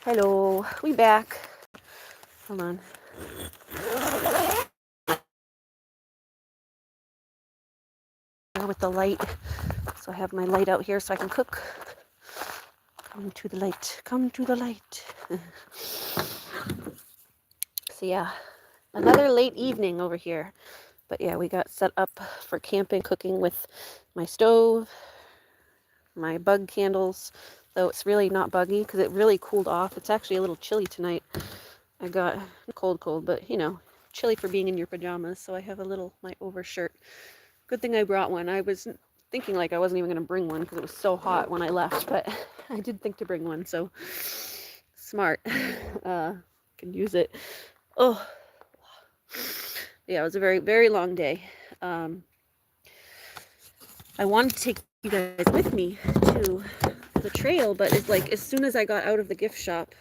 Hello, we back. Hold on. With the light, so I have my light out here so I can cook. Come to the light, come to the light. So yeah, another late evening over here. But yeah, we got set up for camping, cooking with my stove, my bug candles, though it's really not buggy because it really cooled off. It's actually a little chilly tonight. I got cold, but you know, chilly for being in your pajamas, so I have a little, my overshirt. Good thing I brought one. I was thinking like I wasn't even going to bring one because it was so hot when I left, but I did think to bring one, so smart. Can use it. Oh, yeah, it was a very, very long day. I wanted to take you guys with me to the trail, but it's like as soon as I got out of the gift shop,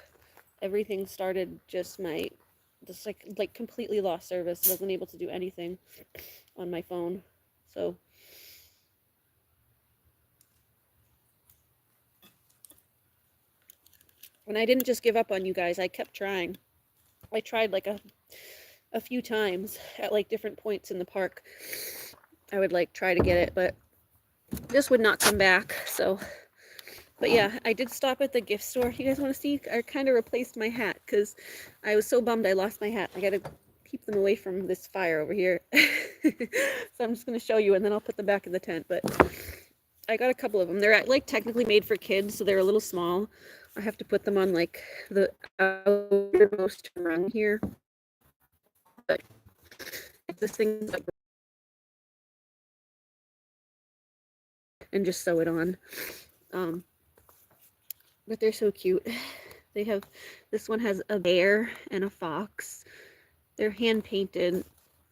everything started just like completely lost service. Wasn't able to do anything on my phone. So and I didn't just give up on you guys. I kept trying. I tried like a few times at like different points in the park. I would like try to get it, but this would not come back. So, but yeah, I did stop at the gift store. You guys want to see? I kind of replaced my hat because I was so bummed I lost my hat. I got to keep them away from this fire over here. So I'm just going to show you and then I'll put them back in the tent. But I got a couple of them. They're like technically made for kids, so they're a little small. I have to put them on like the outermost rung here. But this thing's like, and just sew it on. But they're so cute. They have, this one has a bear and a fox. They're hand painted.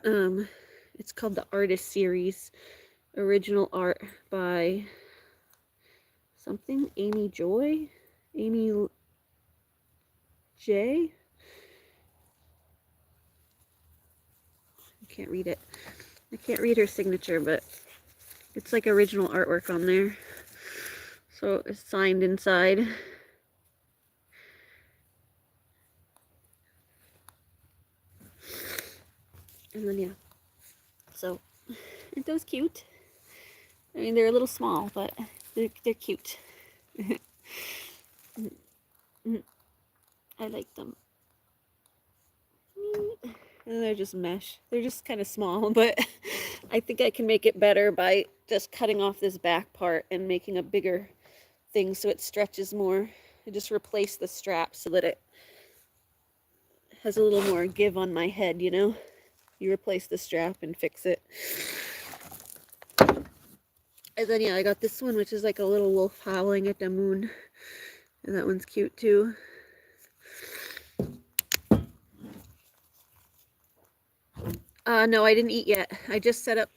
It's called the Artist Series. Original art by something, Amy J. I can't read it. I can't read her signature, but it's like original artwork on there. So it's signed inside. And then, yeah. So, aren't those cute? I mean, they're a little small, but they're cute. I like them. And they're just mesh. They're just kind of small, but I think I can make it better by just cutting off this back part and making a bigger thing so it stretches more. I just replace the strap so that it has a little more give on my head, you know? You replace the strap and fix it. And then, yeah, I got this one, which is like a little wolf howling at the moon. And that one's cute, too. No, I didn't eat yet. I just set up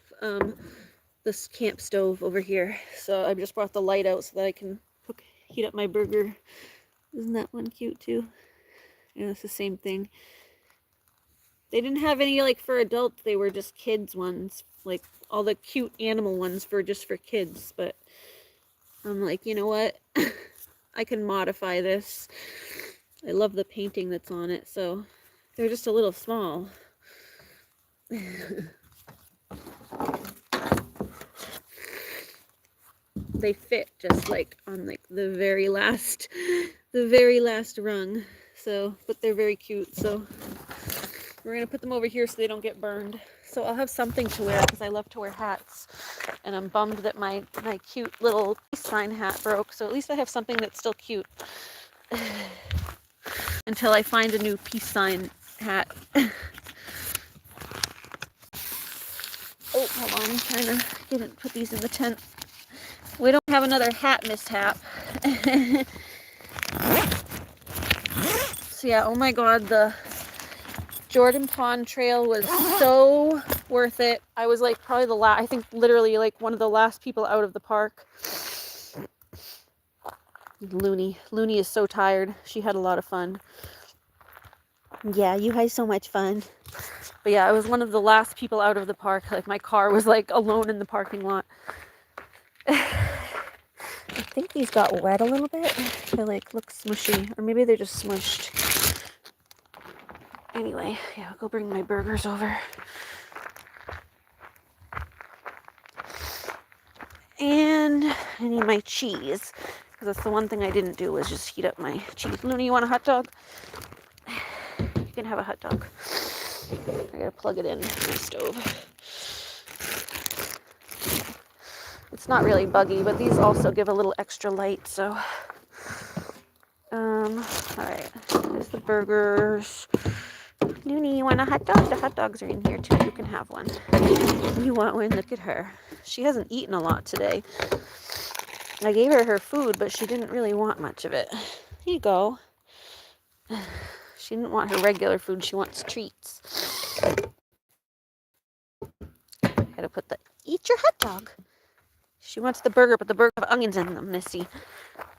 this camp stove over here. So I just brought the light out so that I can heat up my burger. Isn't that one cute, too? Yeah, it's the same thing. They didn't have any, like, for adults. They were just kids ones. Like, all the cute animal ones just for kids. But I'm like, you know what? I can modify this. I love the painting that's on it. So they're just a little small. They fit just like on like the very last rung. So, but they're very cute. So we're gonna put them over here so they don't get burned. So I'll have something to wear because I love to wear hats. And I'm bummed that my cute little peace sign hat broke. So at least I have something that's still cute. Until I find a new peace sign hat. Oh, hold on, I'm trying to put these in the tent. We don't have another hat mishap. So yeah, oh my god, the Jordan Pond Trail was so worth it. I was like probably I think literally like one of the last people out of the park. Looney is so tired. She had a lot of fun. Yeah, you had so much fun. But yeah, I was one of the last people out of the park. Like my car was like alone in the parking lot. I think these got wet a little bit. They like look smushy, or maybe they're just smushed. Anyway, yeah, I'll go bring my burgers over. And I need my cheese, because that's the one thing I didn't do, was just heat up my cheese. Luna, you want a hot dog? You can have a hot dog. I gotta plug it in my stove. It's not really buggy, but these also give a little extra light, so. Alright, there's the burgers. Noonie, you want a hot dog? The hot dogs are in here too. You can have one. You want one? Look at her. She hasn't eaten a lot today. I gave her her food, but she didn't really want much of it. Here you go. She didn't want her regular food. She wants treats. Gotta put the... Eat your hot dog. She wants the burger, but the burger have onions in them, Missy.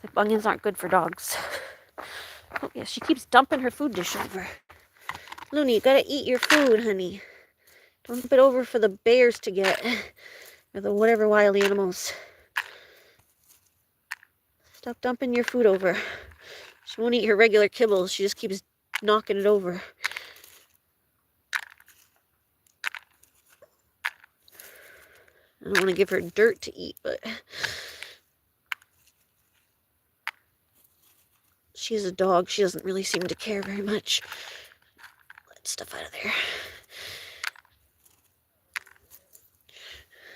The onions aren't good for dogs. Oh, yeah, she keeps dumping her food dish over. Looney, you gotta eat your food, honey. Don't dump it over for the bears to get. Or the whatever wild animals. Stop dumping your food over. She won't eat her regular kibble. She just keeps knocking it over. I don't want to give her dirt to eat, but she's a dog. She doesn't really seem to care very much. Let stuff out of there.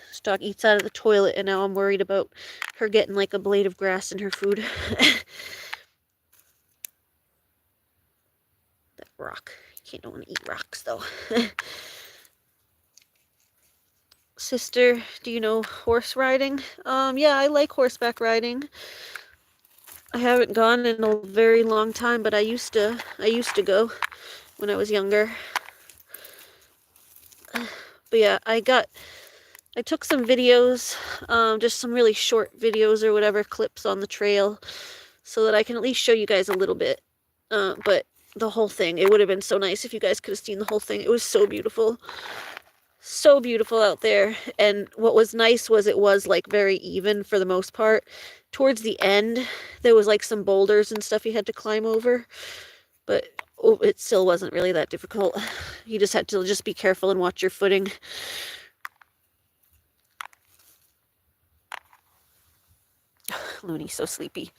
This dog eats out of the toilet, and now I'm worried about her getting like a blade of grass in her food. That rock. You don't want to eat rocks, though. Sister, do you know horse riding? Yeah, I like horseback riding. I haven't gone in a very long time, but I used to go when I was younger. But yeah, I took some videos, just some really short videos or whatever, clips on the trail, so that I can at least show you guys a little bit. But the whole thing, it would have been so nice if you guys could have seen the whole thing. It was so beautiful. So beautiful out there. And what was nice was it was like very even for the most part. Towards the end, there was like some boulders and stuff you had to climb over. But it still wasn't really that difficult. You just had to just be careful and watch your footing. Looney's so sleepy.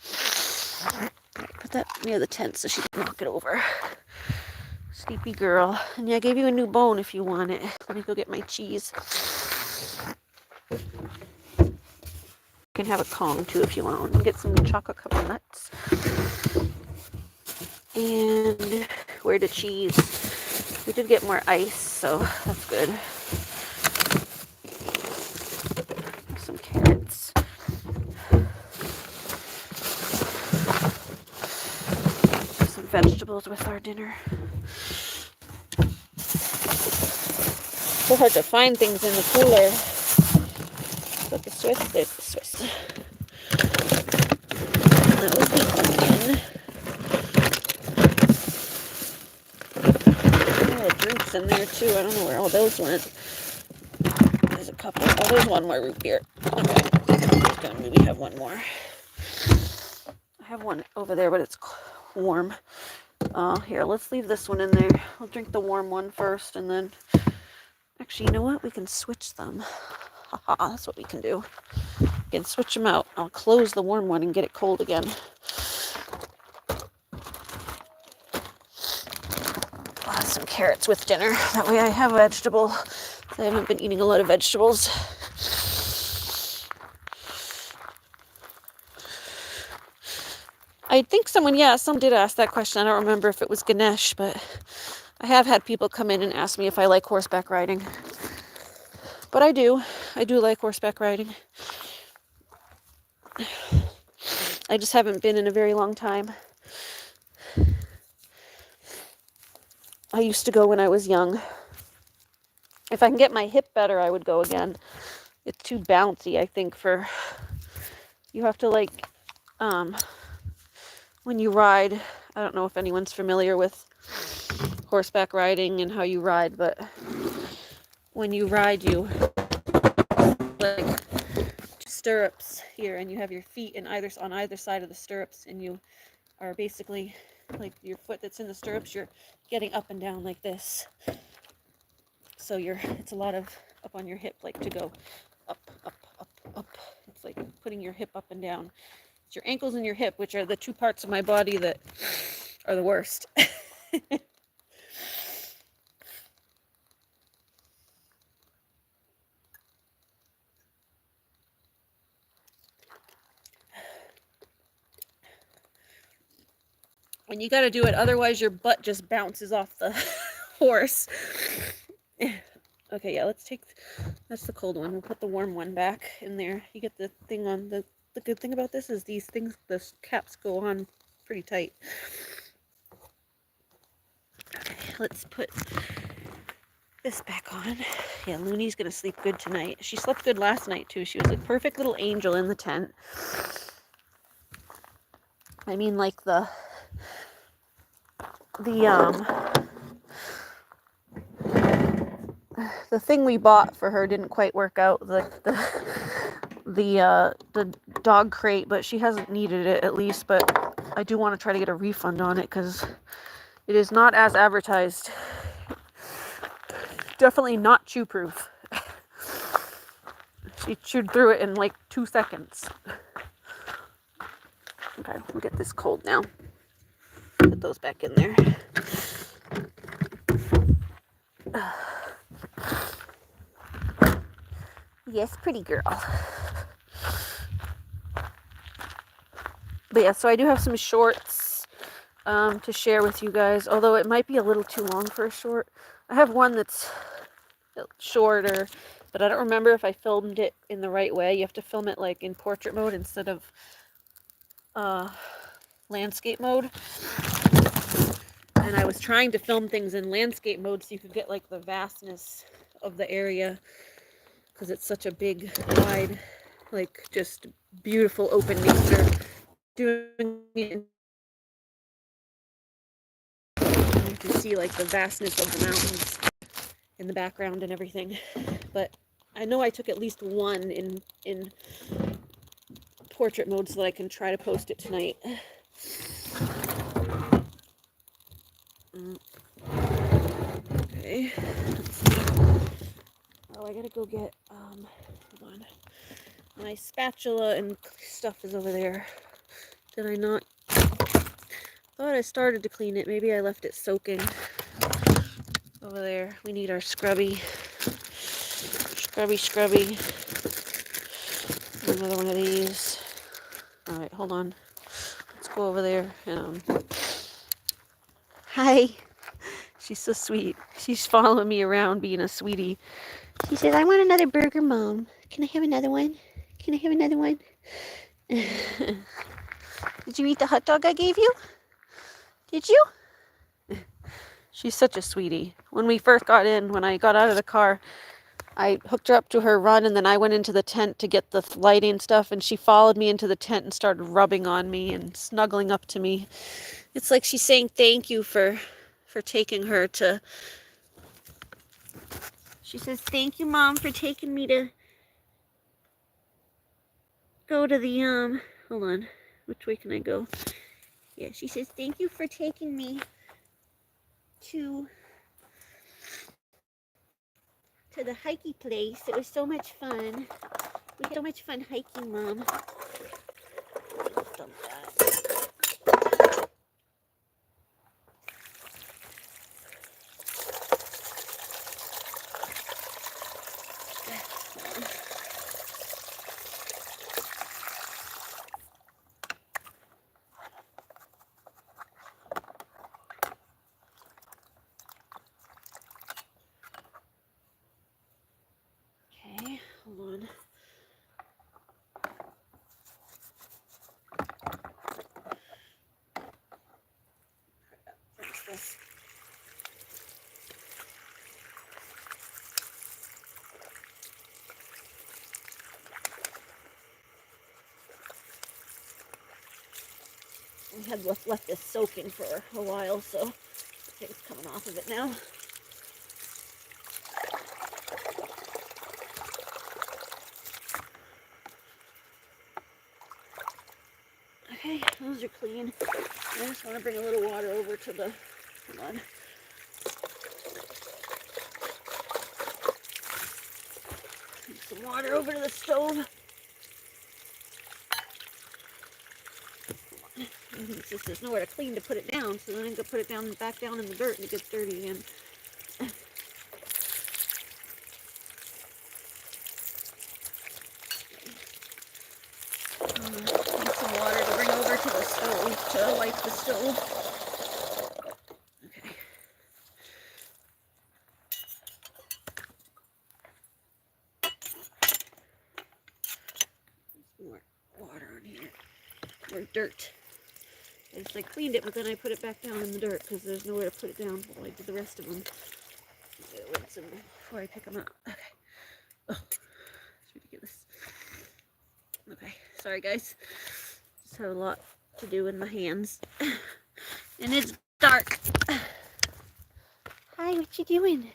Alright, put that near the tent so she can knock it over. Sleepy girl. And yeah, I gave you a new bone if you want it. Let me go get my cheese. You can have a Kong too if you want. And get some chocolate covered nuts. And where the cheese? We did get more ice, so that's good. Some carrots. Some vegetables with our dinner. So hard to find things in the cooler. Look, it's Swiss. There's the Swiss. That was the onion. Oh, the drinks in there too. I don't know where all those went. There's a couple. Oh, there's one more root beer. Okay. Just gonna maybe have one more. I have one over there, but it's warm. Here, let's leave this one in there. I'll drink the warm one first, and then... Actually, you know what? We can switch them. Haha, that's what we can do. We can switch them out. I'll close the warm one and get it cold again. I'll have some carrots with dinner. That way I have a vegetable. I haven't been eating a lot of vegetables. I think someone did ask that question. I don't remember if it was Ganesh, but I have had people come in and ask me if I like horseback riding. But I do. I do like horseback riding. I just haven't been in a very long time. I used to go when I was young. If I can get my hip better, I would go again. It's too bouncy, I think, for... You have to, like, when you ride... I don't know if anyone's familiar with horseback riding and how you ride, but when you ride, you like just stirrups here, and you have your feet on either side of the stirrups, and you are basically like your foot that's in the stirrups, you're getting up and down like this. So it's a lot of up on your hip, like to go up, up, up, up. It's like putting your hip up and down. It's your ankles and your hip, which are the two parts of my body that are the worst. And you got to do it, otherwise your butt just bounces off the horse. Okay, yeah, that's the cold one. We'll put the warm one back in there. You get the thing on, the good thing about this is these things, the caps go on pretty tight. Okay, let's put this back on. Yeah, Looney's gonna sleep good tonight. She slept good last night too. She was a perfect little angel in the tent. I mean, like the thing we bought for her didn't quite work out, the dog crate, but she hasn't needed it, at least. But I do want to try to get a refund on it because it is not as advertised. Definitely not chew proof. She chewed through it in like 2 seconds. Okay, we'll get this cold now. Put those back in there. Yes, pretty girl. But yeah, so I do have some shorts to share with you guys, although it might be a little too long for a short. I have one that's shorter, but I don't remember if I filmed it in the right way. You have to film it like in portrait mode instead of landscape mode. And I was trying to film things in landscape mode so you could get like the vastness of the area, because it's such a big, wide, like just beautiful open nature. Doing it to see like the vastness of the mountains in the background and everything. But I know I took at least one in portrait mode so that I can try to post it tonight. Okay. Oh, I gotta go get hold on. My spatula and stuff is over there. Did I not? Thought I started to clean it. Maybe I left it soaking. Over there. We need our scrubby. Scrubby. Another one of these. Alright, hold on. Let's go over there. Hi. She's so sweet. She's following me around being a sweetie. She says, I want another burger, Mom. Can I have another one? Can I have another one? Did you eat the hot dog I gave you? Did you? She's such a sweetie. When we first got in, when I got out of the car, I hooked her up to her run, and then I went into the tent to get the lighting stuff, and she followed me into the tent and started rubbing on me and snuggling up to me. It's like she's saying thank you for taking her to... She says, thank you, Mom, for taking me to go to the, hold on. Which way can I go? Yeah, she says, thank you for taking me to the hiking place. It was so much fun. We had so much fun hiking, Mom. Dump that. Okay, hold on. What's this? We had left this soaking for a while, so I think it's coming off of it now. Okay, those are clean. I just want to bring a little water over to the, hold on. Some water over to the stove. It's just there's nowhere to clean to put it down, so then I go put it down back down in the dirt and it gets dirty again. Need some water to bring over to the stove to light the stove. Okay. There's more water on here. More dirt. I cleaned it, but then I put it back down in the dirt because there's nowhere to put it down while I did the rest of them. I'll rinse them before I pick them up. Okay. Oh, it's ridiculous. Okay, sorry guys. Just have a lot to do in my hands. And it's dark. Hi, what you doing?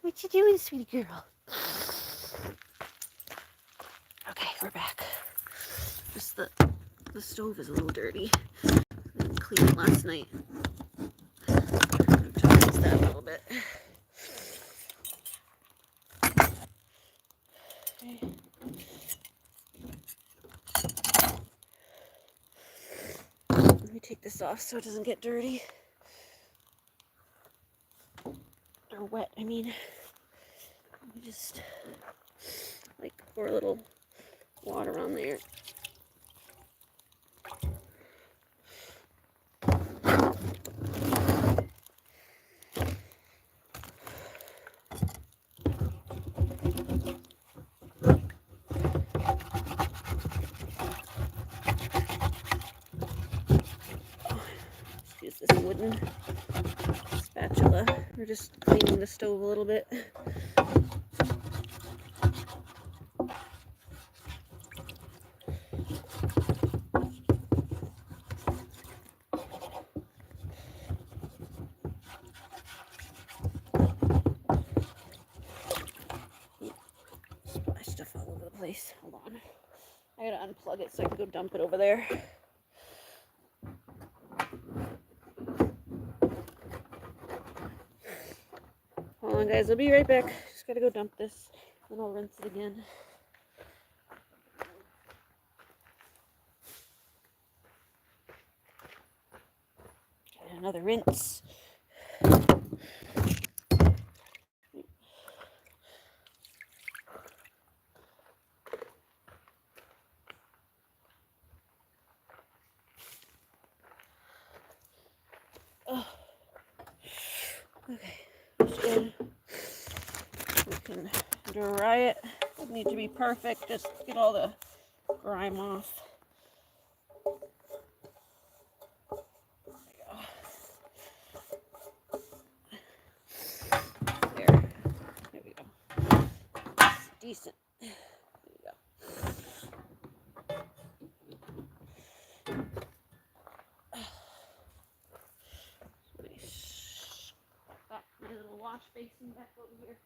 What you doing, sweetie girl? Okay, we're back. Just the stove is a little dirty. I didn't clean it last night. I'm trying to rinse that a little bit. Okay. Let me take this off so it doesn't get dirty. Or wet, I mean. Let me just pour a little water on there. Use this wooden spatula. We're just cleaning the stove a little bit. Splash stuff all over the place. Hold on. I gotta unplug it so I can go dump it over there. Hold on guys, I'll be right back. Just gotta go dump this, then I'll rinse it again. Get another rinse. Oh. Okay, that's good. We can dry it. Doesn't need to be perfect, just get all the grime off. There we go. It's decent. There we go. Nice. Got my little wash basin back over here.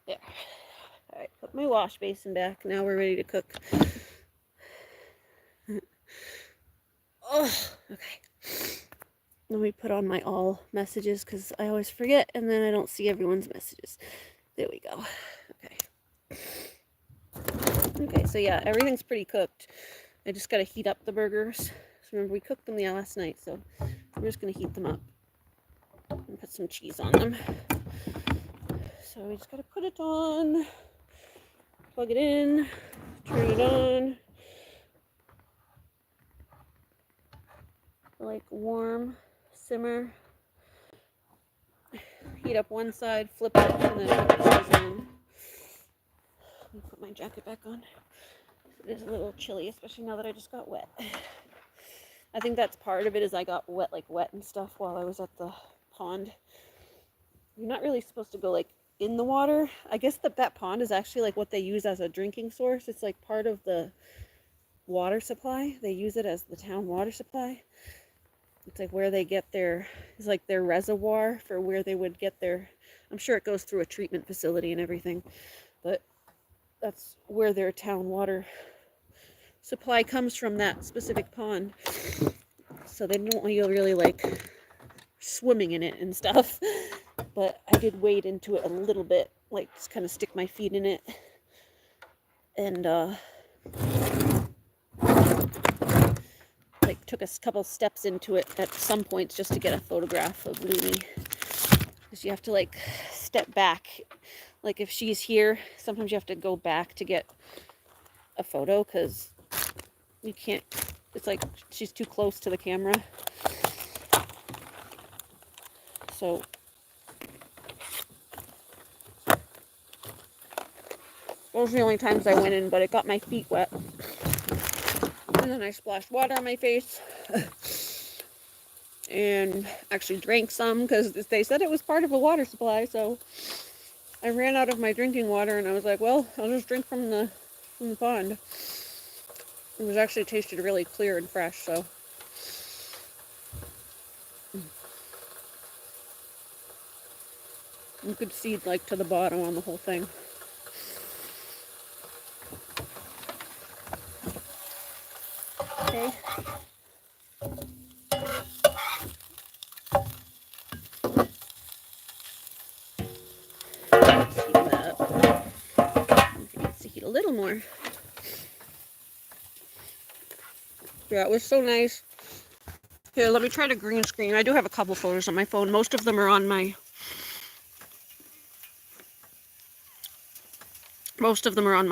There. Alright, put my wash basin back. Now we're ready to cook. Oh, okay. Let me put on my all messages because I always forget and then I don't see everyone's messages. There we go. Okay. Okay, so yeah, everything's pretty cooked. I just gotta heat up the burgers. So remember, we cooked them last night, so we're just gonna heat them up and put some cheese on them. So we just gotta put it on, plug it in, turn it on. Like warm, simmer, heat up one side, flip it, and then put the cheese on. Let me put my jacket back on. It is a little chilly, especially now that I just got wet. I think that's part of it, is I got wet and stuff while I was at the pond. You're not really supposed to go like in the water. I guess that pond is actually like what they use as a drinking source. It's like part of the water supply. They use it as the town water supply. It's like where they get their, it's like their reservoir for where they would get their, I'm sure it goes through a treatment facility and everything, but that's where their town water supply comes from, that specific pond. So they don't really like swimming in it and stuff. But I did wade into it a little bit, like just kind of stick my feet in it. And like took a couple steps into it at some points just to get a photograph of Looney. Because you have to like step back. Like if she's here, sometimes you have to go back to get a photo because you can't, it's like she's too close to the camera. So those are the only times I went in, but it got my feet wet. And then I splashed water on my face. And actually drank some because they said it was part of a water supply. So I ran out of my drinking water and I was like, well, I'll just drink from the pond. It was actually tasted really clear and fresh, so. You could see like to the bottom on the whole thing. Okay. Let's heat that up. It needs to heat a little more. Yeah, it was so nice. Here, let me try to green screen. I do have a couple photos on my phone. Most of them are on my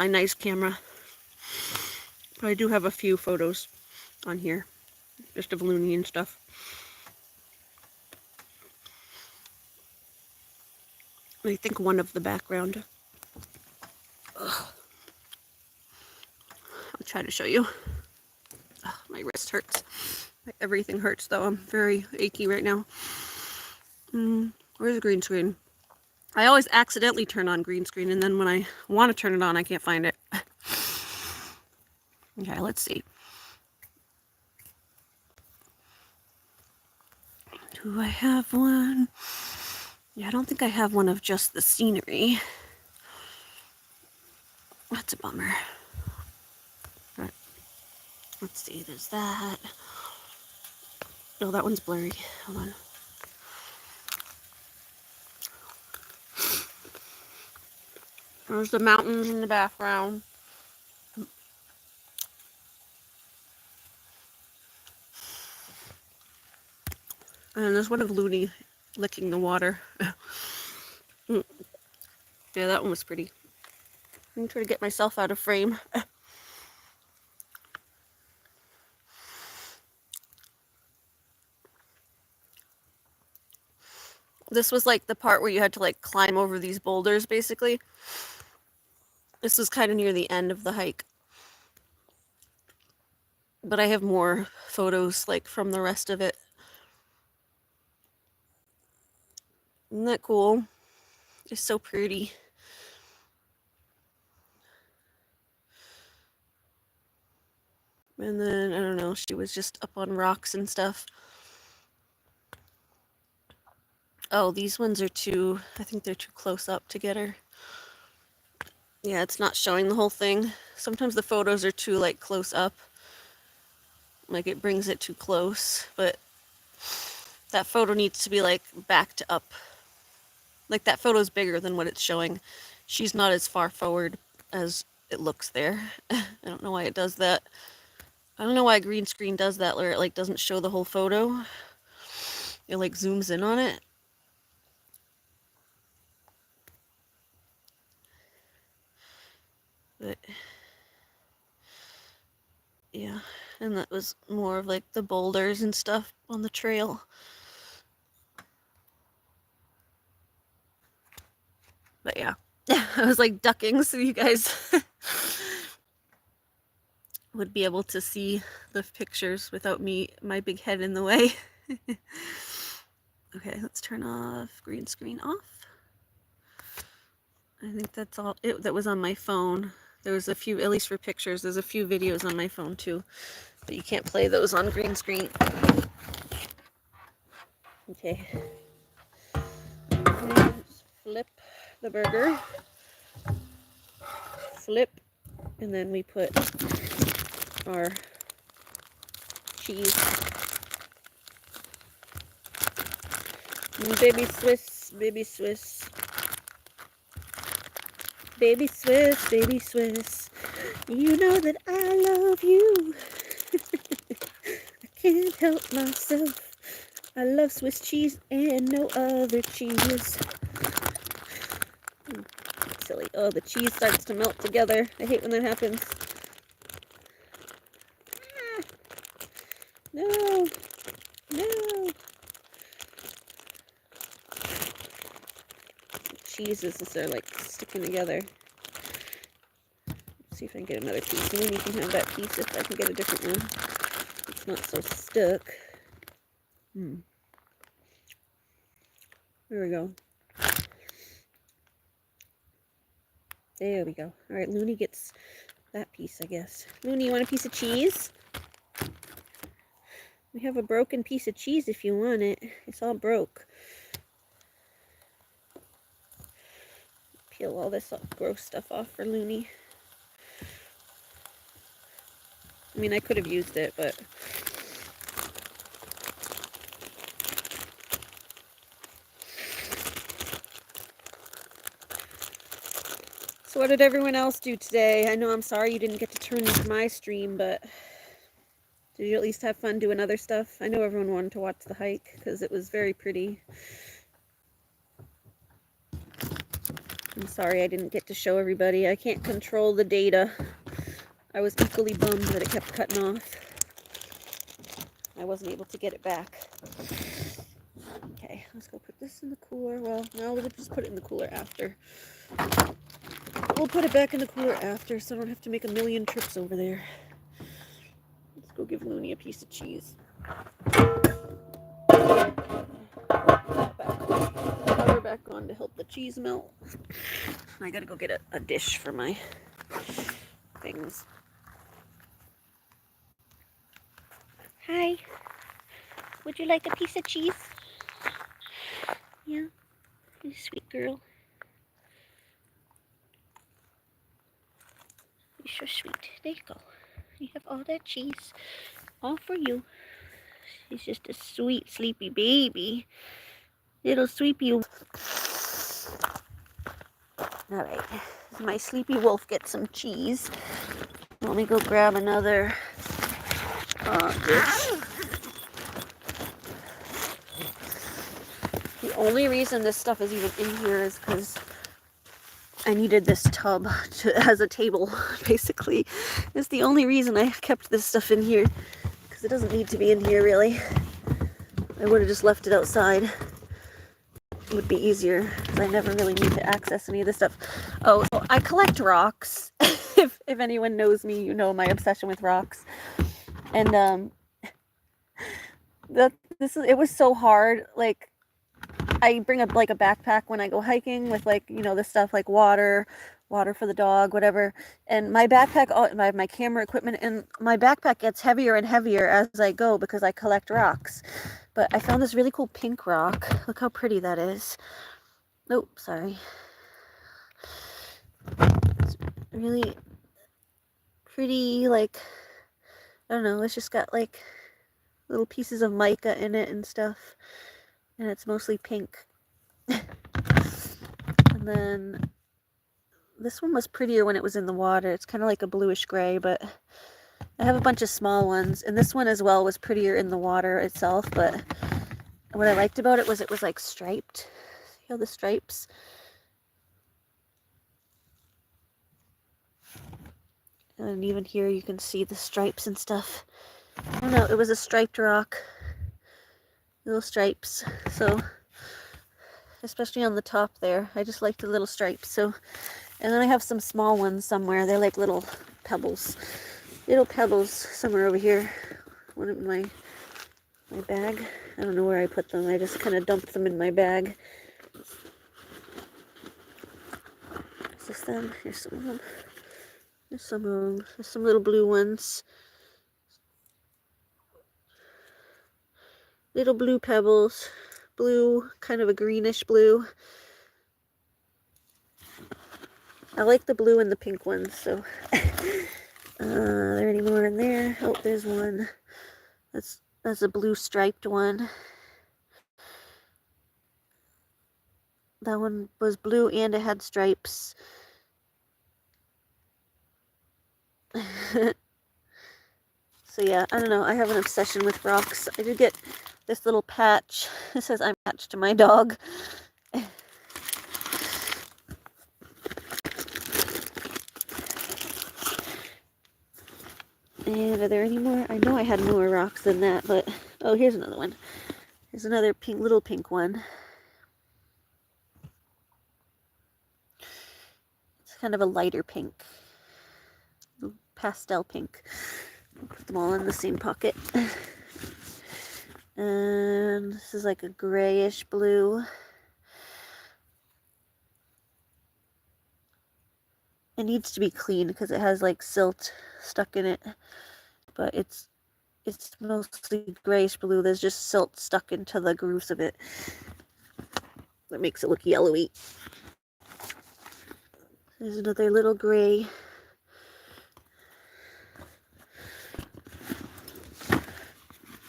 nice camera. But I do have a few photos on here, just of Looney and stuff. I think one of the background. Ugh. I'll try to show you. Ugh, my wrist hurts. Everything hurts though. I'm very achy right now. Where's the green screen? I always accidentally turn on green screen, and then when I want to turn it on, I can't find it. Okay, let's see. Do I have one? Yeah, I don't think I have one of just the scenery. That's a bummer. All right. Let's see, there's that. Oh, that one's blurry. Hold on. There's the mountains in the background. And there's one of Looney licking the water. Yeah, that one was pretty. I'm gonna try to get myself out of frame. This was like the part where you had to like climb over these boulders, basically. This was kind of near the end of the hike. But I have more photos like from the rest of it. Isn't that cool? It's so pretty. And then, I don't know, she was just up on rocks and stuff. Oh, these ones are too, I think they're too close up to get her. Yeah, it's not showing the whole thing. Sometimes the photos are too, like, close up. Like, it brings it too close. But that photo needs to be, like, backed up. Like, that photo's bigger than what it's showing. She's not as far forward as it looks there. I don't know why it does that. I don't know why green screen does that, where it, like, doesn't show the whole photo. It, like, zooms in on it. But yeah, and that was more of like the boulders and stuff on the trail. But yeah, I was like ducking so you guys would be able to see the pictures without my big head in the way. Okay, let's turn off green screen off. I think that's all that was on my phone. There was a few, at least for pictures, there's a few videos on my phone too, but you can't play those on green screen. Okay. Let's flip the burger. flip, and then we put our cheese. Baby Swiss, baby Swiss. Baby Swiss, baby Swiss. You know that I love you. I can't help myself. I love Swiss cheese and no other cheese. Silly. Oh, the cheese starts to melt together. I hate when that happens. Ah. No. No. Cheeses are like sticking together. Let's see if I can get another piece. And then you can have that piece if I can get a different one. It's not so stuck. There we go. There we go. Alright, Looney gets that piece, I guess. Looney, you want a piece of cheese? We have a broken piece of cheese if you want it. It's all broke. Peel all this gross stuff off for Looney. I mean, I could have used it, but... So what did everyone else do today? I know I'm sorry you didn't get to turn into my stream, but... Did you at least have fun doing other stuff? I know everyone wanted to watch the hike, because it was very pretty. I'm sorry I didn't get to show everybody. I can't control the data. I was equally bummed that it kept cutting off. I wasn't able to get it back. Okay, let's go put this in the cooler. Well, no, we'll just put it in the cooler after. We'll put it back in the cooler after, so I don't have to make a million trips over there. Let's go give Looney a piece of cheese. Cover back on to help the cheese melt. I gotta go get a dish for my things. Hi. Would you like a piece of cheese? Yeah. You sweet girl. You're so sweet. There you go. You have all that cheese. All for you. She's just a sweet, sleepy baby. Little sleepy. Alright. My sleepy wolf gets some cheese. Let me go grab another dish. The only reason this stuff is even in here is because I needed this tub as a table, basically. It's the only reason I kept this stuff in here, because it doesn't need to be in here, really. I would have just left it outside. It would be easier, because I never really need to access any of this stuff. Oh, so I collect rocks. if anyone knows me, you know my obsession with rocks. And, it was so hard, like, I bring up like a backpack when I go hiking with like, you know, the stuff like water for the dog, whatever. And my backpack, my camera equipment, and my backpack gets heavier and heavier as I go because I collect rocks. But I found this really cool pink rock. Look how pretty that is. Oh, sorry. It's really pretty, like, I don't know, it's just got like little pieces of mica in it and stuff. And it's mostly pink. And then this one was prettier when it was in the water. It's kind of like a bluish gray, but I have a bunch of small ones. And this one as well was prettier in the water itself, but what I liked about it was like striped. See how the stripes? And even here you can see the stripes and stuff. I don't know, it was a striped rock. Little stripes. So, especially on the top there. I just like the little stripes. So, and then I have some small ones somewhere. They're like little pebbles. Little pebbles somewhere over here. One in my bag. I don't know where I put them. I just kind of dumped them in my bag. Is this them? Here's some of them. There's some of them. There's some little blue ones. Little blue pebbles. Blue, kind of a greenish blue. I like the blue and the pink ones, so. Are there any more in there? Oh, there's one. That's a blue striped one. That one was blue and it had stripes. So yeah, I don't know. I have an obsession with rocks. I did get this little patch. It says I'm attached to my dog. And are there any more? I know I had more rocks than that, but oh, here's another one. Here's another pink, little pink one. It's kind of a lighter pink, pastel pink. I'll put them all in the same pocket. And this is like a grayish blue. It needs to be clean because it has like silt stuck in it, but it's mostly grayish blue. There's just silt stuck into the grooves of it that makes it look yellowy. There's another little gray.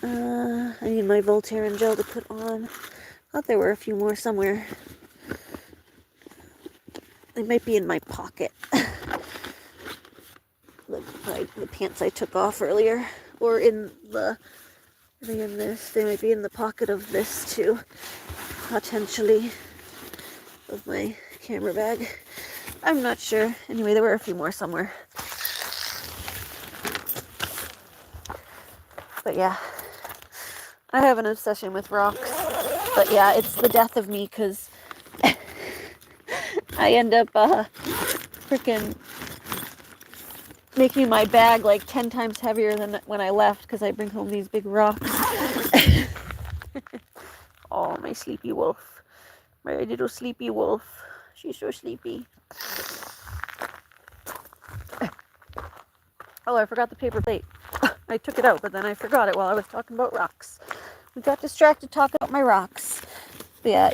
I need my Voltaren gel to put on. Thought there were a few more somewhere. They might be in my pocket. the pants I took off earlier. Or in the... Are they in this? They might be in the pocket of this too. Potentially. Of my camera bag. I'm not sure. Anyway, there were a few more somewhere. But yeah. I have an obsession with rocks. But yeah, it's the death of me because I end up freaking making my bag like 10 times heavier than when I left because I bring home these big rocks. Oh, my sleepy wolf. My little sleepy wolf. She's so sleepy. Oh, I forgot the paper plate. I took it out, but then I forgot it while I was talking about rocks. We got distracted talking about my rocks. But yeah,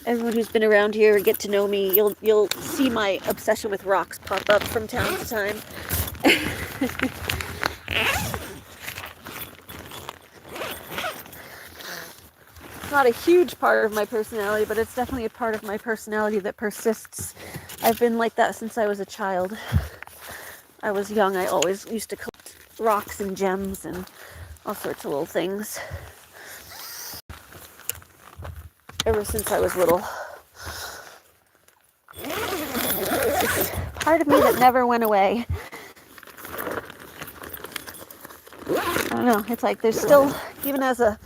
everyone who's been around here get to know me, you'll see my obsession with rocks pop up from time to time. It's not a huge part of my personality, but it's definitely a part of my personality that persists. I've been like that since I was a child. I was young, I always used to collect rocks and gems and all sorts of little things. Ever since I was little. It's part of me that never went away. I don't know, it's like there's still, even as a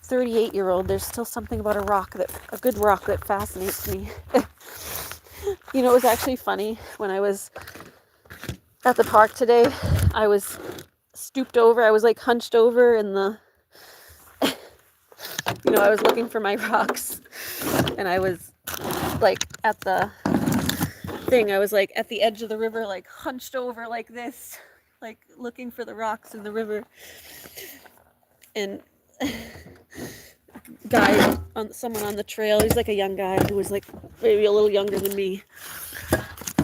38-year-old, there's still something about a good rock that fascinates me. You know, it was actually funny when I was at the park today. I was stooped over, I was like hunched over in the, you know, I was looking for my rocks, and I was like at the thing, I was like at the edge of the river, like hunched over like this, like looking for the rocks in the river. And someone on the trail, he's like a young guy who was like maybe a little younger than me,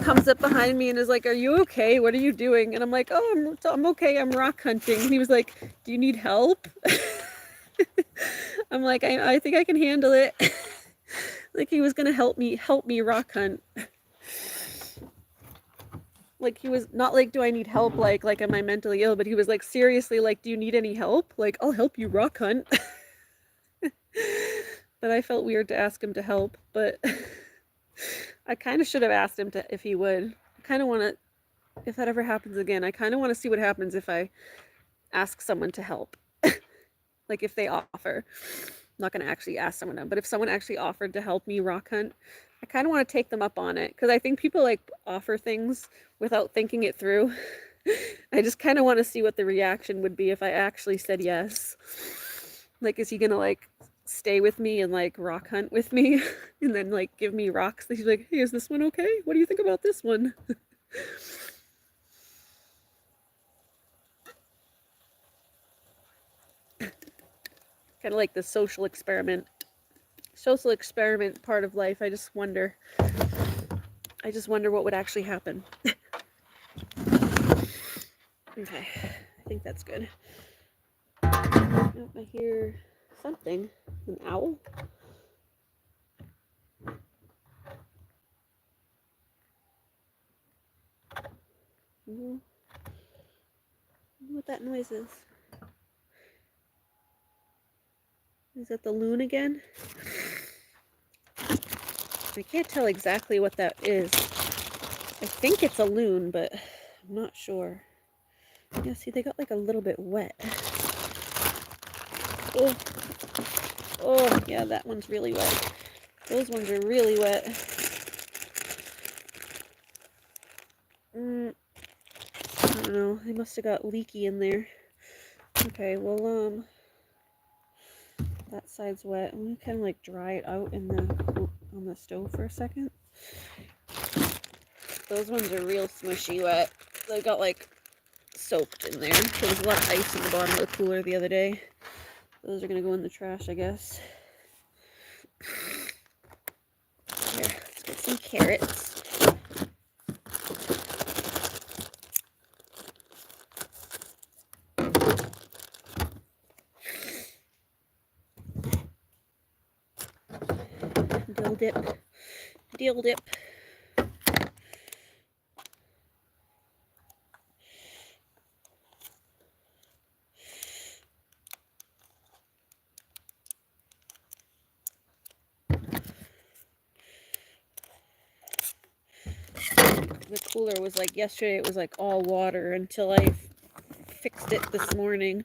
comes up behind me and is like, "Are you okay? What are you doing?" And I'm like, "Oh, I'm okay. I'm rock hunting." And he was like, "Do you need help?" I'm like, I think I can handle it. Like he was gonna help me rock hunt. Like he was not like, "Do I need help? Like am I mentally ill?" But he was like, seriously, like, "Do you need any help? Like, I'll help you rock hunt." But I felt weird to ask him to help, but I kind of should have asked him if he would. I kind of want to, if that ever happens again, I kind of want to see what happens if I ask someone to help. Like if they offer. I'm not going to actually ask someone to, but if someone actually offered to help me rock hunt, I kind of want to take them up on it, because I think people like offer things without thinking it through. I just kind of want to see what the reaction would be if I actually said yes. Like, is he gonna like stay with me and like rock hunt with me and then like give me rocks? He's like, "Hey, is this one okay? What do you think about this one?" Kind of like the social experiment part of life. I just wonder. I just wonder what would actually happen. Okay, I think that's good. Oh, I hear something. An owl? I don't know what that noise is. Is that the loon again? I can't tell exactly what that is. I think it's a loon, but I'm not sure. Yeah, see, they got like a little bit wet. Oh, oh, yeah, that one's really wet. Those ones are really wet. I don't know. They must have got leaky in there. Okay, well, that side's wet. I'm gonna kind of like dry it out in on the stove for a second. Those ones are real smushy wet. They got like soaked in there. There was a lot of ice in the bottom of the cooler the other day. Those are gonna go in the trash, I guess. Here, let's get some carrots. Dill dip. Dill dip. The cooler was like, yesterday it was like all water until I fixed it this morning.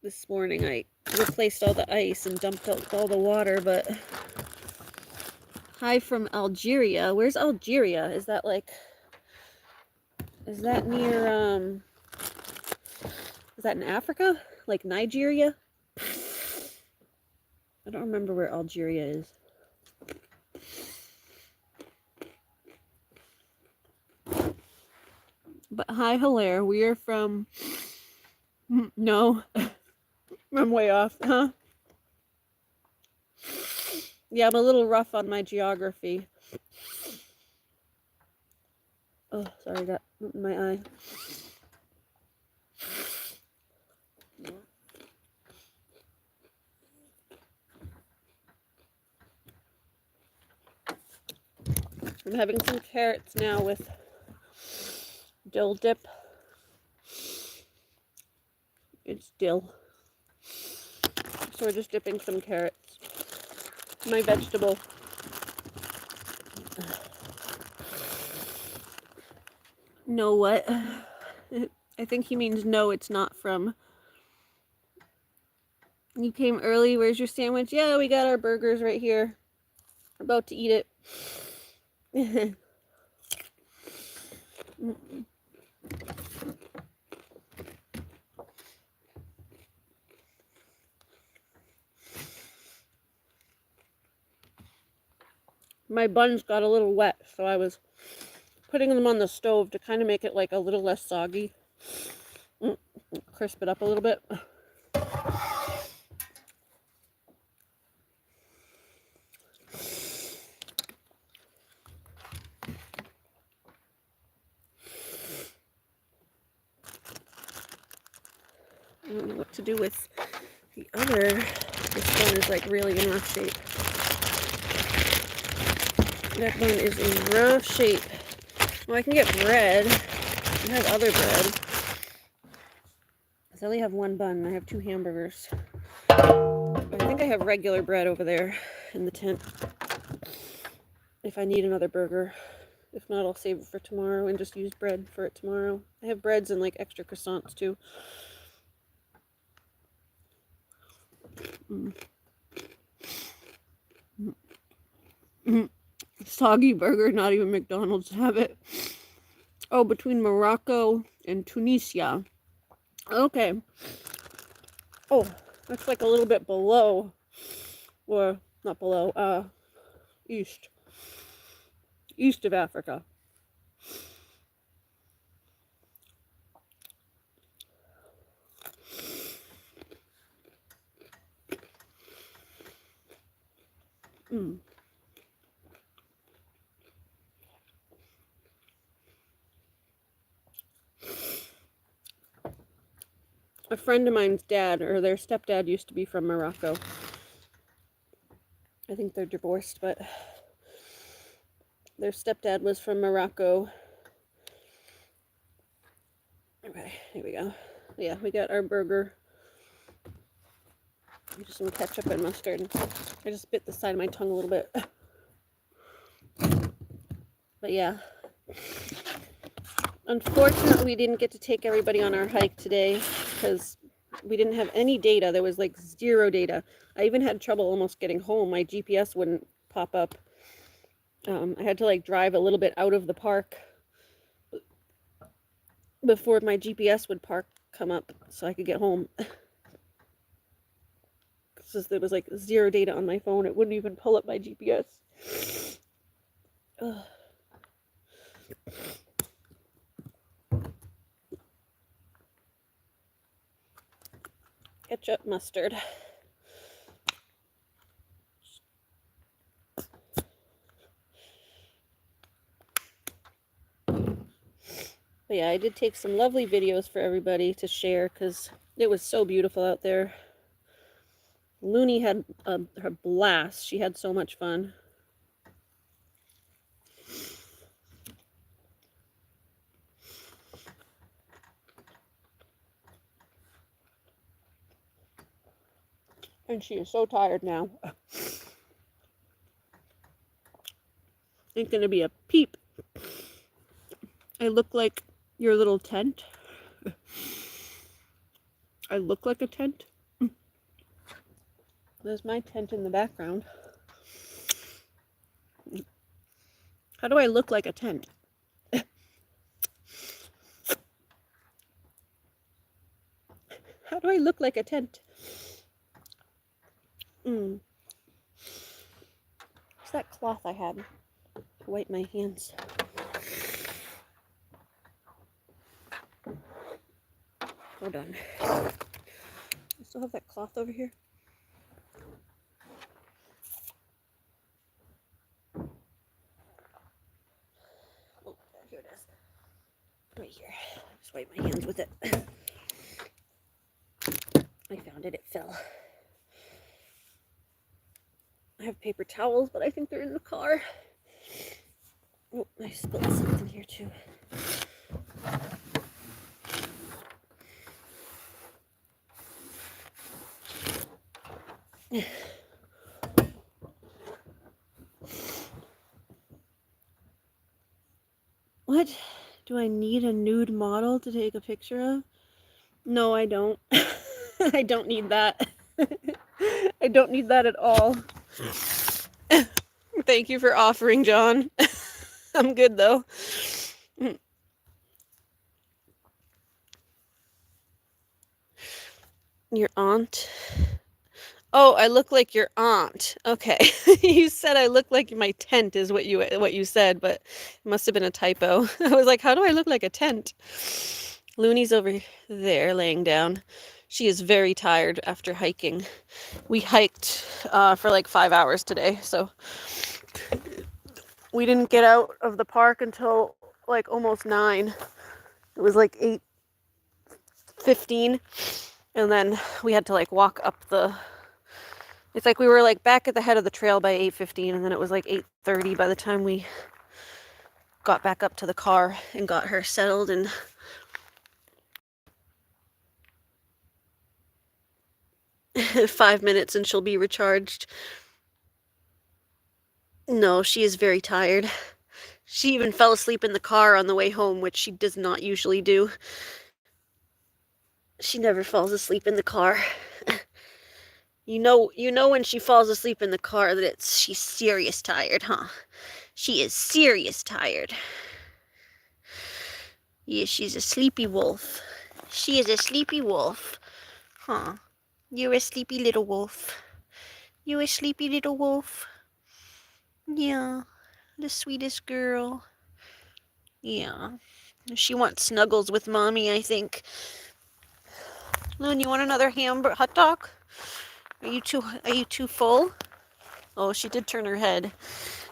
This morning I replaced all the ice and dumped out all the water, but... Hi from Algeria. Where's Algeria? Is that like... Is that near, is that in Africa? Like Nigeria? I don't remember where Algeria is. But hi, Hilaire. We are from... No. I'm way off, huh? Yeah, I'm a little rough on my geography. Oh, sorry, I got my eye. I'm having some carrots now with dill dip. It's dill. So we're just dipping some carrots. My vegetable. No what? I think he means no, it's not from. You came early. Where's your sandwich? Yeah, we got our burgers right here. We're about to eat it. My buns got a little wet, so I was putting them on the stove to kind of make it like a little less soggy. Crisp it up a little bit. I don't know what to do with the other. This one is like really in rough shape. That one is in rough shape. Well, I can get bread. I have other bread. I only have one bun. I have 2 hamburgers. I think I have regular bread over there in the tent. If I need another burger. If not, I'll save it for tomorrow and just use bread for it tomorrow. I have breads and like extra croissants too. Soggy burger, not even McDonald's have it. Oh, between Morocco and Tunisia. Okay. Oh, that's like a little bit below. Or, not below, east. East of Africa. a friend of mine's dad, or their stepdad, used to be from Morocco. I think they're divorced, but their stepdad was from Morocco. Okay, here we go. Yeah, we got our burger. Just some ketchup and mustard. I just bit the side of my tongue a little bit. But yeah. Unfortunately, we didn't get to take everybody on our hike today because we didn't have any data. There was like 0 data. I even had trouble almost getting home. My GPS wouldn't pop up. I had to like drive a little bit out of the park before my GPS would come up so I could get home. Because there was like 0 data on my phone. It wouldn't even pull up my GPS. Ugh. Ketchup, mustard. But yeah, I did take some lovely videos for everybody to share because it was so beautiful out there. Looney had her blast. She had so much fun. And she is so tired now. Ain't gonna be a peep. I look like your little tent. I look like a tent. There's my tent in the background. How do I look like a tent? How do I look like a tent? What's that cloth I had to wipe my hands? Hold on. I still have that cloth over here. Oh, here it is. Right here. Just wipe my hands with it. I found it. It fell. I have paper towels, but I think they're in the car. Oh, I spilled something here too. What? Do I need a nude model to take a picture of? No, I don't. I don't need that. I don't need that at all. Thank you for offering, John. I'm good though. Your aunt? Oh, I look like your aunt. Okay. You said I look like my tent is what you said, but it must have been a typo. I was like, how do I look like a tent? Looney's over there laying down. She is very tired after hiking. We hiked for like 5 hours today, so we didn't get out of the park until like almost 9. It was like 8:15, and then we had to like walk up the... It's like we were like back at the head of the trail by 8:15, and then it was like 8:30 by the time we got back up to the car and got her settled. And 5 minutes and she'll be recharged. No, she is very tired. She even fell asleep in the car on the way home, which she does not usually do. She never falls asleep in the car. You know when she falls asleep in the car that she's serious tired, huh? She is serious tired. Yeah, she's a sleepy wolf. She is a sleepy wolf. Huh. You're a sleepy little wolf. You're a sleepy little wolf. Yeah. The sweetest girl. Yeah. She wants snuggles with mommy, I think. Loon, you want another hot dog? Are you too full? Oh, she did turn her head.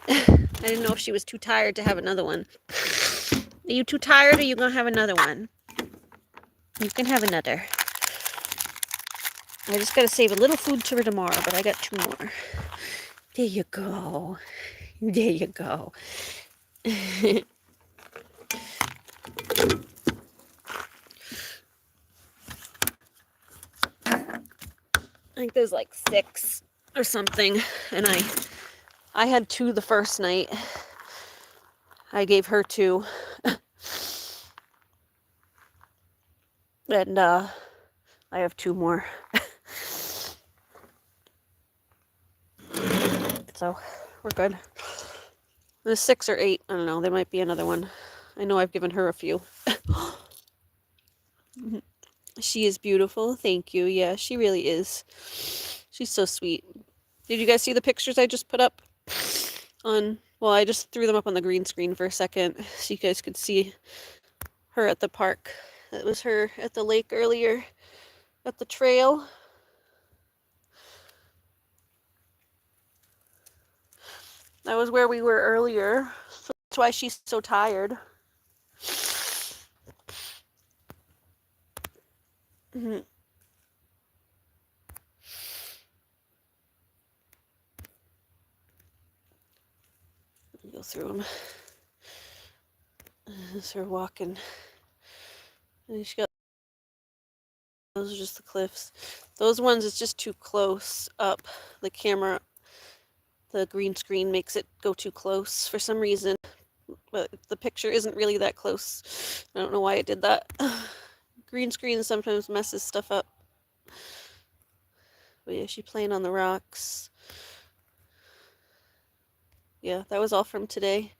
I didn't know if she was too tired to have another one. Are you too tired, or are you gonna have another one? You can have another. I just gotta save a little food for tomorrow, but I got 2 more. There you go. There you go. I think there's like 6 or something, and I had 2 the first night. I gave her 2. And I have 2 more. So we're good. There's 6 or 8. I don't know. There might be another one. I know I've given her a few. She is beautiful. Thank you. Yeah, she really is. She's so sweet. Did you guys see the pictures I just put up on? Well, I just threw them up on the green screen for a second so you guys could see her at the park. That was her at the lake earlier at the trail. That was where we were earlier. So that's why she's so tired. Mm-hmm. Go through them. As her walking. And she got, those are just the cliffs. Those ones, it's just too close up. The camera, the green screen makes it go too close for some reason. But the picture isn't really that close. I don't know why it did that. Green screen sometimes messes stuff up. But yeah, she's playing on the rocks. Yeah, that was all from today.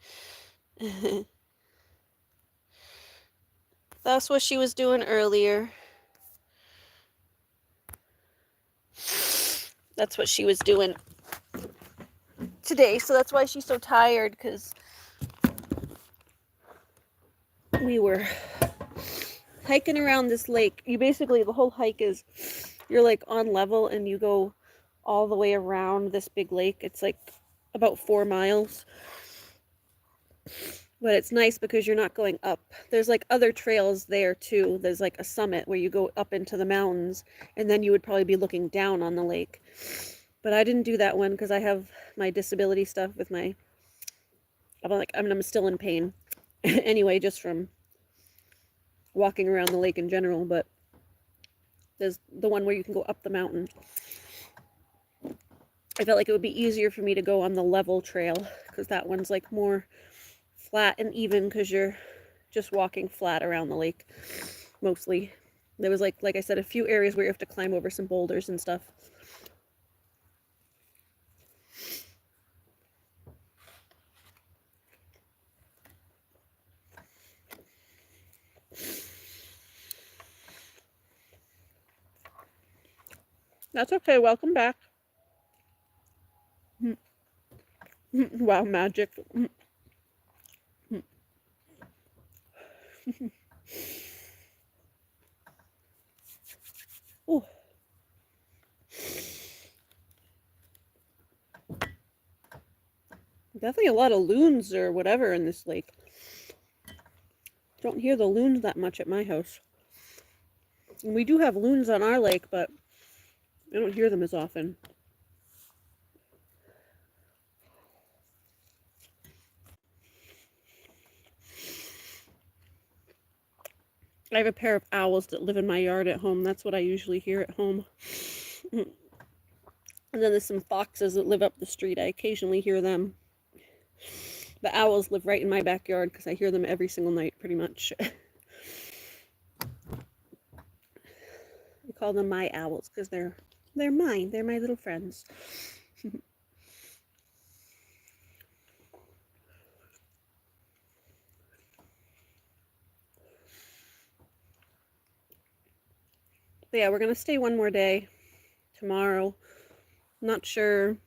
That's what she was doing earlier. That's what she was doing today, so that's why she's so tired, because we were hiking around this lake. You basically, the whole hike is, you're like on level and you go all the way around this big lake. It's like about 4 miles. But it's nice because you're not going up. There's like other trails there too. There's like a summit where you go up into the mountains, and then you would probably be looking down on the lake. But I didn't do that one because I have my disability stuff with my, I'm still in pain anyway, just from walking around the lake in general. But there's the one where you can go up the mountain. I felt like it would be easier for me to go on the level trail because that one's like more flat and even because you're just walking flat around the lake mostly. There was like I said, a few areas where you have to climb over some boulders and stuff. That's okay. Welcome back. Wow, magic. Ooh. Definitely a lot of loons or whatever in this lake. Don't hear the loons that much at my house. And we do have loons on our lake, but I don't hear them as often. I have a pair of owls that live in my yard at home. That's what I usually hear at home. And then there's some foxes that live up the street. I occasionally hear them. The owls live right in my backyard because I hear them every single night, pretty much. I call them my owls because they're mine. They're my little friends. But yeah, we're going to stay one more day tomorrow. Not sure.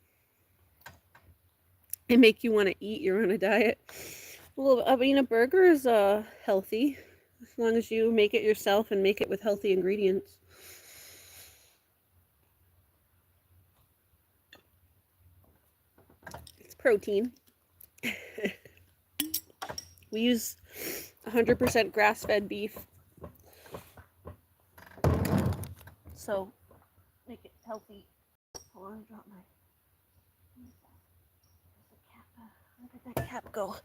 It make you want to eat. You're on a diet. Well, I mean, a burger is healthy as long as you make it yourself and make it with healthy ingredients. It's protein. We use 100% grass-fed beef. So make it healthy. Hold on, drop my. Where's the cap? Where did that cap go?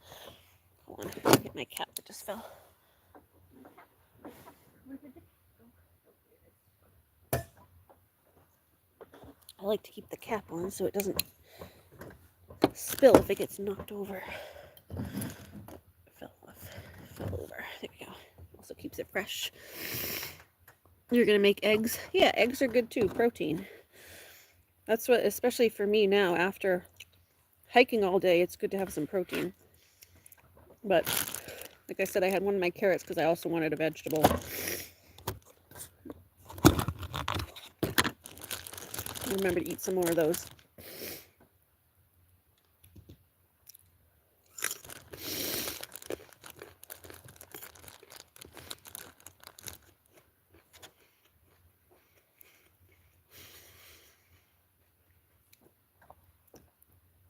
Hold on, get my cap that just fell. Where did the cap go? I like to keep the cap on so it doesn't spill if it gets knocked over. Fell over. There we go. Also keeps it fresh. You're gonna make eggs? Yeah, eggs are good too. Protein. That's what, especially for me now, after hiking all day, it's good to have some protein. But like I said, I had one of my carrots because I also wanted a vegetable. Remember to eat some more of those.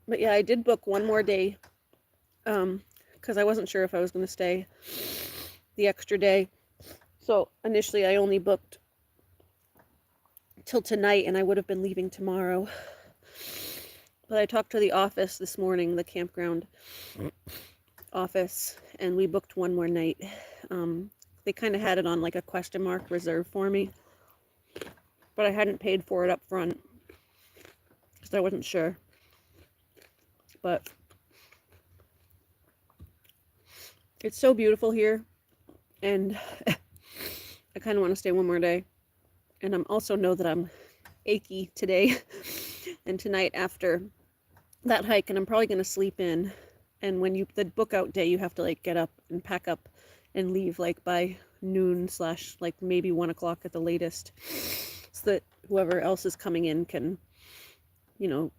But yeah, I did book one more day because I wasn't sure if I was going to stay the extra day. So initially I only booked till tonight and I would have been leaving tomorrow. But I talked to the office this morning, the campground office, and we booked one more night. They kind of had it on like a question mark reserve for me, but I hadn't paid for it up front because I wasn't sure. But it's so beautiful here, and I kind of want to stay one more day. And I also know that I'm achy today and tonight after that hike, and I'm probably going to sleep in. And when the book out day, you have to like get up and pack up and leave like by noon / like maybe 1 o'clock at the latest, so that whoever else is coming in can, you know,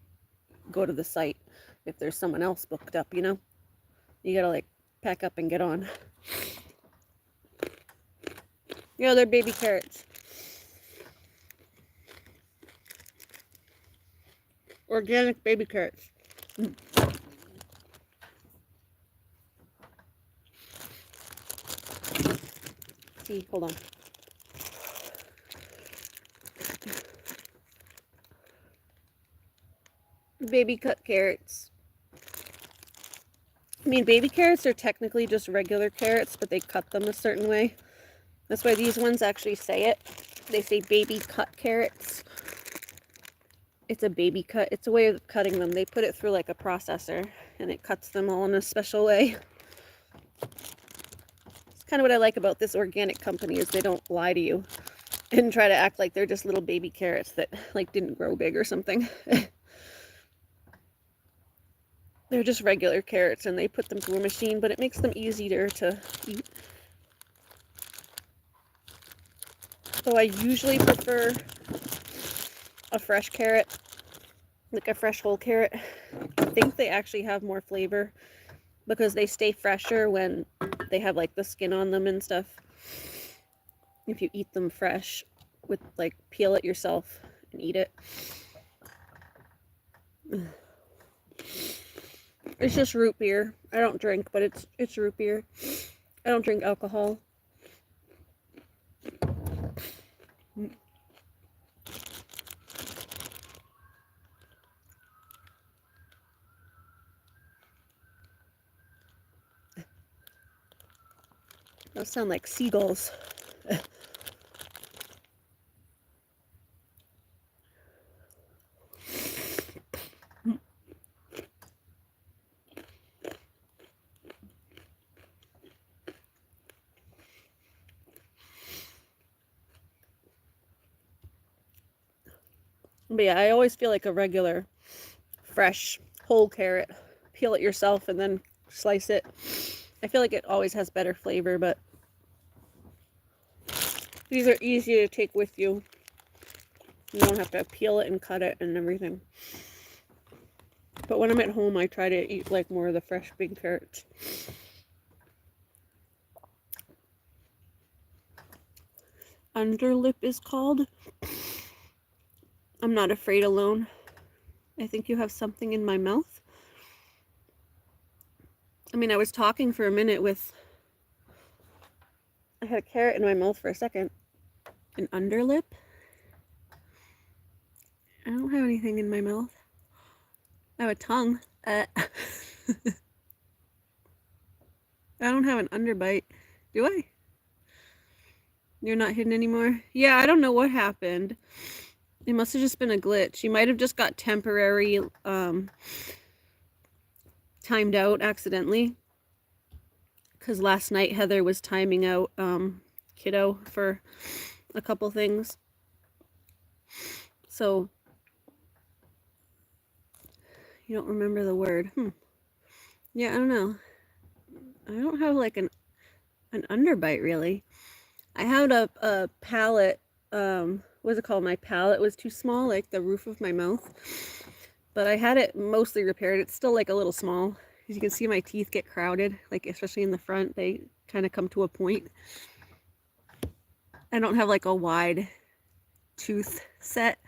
go to the site. If there's someone else booked up, you know, you gotta like pack up and get on. Yeah, they're baby carrots. Organic baby carrots. See, hold on. Baby cut carrots. I mean, baby carrots are technically just regular carrots, but they cut them a certain way. That's why these ones actually say it. They say baby cut carrots. It's a baby cut. It's a way of cutting them. They put it through like a processor, and it cuts them all in a special way. It's kind of what I like about this organic company, is they don't lie to you and try to act like they're just little baby carrots that like didn't grow big or something. They're just regular carrots, and they put them through a machine, but it makes them easier to eat. So I usually prefer a fresh carrot, like a fresh whole carrot. I think they actually have more flavor because they stay fresher when they have like the skin on them and stuff. If you eat them fresh, with like peel it yourself and eat it. It's just root beer. I don't drink, but it's root beer. I don't drink alcohol. Those sound like seagulls. But yeah, I always feel like a regular, fresh, whole carrot. Peel it yourself and then slice it. I feel like it always has better flavor, but these are easy to take with you. You don't have to peel it and cut it and everything. But when I'm at home, I try to eat like more of the fresh big carrots. Underlip is called. I'm not afraid alone. I think you have something in my mouth. I mean, I was talking for a minute with... I had a carrot in my mouth for a second. An underlip? I don't have anything in my mouth. I have a tongue. I don't have an underbite. Do I? You're not hidden anymore? Yeah, I don't know what happened. It must have just been a glitch. You might have just got temporary timed out accidentally. Because last night Heather was timing out Kiddo for a couple things. So you don't remember the word. Yeah, I don't know. I don't have like an underbite really. I had a palate, what's it called? My palate was too small, like the roof of my mouth. But I had it mostly repaired. It's still like a little small. As you can see, my teeth get crowded, like especially in the front, they kind of come to a point. I don't have like a wide tooth set.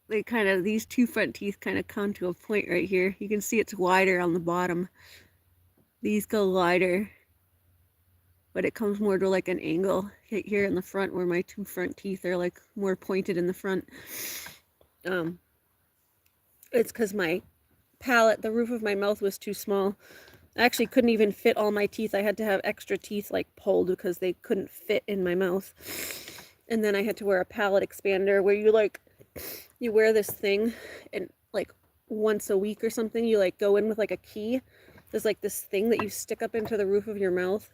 They kind of, these two front teeth kind of come to a point right here. You can see it's wider on the bottom. These go wider, but it comes more to like an angle here in the front where my two front teeth are like more pointed in the front. It's because my palate, the roof of my mouth was too small. I actually couldn't even fit all my teeth. I had to have extra teeth like pulled because they couldn't fit in my mouth. And then I had to wear a palate expander where you wear this thing and like once a week or something, you like go in with like a key. There's like this thing that you stick up into the roof of your mouth.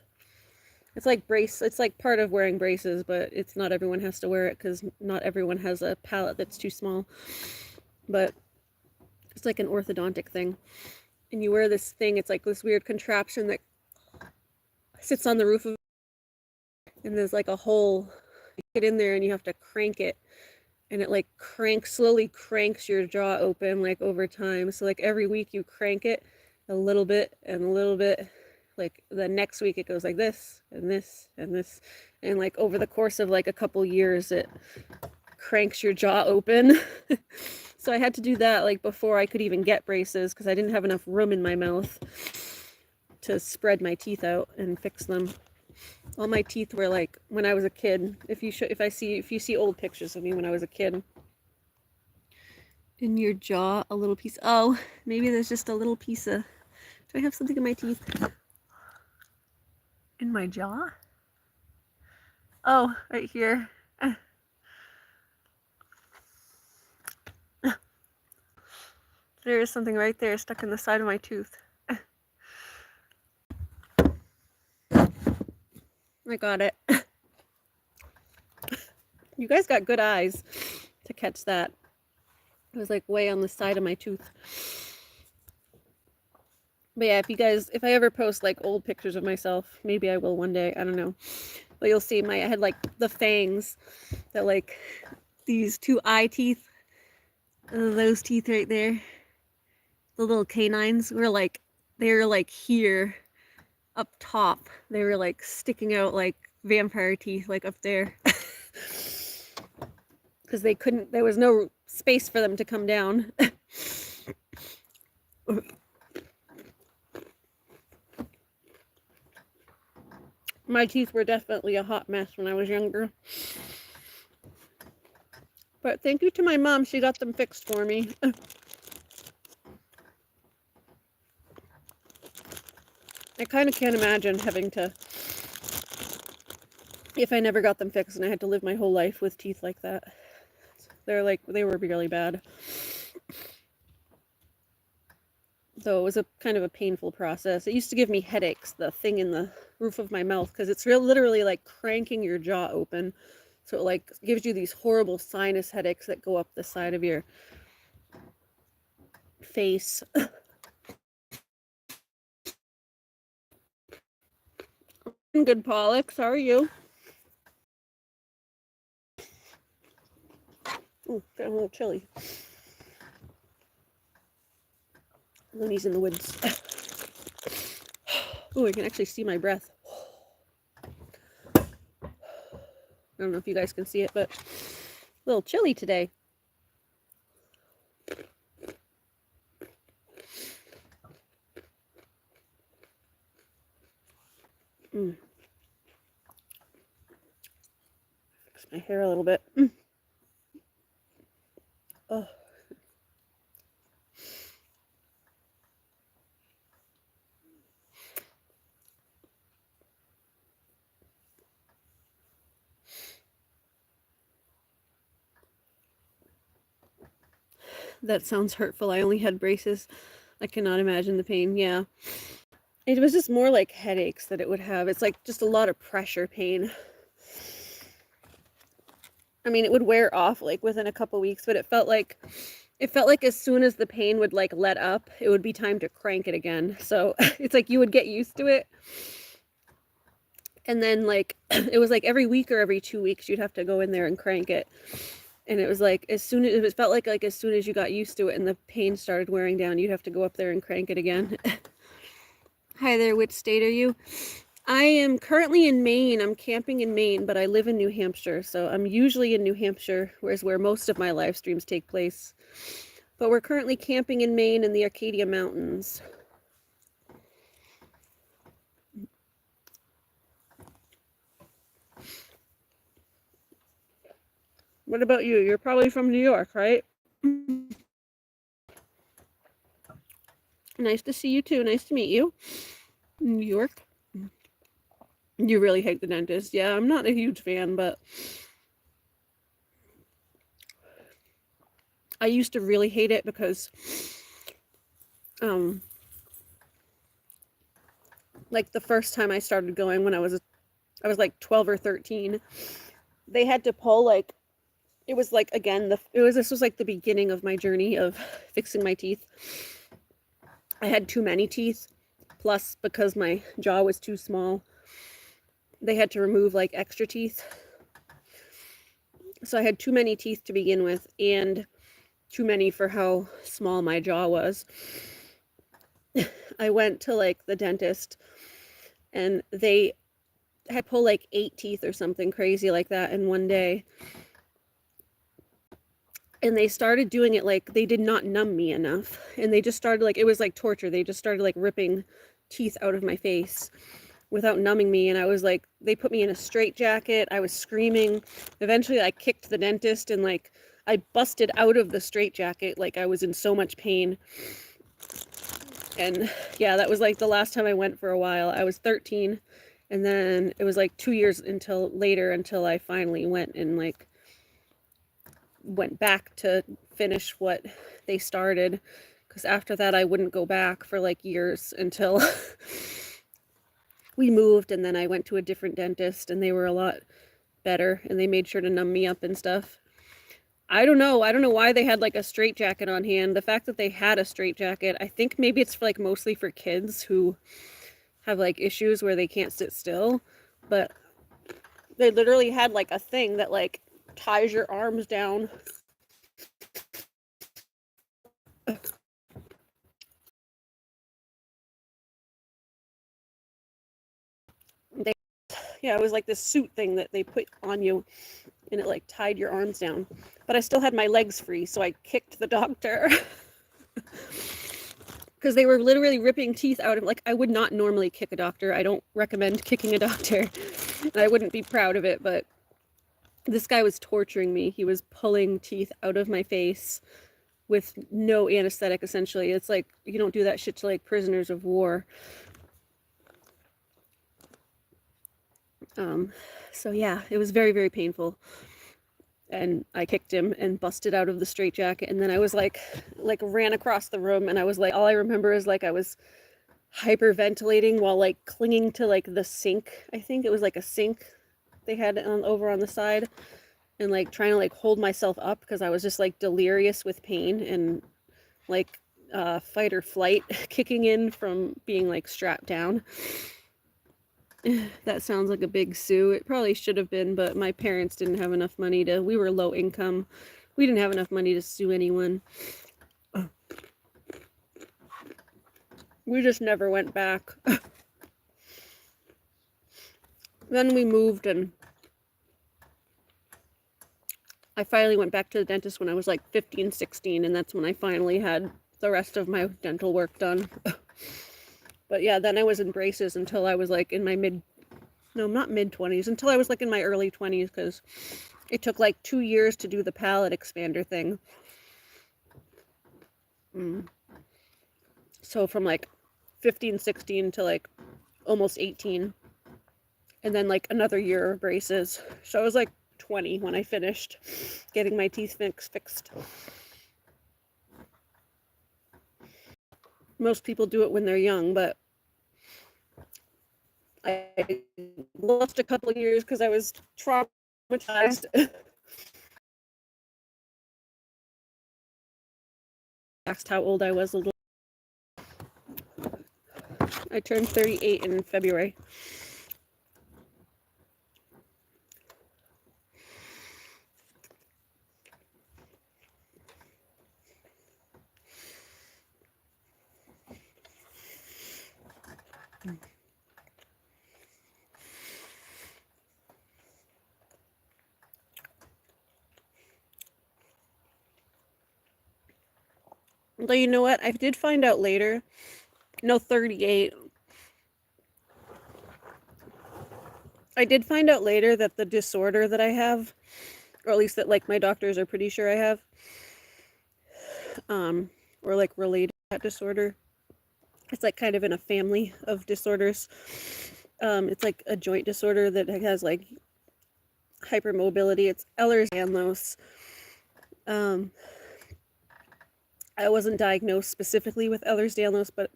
It's like it's like part of wearing braces, but it's not everyone has to wear it because not everyone has a palate that's too small. But it's like an orthodontic thing. And you wear this thing, it's like this weird contraption that sits on the roof of, and there's like a hole. You get in there and you have to crank it, and it like slowly cranks your jaw open like over time. So like every week you crank it a little bit and a little bit. Like the next week it goes like this and this and this, and like over the course of like a couple years it cranks your jaw open. So I had to do that like before I could even get braces because I didn't have enough room in my mouth to spread my teeth out and fix them. All my teeth were like when I was a kid. If you see old pictures of me when I was a kid, in your jaw, a little piece. Oh, maybe there's just a little piece of. Do I have something in my teeth? In my jaw? Oh, right here. There is something right there stuck in the side of my tooth. I got it. You guys got good eyes to catch that. It was like way on the side of my tooth. But yeah, if I ever post like old pictures of myself, maybe I will one day, I don't know. But you'll see I had like the fangs that like these two eye teeth, those teeth right there, the little canines were like, they were like here up top. They were like sticking out like vampire teeth like up there. Because there was no space for them to come down. My teeth were definitely a hot mess when I was younger. But thank you to my mom, she got them fixed for me. I kind of can't imagine having to, if I never got them fixed and I had to live my whole life with teeth like that. They were really bad. So it was a kind of a painful process. It used to give me headaches, the thing in the roof of my mouth, because it's literally like cranking your jaw open. So it like gives you these horrible sinus headaches that go up the side of your face. I'm good, Pollux. How are you? Ooh, getting a little chilly. Looney's in the woods. Oh, I can actually see my breath. I don't know if you guys can see it, but a little chilly today. Fix my hair a little bit. That sounds hurtful. I only had braces. I cannot imagine the pain. Yeah. It was just more like headaches that it would have. It's like just a lot of pressure pain. I mean, it would wear off like within a couple weeks, but it felt like as soon as the pain would like let up, it would be time to crank it again. So it's like you would get used to it. And then like it was like every week or every 2 weeks you'd have to go in there and crank it. And it was like as soon as it felt like as soon as you got used to it and the pain started wearing down, you'd have to go up there and crank it again. Hi there, which state are you? I am currently in Maine. I'm camping in Maine, but I live in New Hampshire, so I'm usually in New Hampshire, where most of my live streams take place. But we're currently camping in Maine in the Acadia Mountains. What about you? You're probably from New York, right? Nice to see you too. Nice to meet you. New York. You really hate the dentist. Yeah, I'm not a huge fan, but I used to really hate it because like the first time I started going when I was like 12 or 13, they had to pull like it was like again this was like the beginning of my journey of fixing my teeth. I had too many teeth, plus because my jaw was too small, they had to remove like extra teeth. So I had too many teeth to begin with, and too many for how small my jaw was. I went to like the dentist, and they had pulled like 8 teeth or something crazy like that in one day. And they started doing it like they did not numb me enough. And they just started like, it was like torture. They just started like ripping teeth out of my face without numbing me. And I was like, they put me in a straitjacket. I was screaming. Eventually I kicked the dentist and like I busted out of the straitjacket. Like I was in so much pain. And yeah, that was like the last time I went for a while. I was 13. And then it was like 2 years until I finally went and like went back to finish what they started, because after that I wouldn't go back for like years until we moved, and then I went to a different dentist and they were a lot better and they made sure to numb me up and stuff. I don't know why they had like a straitjacket on hand. The fact that they had a straitjacket, I think maybe it's for like mostly for kids who have like issues where they can't sit still, but they literally had like a thing that like ties your arms down. Yeah, it was like this suit thing that they put on you, and it like tied your arms down. But I still had my legs free, so I kicked the doctor. Because they were literally ripping teeth out of, like, I would not normally kick a doctor. I don't recommend kicking a doctor. And I wouldn't be proud of it, but this guy was torturing me. He was pulling teeth out of my face with no anesthetic, essentially. It's like, you don't do that shit to, like, prisoners of war. So yeah, it was very, very painful. And I kicked him and busted out of the straitjacket. And then I was like ran across the room, and I was like, all I remember is like I was hyperventilating while like clinging to like the sink. I think it was like a sink they had over on the side, and like trying to like hold myself up because I was just like delirious with pain and like fight or flight kicking in from being like strapped down. That sounds like a big sue. It probably should have been, but my parents didn't have enough money to, we were low income. We didn't have enough money to sue anyone. We just never went back. Then we moved, and I finally went back to the dentist when I was like 15, 16, and that's when I finally had the rest of my dental work done. But yeah, then I was in braces until I was like in my mid-20s, until I was like in my early 20s, because it took like 2 years to do the palate expander thing. So from like 15, 16 to like almost 18, and then like another year of braces. So I was like 20 when I finished getting my teeth fixed. most people do it when they're young, but I lost a couple of years because I was traumatized. Asked how old I was a little. I turned 38 in February. Though you know what? I did find out later. No, 38. I did find out later that the disorder that I have, or at least that like my doctors are pretty sure I have, or like related to that disorder. It's like kind of in a family of disorders. It's like a joint disorder that has like hypermobility. It's Ehlers-Danlos. I wasn't diagnosed specifically with Ehlers-Danlos, but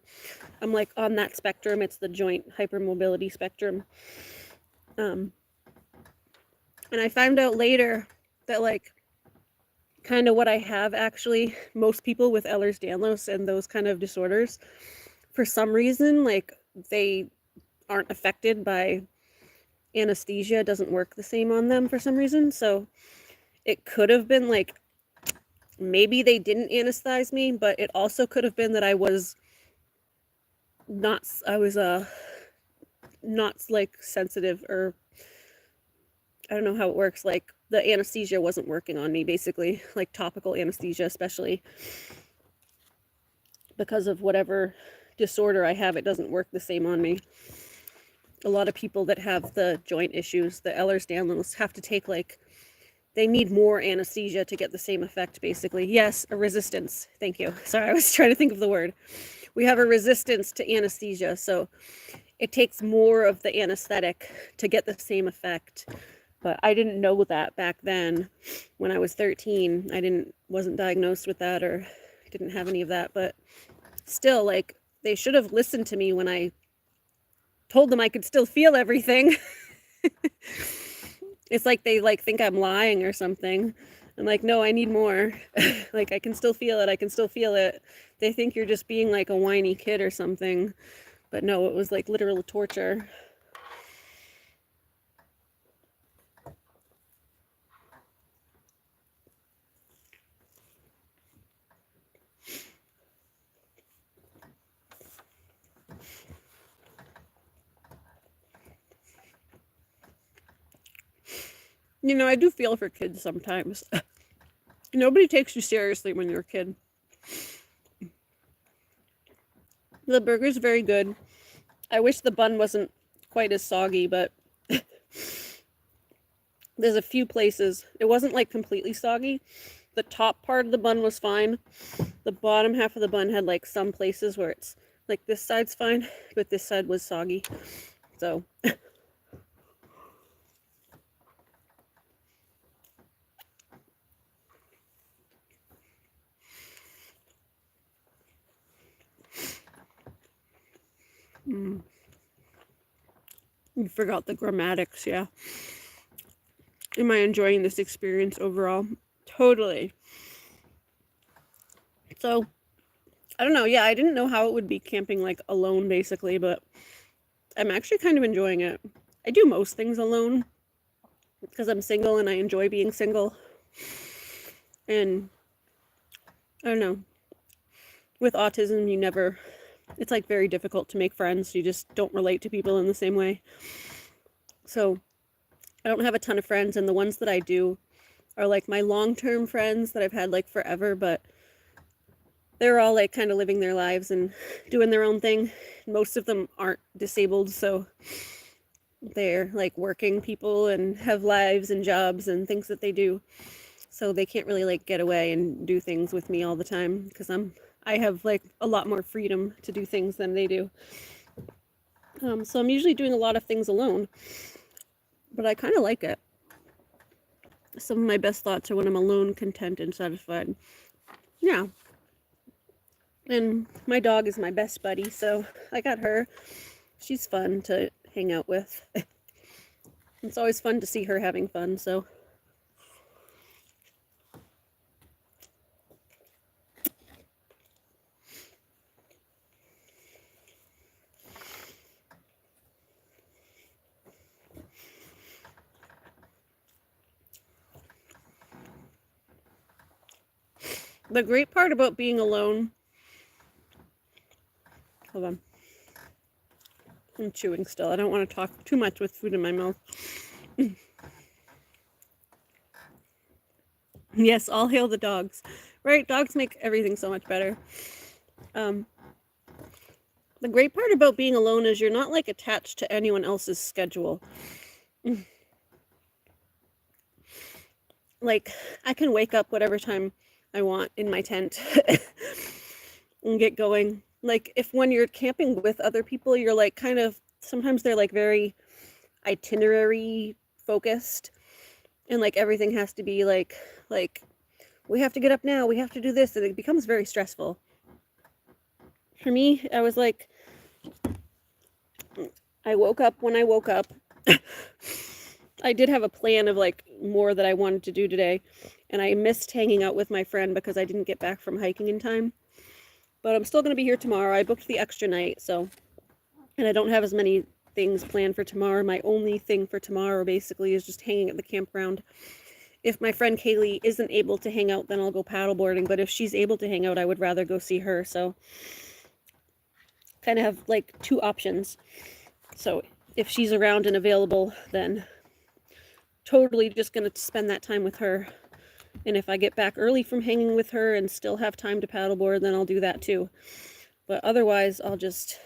I'm like on that spectrum. It's the joint hypermobility spectrum. And I found out later that like kind of what I have actually, most people with Ehlers-Danlos and those kind of disorders, for some reason, like they aren't affected by anesthesia. It doesn't work the same on them for some reason. So it could have been like, maybe they didn't anesthetize me, but it also could have been that I was not like sensitive, or I don't know how it works. Like the anesthesia wasn't working on me, basically, like topical anesthesia, especially because of whatever disorder I have, it doesn't work the same on me. A lot of people that have the joint issues, the Ehlers-Danlos, have to take like, they need more anesthesia to get the same effect, basically. Yes, a resistance. Thank you. Sorry, I was trying to think of the word. We have a resistance to anesthesia, so it takes more of the anesthetic to get the same effect. But I didn't know that back then when I was 13. I wasn't diagnosed with that or didn't have any of that, but still, like, they should have listened to me when I told them I could still feel everything. It's like they like think I'm lying or something. I'm like, no, I need more. Like, I can still feel it. I can still feel it. They think you're just being like a whiny kid or something. But no, it was like literal torture. You know, I do feel for kids sometimes. Nobody takes you seriously when you're a kid. The burger's very good. I wish the bun wasn't quite as soggy, but there's a few places. It wasn't like completely soggy. The top part of the bun was fine. The bottom half of the bun had like some places where it's like this side's fine, but this side was soggy. So you forgot the grammatics, yeah. Am I enjoying this experience overall? Totally. So, I don't know. Yeah, I didn't know how it would be camping like alone, basically, but I'm actually kind of enjoying it. I do most things alone because I'm single and I enjoy being single. And I don't know. With autism, it's like very difficult to make friends. You just don't relate to people in the same way. So I don't have a ton of friends, and the ones that I do are like my long-term friends that I've had like forever, but they're all like kind of living their lives and doing their own thing. Most of them aren't disabled, so they're like working people and have lives and jobs and things that they do. So they can't really like get away and do things with me all the time because I have like a lot more freedom to do things than they do. So I'm usually doing a lot of things alone, but I kind of like it. Some of my best thoughts are when I'm alone, content, and satisfied. Yeah. And my dog is my best buddy, so I got her. She's fun to hang out with. It's always fun to see her having fun, so. The great part about being alone, hold on, I'm chewing still. I don't want to talk too much with food in my mouth. Yes, all hail the dogs. Right, dogs make everything so much better. The great part about being alone is you're not like attached to anyone else's schedule. Like, I can wake up whatever time I want in my tent and get going. Like, if when you're camping with other people, you're like kind of, sometimes they're like very itinerary focused, and like everything has to be like we have to get up now, we have to do this, and it becomes very stressful. For me, I was like, I woke up when I woke up. I did have a plan of like more that I wanted to do today, and I missed hanging out with my friend because I didn't get back from hiking in time. But I'm still going to be here tomorrow. I booked the extra night, so, and I don't have as many things planned for tomorrow. My only thing for tomorrow basically is just hanging at the campground. If my friend Kaylee isn't able to hang out, then I'll go paddleboarding, but if she's able to hang out, I would rather go see her, so kind of have like two options. So if she's around and available, then totally just going to spend that time with her. And if I get back early from hanging with her and still have time to paddleboard, then I'll do that too. But otherwise, I'll just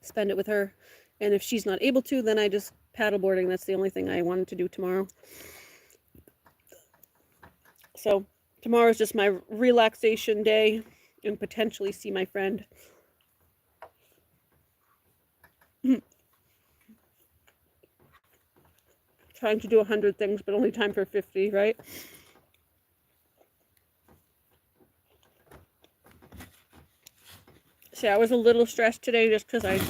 spend it with her. And if she's not able to, then I just paddleboarding. That's the only thing I wanted to do tomorrow. So tomorrow is just my relaxation day and potentially see my friend. Trying to do 100 things, but only time for 50, right? So I was a little stressed today just because I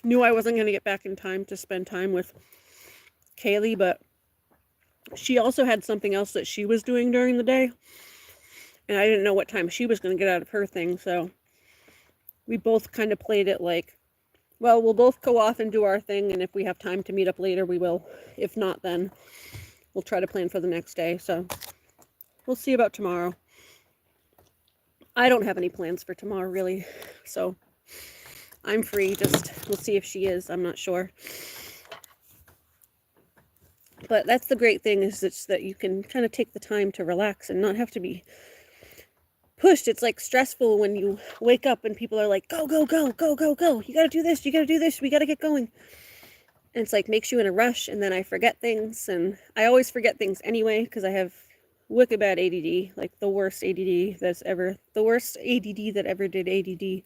knew I wasn't going to get back in time to spend time with Kaylee, but she also had something else that she was doing during the day, and I didn't know what time she was going to get out of her thing, so we both kind of played it like, well, we'll both go off and do our thing, and if we have time to meet up later, we will. If not, then we'll try to plan for the next day, so we'll see about tomorrow. I don't have any plans for tomorrow, really, so I'm free. Just, we'll see if she is. I'm not sure. But that's the great thing, is that you can kind of take the time to relax and not have to be pushed. It's like stressful when you wake up and people are like, go, go, go, go, go, go. You got to do this. You got to do this. We got to get going. And it's like makes you in a rush, and then I forget things, and I always forget things anyway because I have wicked bad ADD, like the worst ADD that ever did ADD.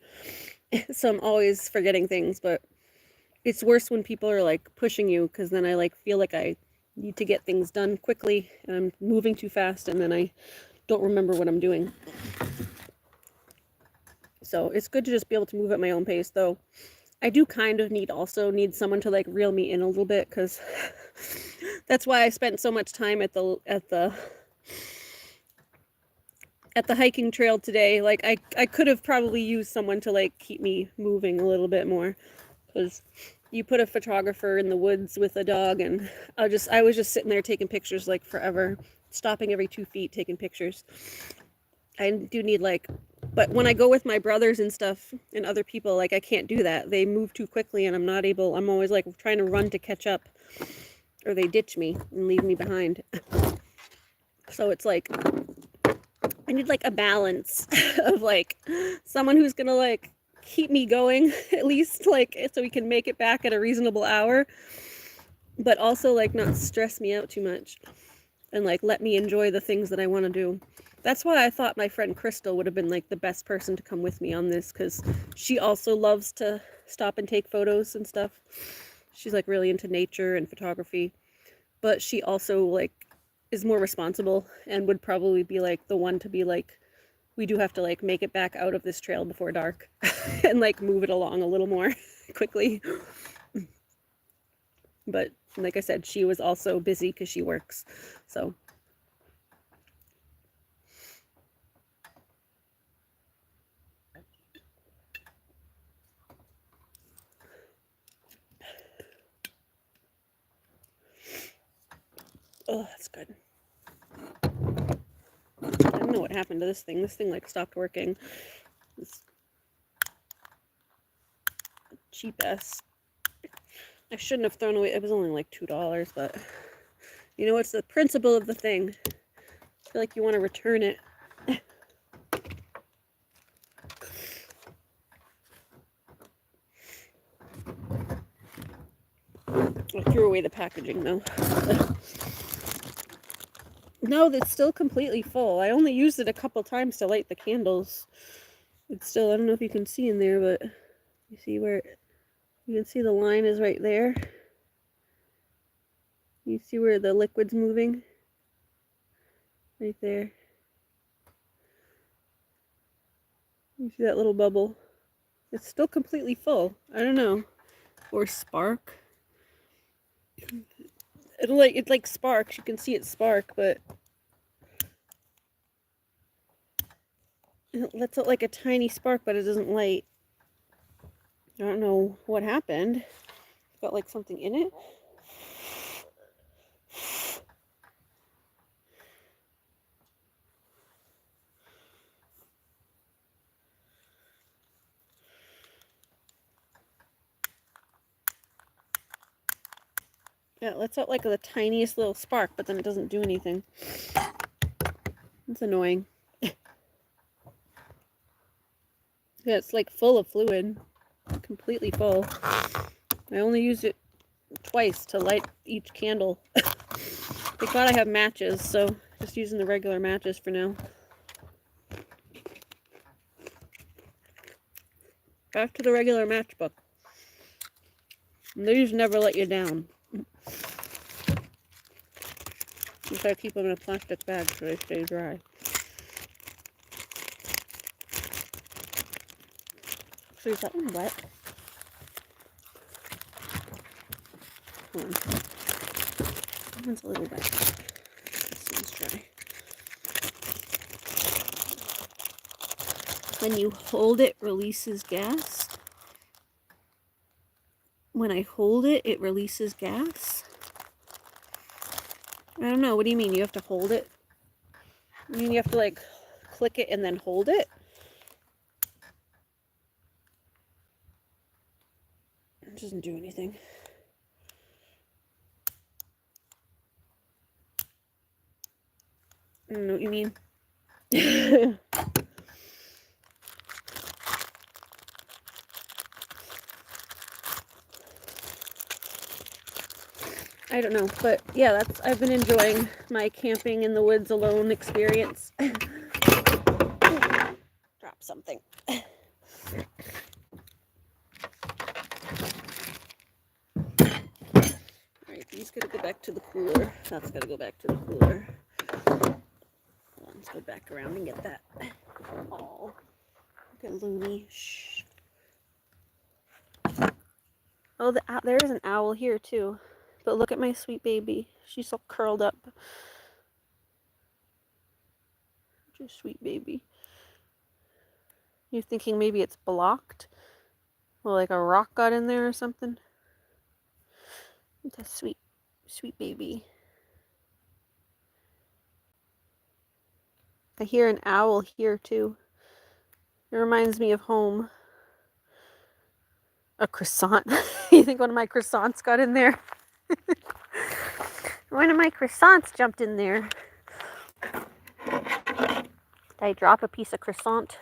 So I'm always forgetting things, but it's worse when people are like pushing you, because then I like feel like I need to get things done quickly and I'm moving too fast, and then I don't remember what I'm doing. So it's good to just be able to move at my own pace, though I do kind of need someone to like reel me in a little bit, because that's why I spent so much time at the hiking trail today. Like I could have probably used someone to like keep me moving a little bit more, because you put a photographer in the woods with a dog, and I was just sitting there taking pictures like forever, stopping every 2 feet, taking pictures. I do need like, but when I go with my brothers and stuff and other people, like I can't do that. They move too quickly, and I'm always like trying to run to catch up, or they ditch me and leave me behind. So it's like, I need like a balance of like someone who's gonna like keep me going, at least like so we can make it back at a reasonable hour, but also like not stress me out too much, and like let me enjoy the things that I want to do. That's why I thought my friend Crystal would have been like the best person to come with me on this, because she also loves to stop and take photos and stuff. She's like really into nature and photography, but she also like is more responsible and would probably be like the one to be like we do have to like make it back out of this trail before dark and like move it along a little more quickly. But like I said, she was also busy because she works, so. Oh, that's good. I don't know what happened to this thing. This thing like stopped working. This cheap ass. I shouldn't have thrown away. It was only like $2, but you know what's the principle of the thing? I feel like you want to return it. I threw away the packaging though. No, that's still completely full. I only used it a couple times to light the candles. It's still, I don't know if you can see in there, but you see where, you can see the line is right there. You see where the liquid's moving? Right there. You see that little bubble? It's still completely full. I don't know. Or spark. It like sparks. You can see it spark, but it lets out like a tiny spark, but it doesn't light. I don't know what happened. It's got like something in it. Yeah, it lets out like the tiniest little spark, but then it doesn't do anything. It's annoying. Yeah, it's like full of fluid. Completely full. I only used it twice to light each candle. Thank God I have matches, so just using the regular matches for now. Back to the regular matchbook. And these never let you down. You gotta keep them in a plastic bag so they stay dry. So is that one wet? Hold on. That one's a little wet. This one's dry. When you hold it, releases gas. When I hold it, it releases gas. I don't know. What do you mean? You have to hold it? I mean, you have to like click it and then hold it? It doesn't do anything. I don't know what you mean. I don't know, but yeah, I've been enjoying my camping in the woods alone experience. Drop something. Alright, these gotta go back to the cooler. That's gotta go back to the cooler. Hold on, let's go back around and get that. Oh, look at Looney. Shh. Oh, there's an owl here too. But look at my sweet baby. She's all curled up. Just sweet baby. You're thinking maybe it's blocked? Well, like a rock got in there or something? It's a sweet, sweet baby. I hear an owl here too. It reminds me of home. A croissant. You think one of my croissants got in there? One of my croissants jumped in there. Did I drop a piece of croissant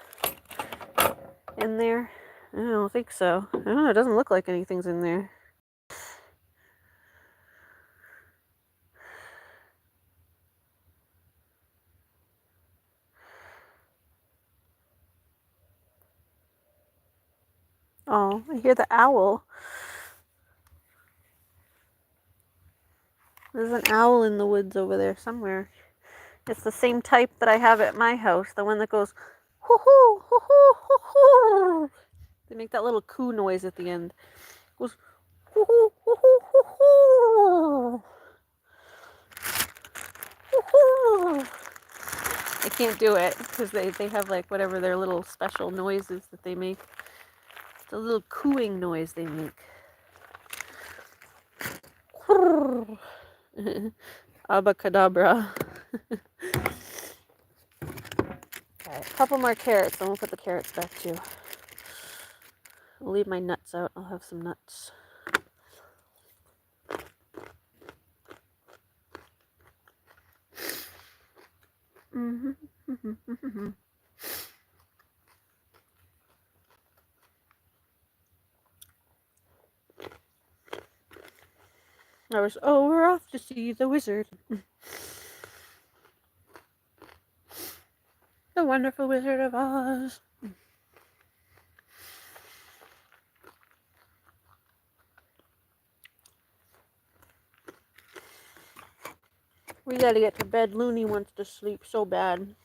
in there? I don't think so. I don't know. It doesn't look like anything's in there. Oh, I hear the owl. There's an owl in the woods over there somewhere. It's the same type that I have at my house, the one that goes hoo, hoo, hoo, hoo, hoo. They make that little coo noise at the end. It goes hoo, hoo, hoo, hoo, hoo, hoo. Hoo, hoo. I can't do it because they have like whatever their little special noises that they make. It's a little cooing noise they make. Abacadabra. Okay, a couple more carrots, then we'll put the carrots back too. I'll leave my nuts out. I'll have some nuts. We're off to see the wizard. The wonderful Wizard of Oz. We gotta get to bed. Looney wants to sleep so bad. I'm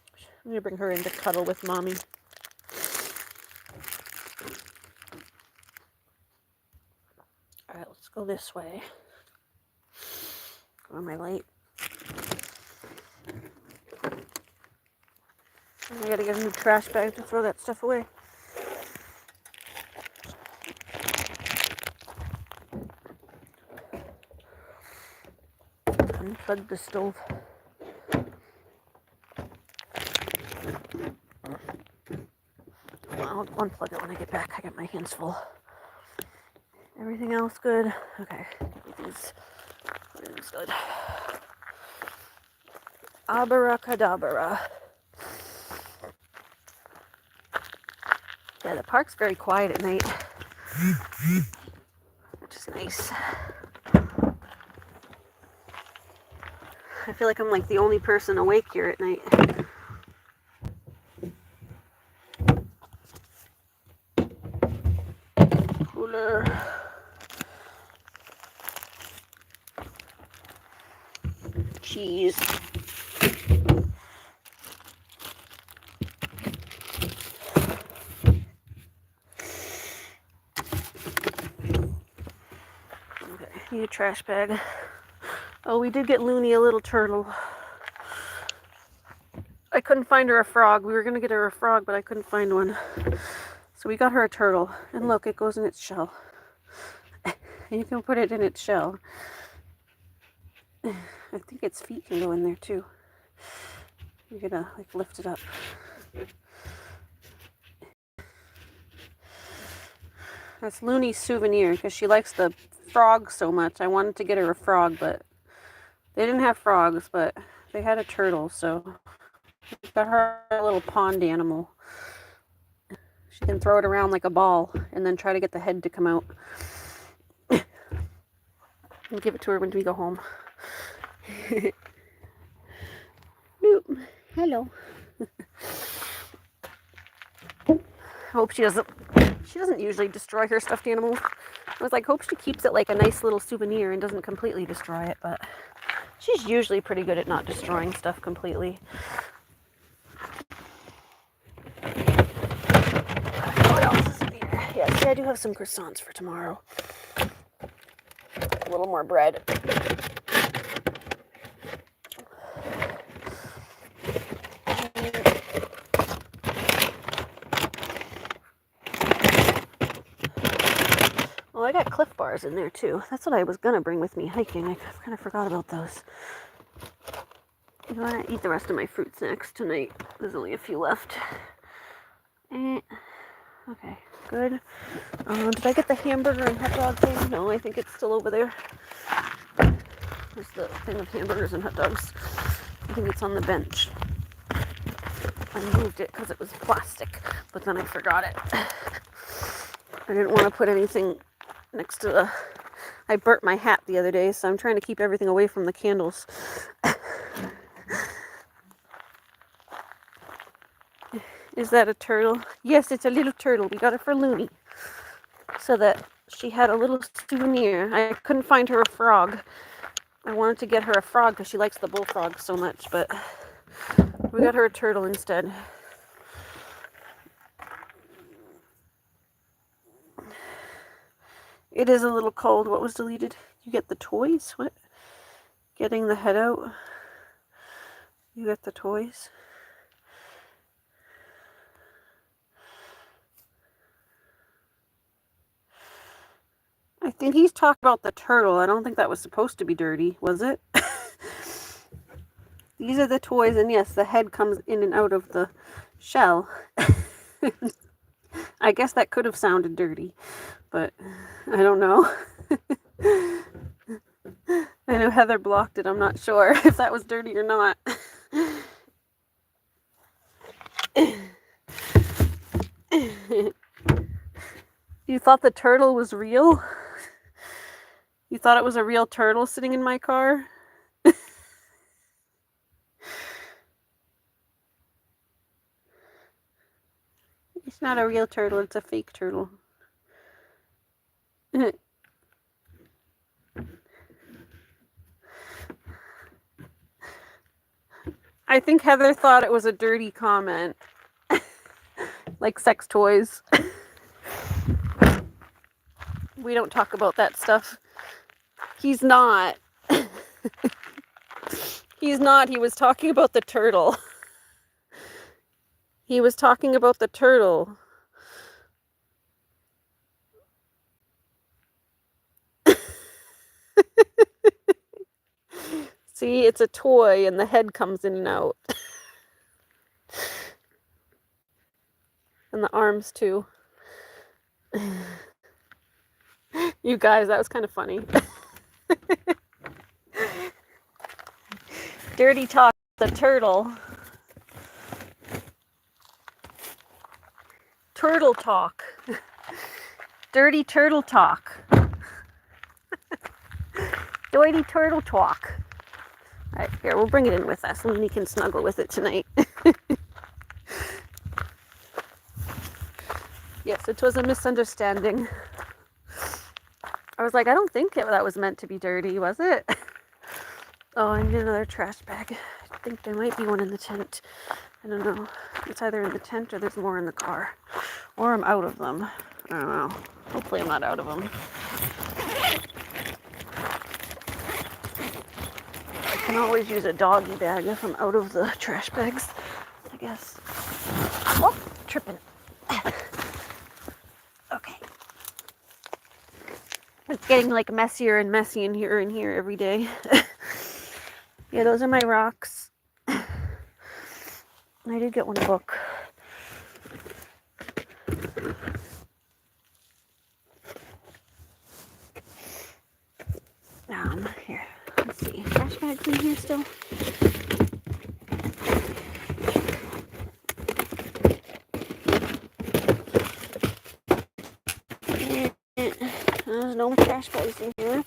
gonna bring her in to cuddle with Mommy. Alright, let's go this way. Go on my light. I gotta get a new trash bag to throw that stuff away. Unplug the stove. I'll unplug it when I get back. I got my hands full. Everything else good? Okay. Everything's good. Abracadabra. Yeah, the park's very quiet at night. Which is nice. I feel like I'm like the only person awake here at night. Cooler. Cheese. Okay, need a trash bag. Oh, we did get Looney a little turtle. I couldn't find her a frog. We were going to get her a frog, but I couldn't find one. So we got her a turtle. And look, it goes in its shell. And you can put it in its shell. I think its feet can go in there too. You're gonna like lift it up. That's Looney's souvenir because she likes the frog so much. I wanted to get her a frog, but they didn't have frogs, but they had a turtle, so we got her a little pond animal. She can throw it around like a ball and then try to get the head to come out. I'll give it to her when we go home. Nope. Hello. I hope she doesn't usually destroy her stuffed animals. I was like, hope she keeps it like a nice little souvenir and doesn't completely destroy it, but she's usually pretty good at not destroying stuff completely. What else is in here? Yeah, see, I do have some croissants for tomorrow. A little more bread. Well, I got Cliff Bars in there too. That's what I was gonna bring with me hiking. I kind of forgot about those. I'm gonna eat the rest of my fruit snacks tonight. There's only a few left. Okay, good. Did I get the hamburger and hot dog thing? No, I think it's still over there. There's the thing of hamburgers and hot dogs. I think it's on the bench. I moved it because it was plastic, but then I forgot it. I didn't want to put anything next to the... I burnt my hat the other day, so I'm trying to keep everything away from the candles. Is that a turtle? Yes, it's a little turtle. We got it for Looney. So that she had a little souvenir. I couldn't find her a frog. I wanted to get her a frog because she likes the bullfrog so much, but we got her a turtle instead. It is a little cold. What was deleted? You get the toys? What? Getting the head out? You get the toys? I think he's talking about the turtle. I don't think that was supposed to be dirty, was it? These are the toys, and yes, the head comes in and out of the shell. I guess that could have sounded dirty, but I don't know. I know Heather blocked it. I'm not sure if that was dirty or not. You thought the turtle was real? You thought it was a real turtle sitting in my car? It's not a real turtle, it's a fake turtle. I think Heather thought it was a dirty comment. Like sex toys. We don't talk about that stuff. He's not. He's not. He was talking about the turtle. He was talking about the turtle. See, it's a toy and the head comes in and out. And the arms too. You guys, that was kind of funny. Dirty talk, the turtle. Turtle talk. Dirty turtle talk. Dirty turtle talk. Alright, here, we'll bring it in with us and we can snuggle with it tonight. Yes, it was a misunderstanding. I was like, I don't think that was meant to be dirty, was it? Oh, I need another trash bag. I think there might be one in the tent. I don't know. It's either in the tent or there's more in the car. Or I'm out of them. I don't know. Hopefully I'm not out of them. I can always use a doggy bag if I'm out of the trash bags, I guess. Oh, tripping. Okay. It's getting like messier and messy in here every day. Yeah, those are my rocks. I did get one book. Here, let's see. Trash bags in here still? There's no trash bags in here.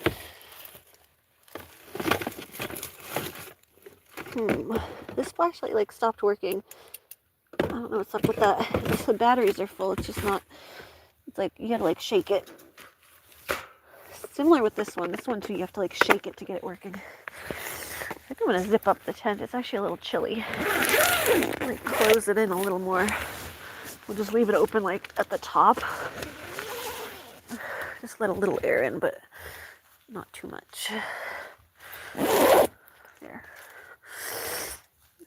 This flashlight like stopped working. I don't know what's up with that. The batteries are full. It's just not. It's like you gotta like shake it. Similar with this one. This one too, you have to like shake it to get it working. I think I'm gonna zip up the tent. It's actually a little chilly. Like close it in a little more. We'll just leave it open like at the top. Just let a little air in, but not too much. There.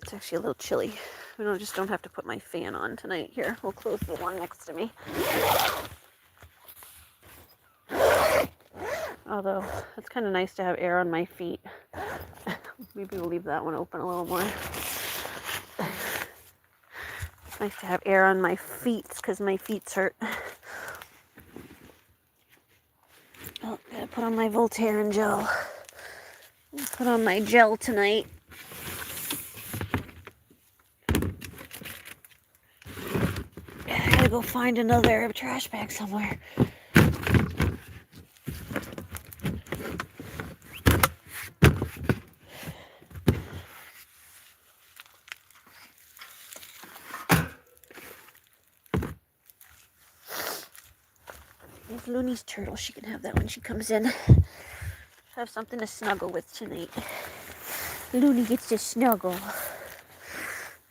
It's actually a little chilly. I just don't have to put my fan on tonight. Here, we'll close the one next to me. Although, it's kind of nice to have air on my feet. Maybe we'll leave that one open a little more. It's nice to have air on my feet because my feet hurt. Oh, gotta put on my Voltaren gel. Put on my gel tonight. I gotta go find another trash bag somewhere. There's Looney's turtle. She can have that when she comes in. Have something to snuggle with tonight. Looney gets to snuggle.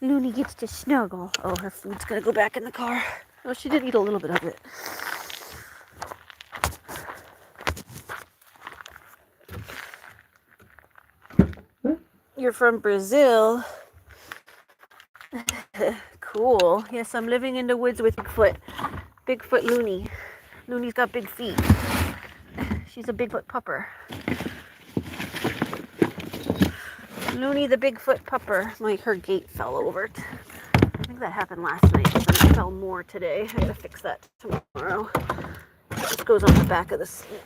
Looney gets to snuggle. Oh, her food's gonna go back in the car. Oh, she did eat a little bit of it. You're from Brazil. Cool. Yes, I'm living in the woods with Bigfoot. Bigfoot Looney. Looney's got big feet. She's a Bigfoot pupper. Looney the Bigfoot pupper. Her gate fell over. I think that happened last night, but then it fell more today. I gotta fix that tomorrow. This goes on the back of the seat.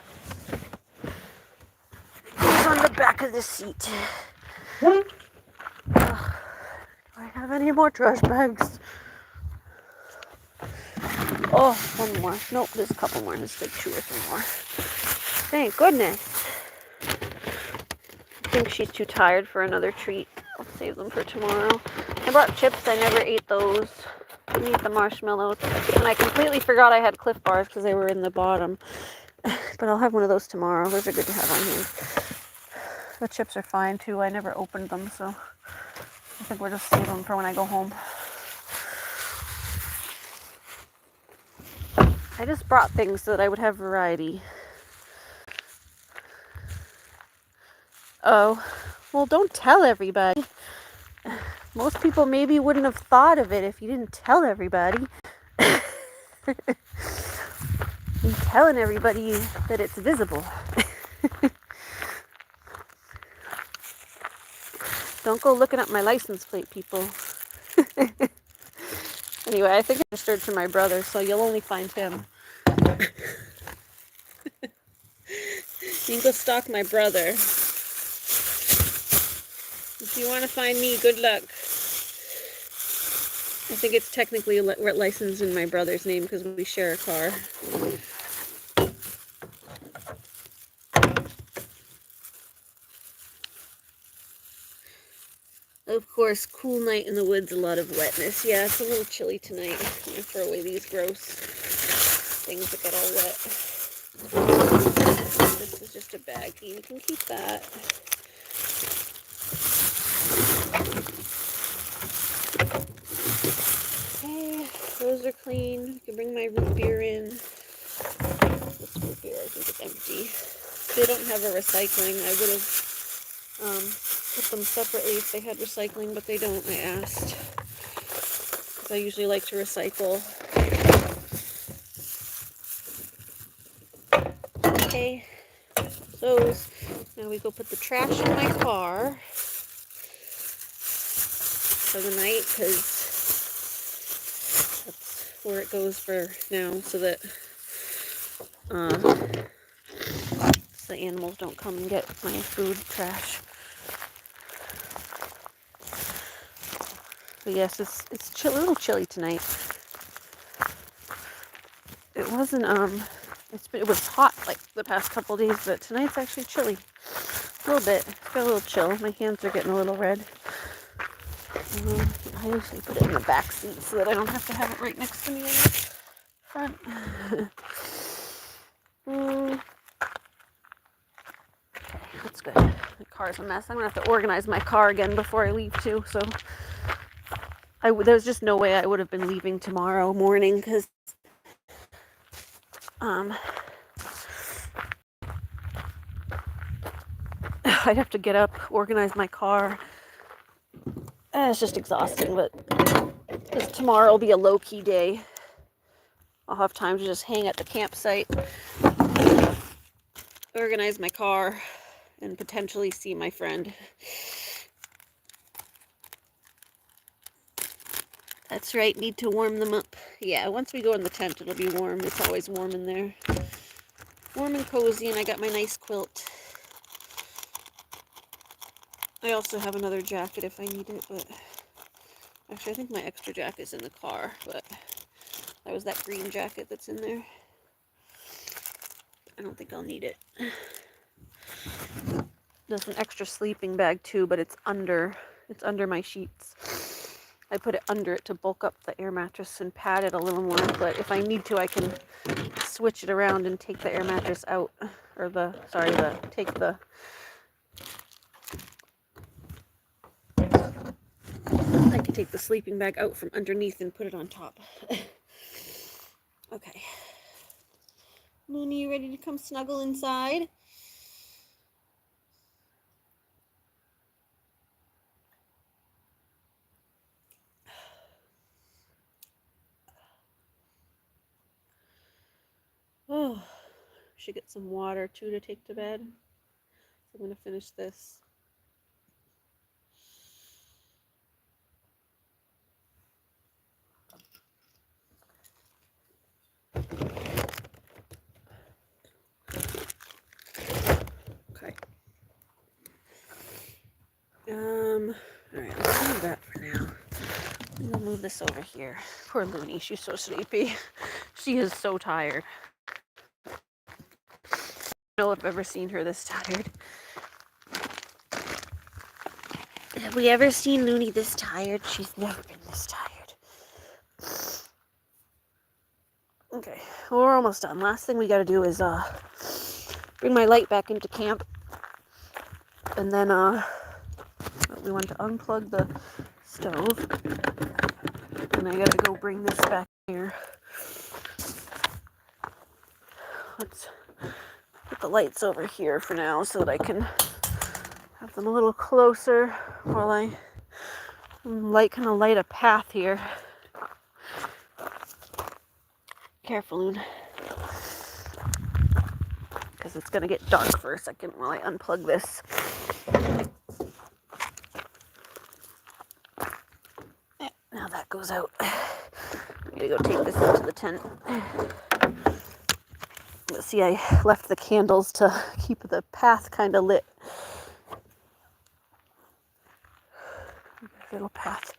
Goes on the back of the seat. Do I have any more trash bags? Oh, one more. Nope, there's a couple more. There's like 2 or 3 more. Thank goodness. I think she's too tired for another treat. I'll save them for tomorrow. I brought chips. I never ate those. I need the marshmallows. And I completely forgot I had Cliff Bars because they were in the bottom. But I'll have one of those tomorrow. Those are good to have on hand. The chips are fine too. I never opened them, so I think we'll just save them for when I go home. I just brought things so that I would have variety. Oh, well, don't tell everybody. Most people maybe wouldn't have thought of it if you didn't tell everybody. I'm telling everybody that it's visible. Don't go looking up my license plate, people. Anyway, I think I registered to my brother, so you'll only find him. You can go stalk my brother. If you want to find me, good luck. I think it's technically licensed in my brother's name because we share a car. Of course, cool night in the woods, a lot of wetness. Yeah, it's a little chilly tonight. I'm going to throw away these gross things that got all wet. This is just a baggie. You can keep that. Okay, those are clean. You can bring my root beer in. This root beer, I think it's empty. They don't have a recycling. I would have put them separately if they had recycling, but they don't. I asked. Because I usually like to recycle. Okay, those. Now we go put the trash in my car for the night, because that's where it goes for now, so that the animals don't come and get my food trash. But yes, it's a little chilly tonight. It wasn't it was hot like the past couple days, but tonight's actually chilly. A little bit. It's got a little chill. My hands are getting a little red. I usually put it in the back seat so that I don't have to have it right next to me in the front. Okay, that's good. The car's a mess. I'm gonna have to organize my car again before I leave too. So there's just no way I would have been leaving tomorrow morning, because I'd have to get up, organize my car. It's just exhausting, but tomorrow will be a low-key day. I'll have time to just hang at the campsite, organize my car, and potentially see my friend. That's right, need to warm them up. Yeah, once we go in the tent, it'll be warm. It's always warm in there. Warm and cozy, and I got my nice quilt. I also have another jacket if I need it, but actually I think my extra jacket's in the car, but that was that green jacket that's in there. I don't think I'll need it. There's an extra sleeping bag too, but it's under my sheets. I put it under it to bulk up the air mattress and pad it a little more, but if I need to, I can switch it around and take the air mattress out, or take the I can take the sleeping bag out from underneath and put it on top. Okay. Looney, you ready to come snuggle inside? Oh, should get some water too to take to bed. So I'm going to finish this. Okay. Alright, let's do that for now. I'm gonna move this over here. Poor Looney, she's so sleepy. She is so tired. I don't know if I've ever seen her this tired. Have we ever seen Looney this tired? She's never been this tired. Okay, well, we're almost done. Last thing we gotta do is bring my light back into camp. And then we want to unplug the stove. And I gotta go bring this back here. Let's put the lights over here for now so that I can have them a little closer while I kind of light a path here. Careful, Loon. Because it's gonna get dark for a second while I unplug this. Now that goes out. I'm gonna go take this into the tent. Let's see, I left the candles to keep the path kind of lit. Little path.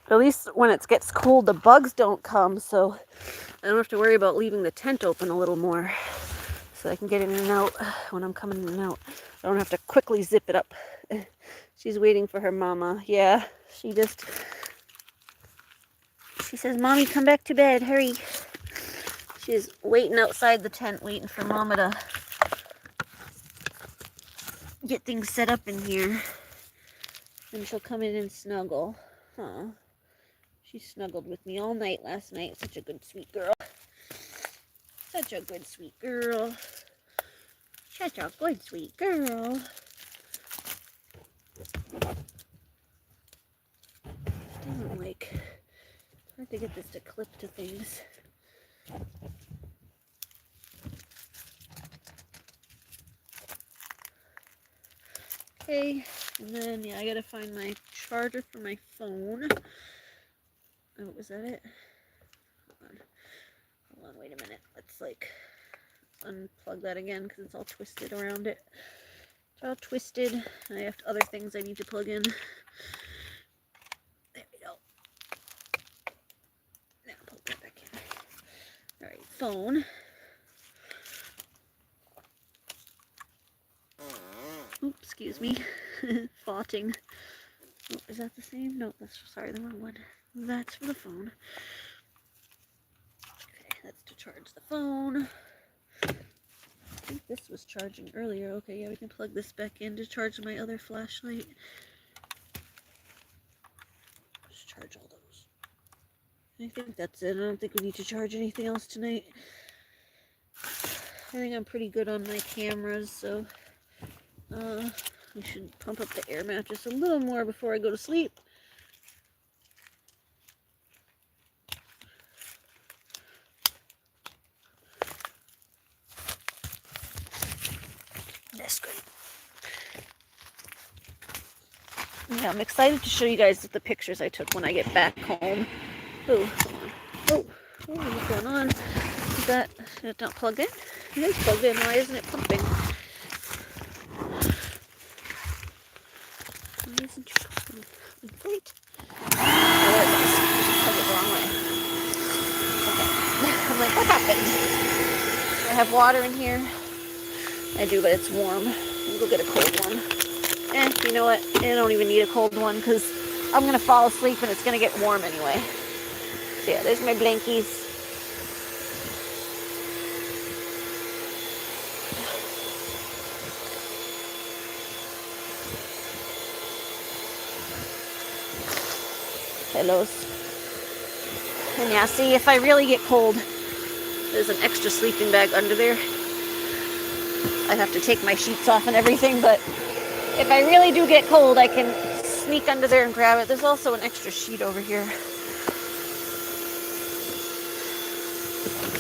At least when it gets cold, the bugs don't come, so I don't have to worry about leaving the tent open a little more, so I can get in and out when I'm coming in and out. I don't have to quickly zip it up. She's waiting for her mama. Yeah, she says, Mommy, come back to bed, hurry. She's waiting outside the tent, waiting for Mama to get things set up in here. And she'll come in and snuggle. Huh. She snuggled with me all night last night. Such a good, sweet girl. Such a good, sweet girl. Such a good, sweet girl. Doesn't like... Hard to get this to clip to things. Okay, and then, yeah, I gotta find my charger for my phone. Oh, was that it? Hold on, wait a minute. Let's, like, unplug that again, because it's all twisted around it. It's all twisted, and I have other things I need to plug in. There we go. Now, plug that back in. Alright, phone. Oops, excuse me. Farting. Oh, is that the same? No, that's, sorry, the wrong one. That's for the phone. Okay, that's to charge the phone. I think this was charging earlier. Okay, yeah, we can plug this back in to charge my other flashlight. Just charge all those. I think that's it. I don't think we need to charge anything else tonight. I think I'm pretty good on my cameras, so we should pump up the air mattress a little more before I go to sleep. That's great. Yeah, I'm excited to show you guys the pictures I took when I get back home. Oh, what's going on? Is that not plugged in? It is plugged in. Why isn't it pumping? Why isn't it pumping? Great. Oh, there it is. I plugged it the wrong way. Okay. I'm like, what happened? I have water in here. I do, but it's warm. I'll go get a cold one. You know what? I don't even need a cold one because I'm going to fall asleep and it's going to get warm anyway. So yeah, there's my blankies. Pillows. And yeah, see, if I really get cold, there's an extra sleeping bag under there. I have to take my sheets off and everything, but if I really do get cold, I can sneak under there and grab it. There's also an extra sheet over here.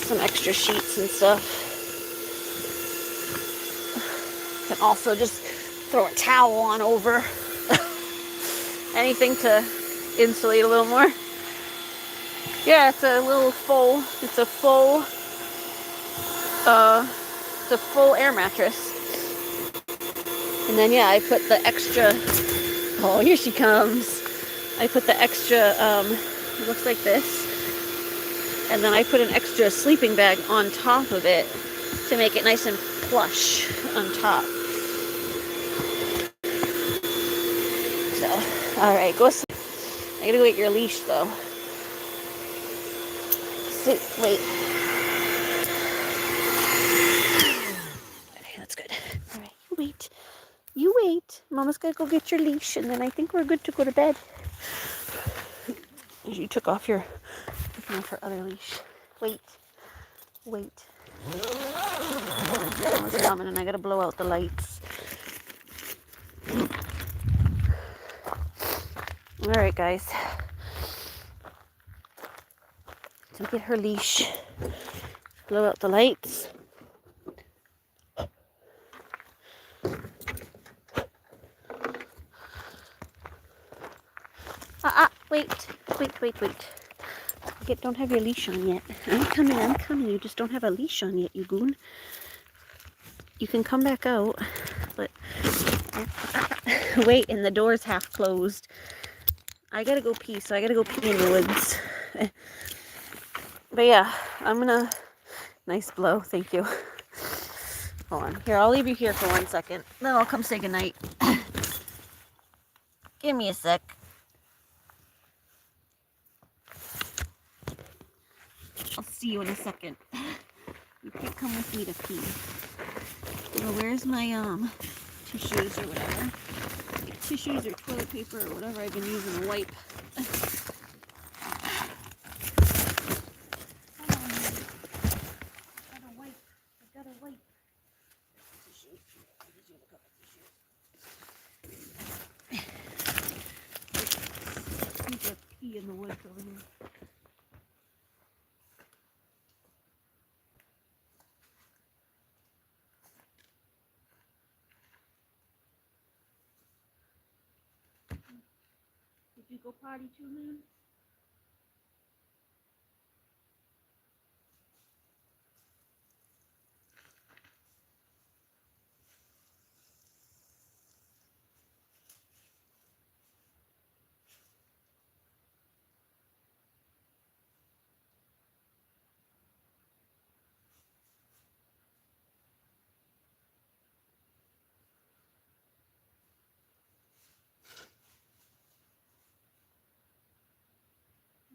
some extra sheets and stuff. Can also just throw a towel on over. Anything to insulate a little more. Yeah, it's a full air mattress. And then yeah, I put the extra, oh, here she comes. I put the extra, it looks like this. And then I put an extra sleeping bag on top of it to make it nice and plush on top. So, alright, go sleep. I gotta go get your leash though. Sit, wait. Okay, that's good. Alright, you wait. You wait. Mama's gotta go get your leash, and then I think we're good to go to bed. You took off her other leash. Wait. Mama's coming, and I gotta blow out the lights. Alright, guys. So get her leash. Blow out the lights. Wait. Don't have your leash on yet. I'm coming. You just don't have a leash on yet, you goon. You can come back out, but wait, and the door's half closed. I gotta go pee, so I gotta go pee in the woods. But yeah, I'm gonna... Nice blow, thank you. Hold on. Here, I'll leave you here for 1 second. Then I'll come say goodnight. Give me a sec. I'll see you in a second. You can't come with me to pee. Well, where's my tissues or whatever? Tissues or toilet paper or whatever I've been using to wipe. I gotta wipe. Tissues. I just use a couple tissues. I need to pee in the woods over here. Did you go potty too, man?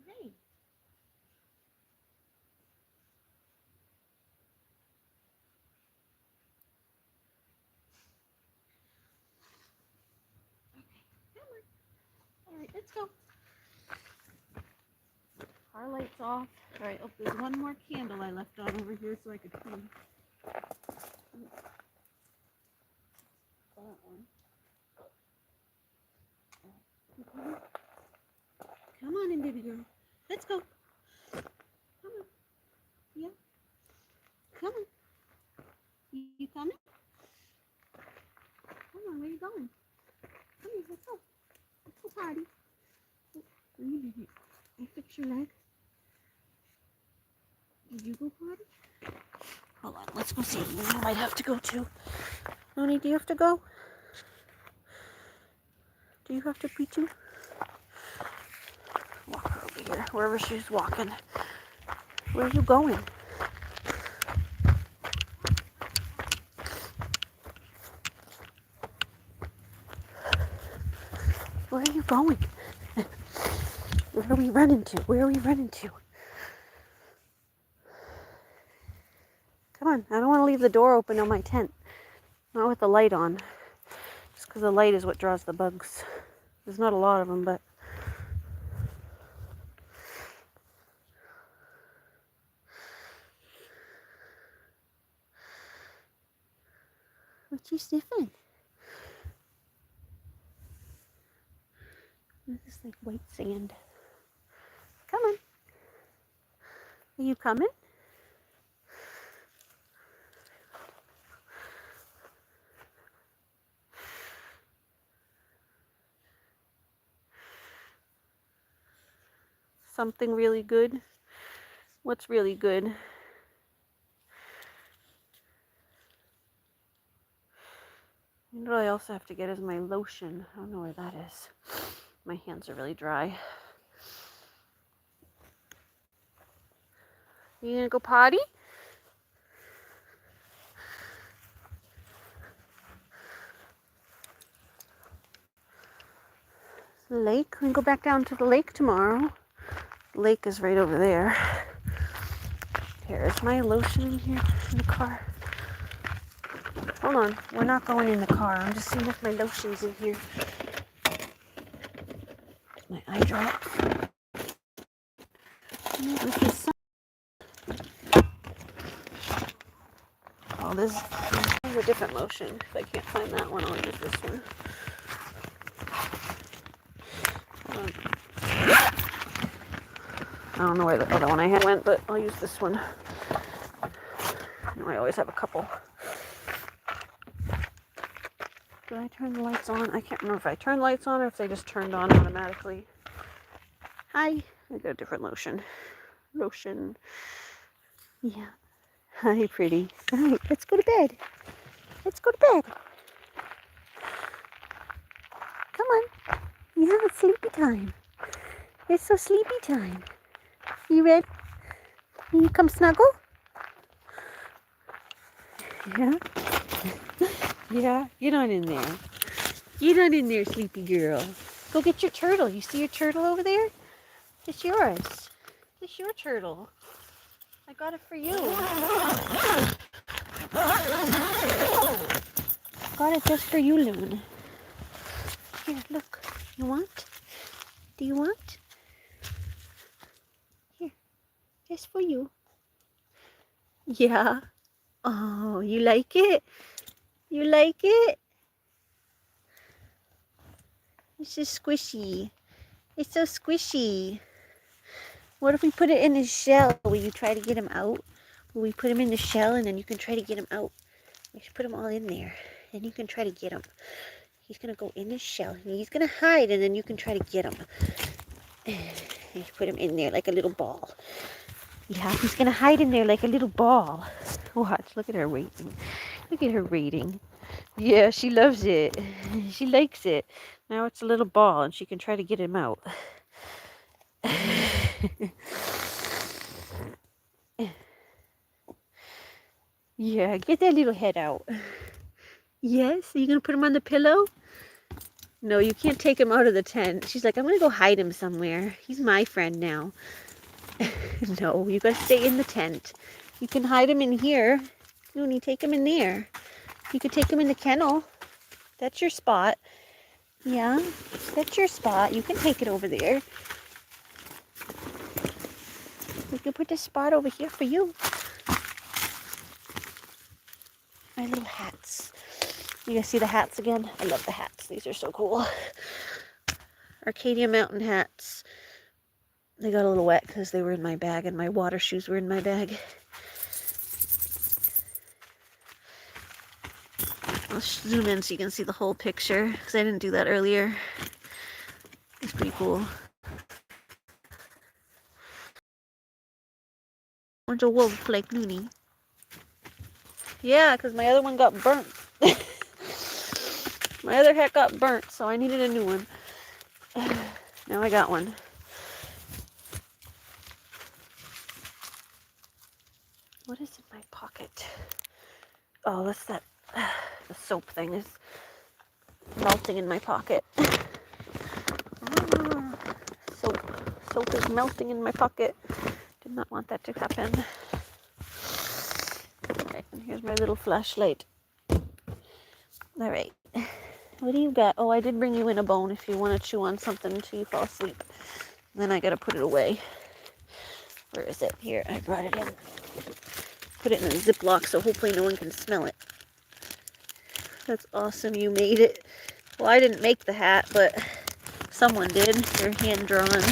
Hey. Alright, let's go. Our light's off. Alright, oh, there's one more candle I left on over here so I could pee. That one. Come on in, baby girl. Let's go. Come on. Yeah. Come on. You coming? Come on, where you going? Come here, let's go. Let's go party. Let me do it. I fix your leg. Did you go potty? Hold on, let's go see. You might have to go too. Noni, do you have to go? Do you have to pee too? Walk her over here, wherever she's walking. Where are you going? Where are you going? Where are we running to? Where are we running to? Come on, I don't want to leave the door open on my tent. Not with the light on. Just because the light is what draws the bugs. There's not a lot of them, but... What you sniffing? This is like white sand. Come on. Are you coming? something really good. What's really good? And what I also have to get is my lotion. I don't know where that is. My hands are really dry. You gonna go potty? Lake? We can go back down to the lake tomorrow. The lake is right over there. Here, is my lotion in here in the car? Hold on, we're not going in the car. I'm just seeing if my lotion's in here. My eye drops. Oh, this is a different lotion. If I can't find that one, I'll use this one. I don't know where the other one I had went, but I'll use this one. I always have a couple. Did I turn the lights on? I can't remember if I turned lights on or if they just turned on automatically. Hi. I got a different lotion. Lotion. Yeah. Hi, pretty. All right, let's go to bed. Let's go to bed. Come on. Yeah, it's sleepy time. It's so sleepy time. You ready? You come snuggle? Yeah? Yeah, get on in there. Get on in there, sleepy girl. Go get your turtle. You see your turtle over there? It's yours. It's your turtle. I got it for you. Got it just for you, Loon. Here, look. You want? Do you want? Here. Just for you. Yeah. Oh, you like it? You like it? It's so squishy. It's so squishy. What if we put it in his shell? Will you try to get him out? Will we put him in the shell and then you can try to get him out? We should put him all in there. And you can try to get him. He's going to go in his shell. And he's going to hide and then you can try to get him. You put him in there like a little ball. Yeah, he's going to hide in there like a little ball. Watch, look at her waiting. Look at her waiting. Yeah, she loves it. She likes it. Now it's a little ball and she can try to get him out. Yeah, get that little head out. Yes? Are you going to put him on the pillow? No, you can't take him out of the tent. She's like, I'm going to go hide him somewhere. He's my friend now. No, you got to stay in the tent. You can hide him in here. Looney, take him in there. You could take him in the kennel. That's your spot. Yeah, that's your spot. You can take it over there. We can put this spot over here for you. My little hats. You guys see the hats again? I love the hats. These are so cool. Acadia mountain hats. They got a little wet because they were in my bag and my water shoes were in my bag. I'll zoom in so you can see the whole picture because I didn't do that earlier. It's pretty cool. One's a wolf like Looney. Yeah, because my other one got burnt. My other hat got burnt, so I needed a new one. Now I got one. What is in my pocket? Oh, that's that. The soap thing is melting in my pocket. Soap is melting in my pocket. Did not want that to happen. Okay, and here's my little flashlight. All right. What do you got? Oh, I did bring you in a bone if you want to chew on something until you fall asleep. Then I gotta put it away. Where is it? Here, I brought it in. Put it in a Ziploc so hopefully no one can smell it. That's awesome, you made it. Well, I didn't make the hat, but someone did. They're hand-drawn.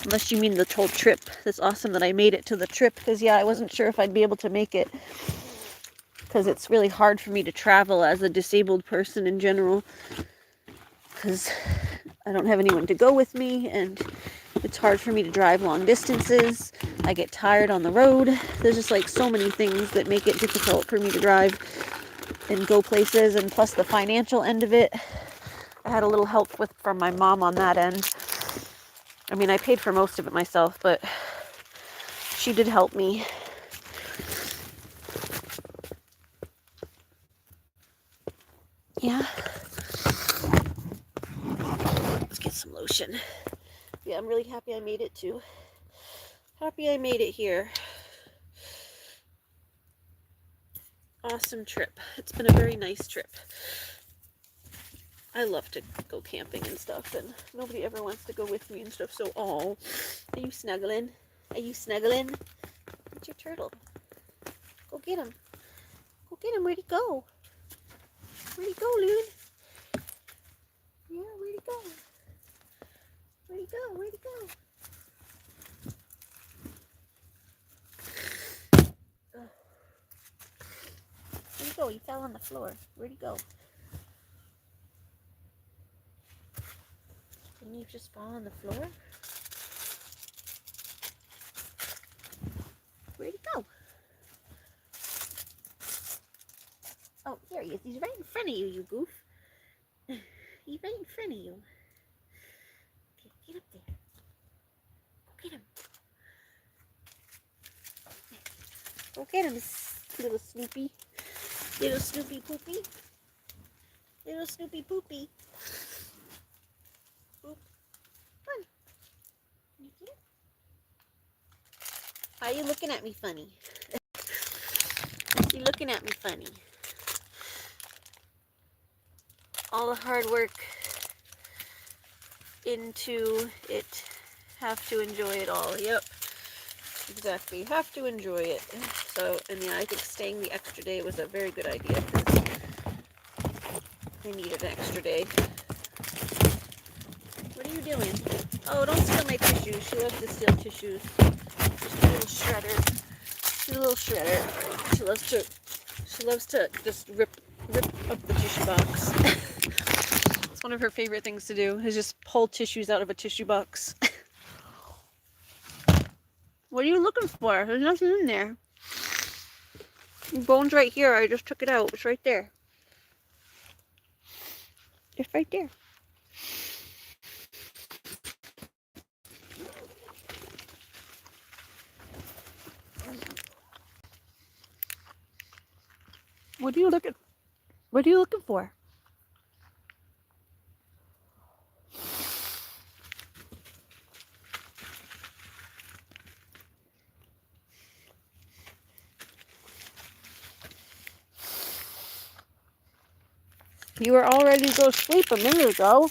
Unless you mean the whole trip. That's awesome that I made it to the trip, because yeah, I wasn't sure if I'd be able to make it. Because it's really hard for me to travel as a disabled person in general. Because I don't have anyone to go with me, and it's hard for me to drive long distances. I get tired on the road. There's just like so many things that make it difficult for me to drive and go places, and plus the financial end of it. I had a little help from my mom on that end. I mean, I paid for most of it myself, but she did help me. Yeah. Let's get some lotion. Yeah, I'm really happy I made it too. Happy I made it here. Awesome trip. It's been a very nice trip. I love to go camping and stuff, and nobody ever wants to go with me and stuff, so, oh, are you snuggling? Are you snuggling? It's your turtle. Go get him. Go get him. Where'd he go? Where'd he go, Loon? Yeah, where'd he go? Where'd he go? Where'd he go? Oh. Where'd he go? He fell on the floor. Where'd he go? Didn't you just fall on the floor? Where'd he go? Oh, there he is. He's right in front of you, you goof. He's right in front of you. Okay, get up there. Go get him. Go get him, little Snoopy. Little Snoopy Poopy. Little Snoopy Poopy. Poop. Come on. You get him? Why are you looking at me funny? You're looking at me funny. All the hard work into it. Have to enjoy it all. Yep. Exactly. Have to enjoy it. So, and yeah, I think staying the extra day was a very good idea, because I needed an extra day. What are you doing? Oh, don't steal my tissues. She loves to steal tissues. She's a little shredder. She's a little shredder. She loves to just rip up the tissue box. It's one of her favorite things to do, is just pull tissues out of a tissue box. What are you looking for? There's nothing in there. The bone's right here. I just took it out. It's right there. It's right there. What are you looking for? You were all ready to go to sleep a minute ago.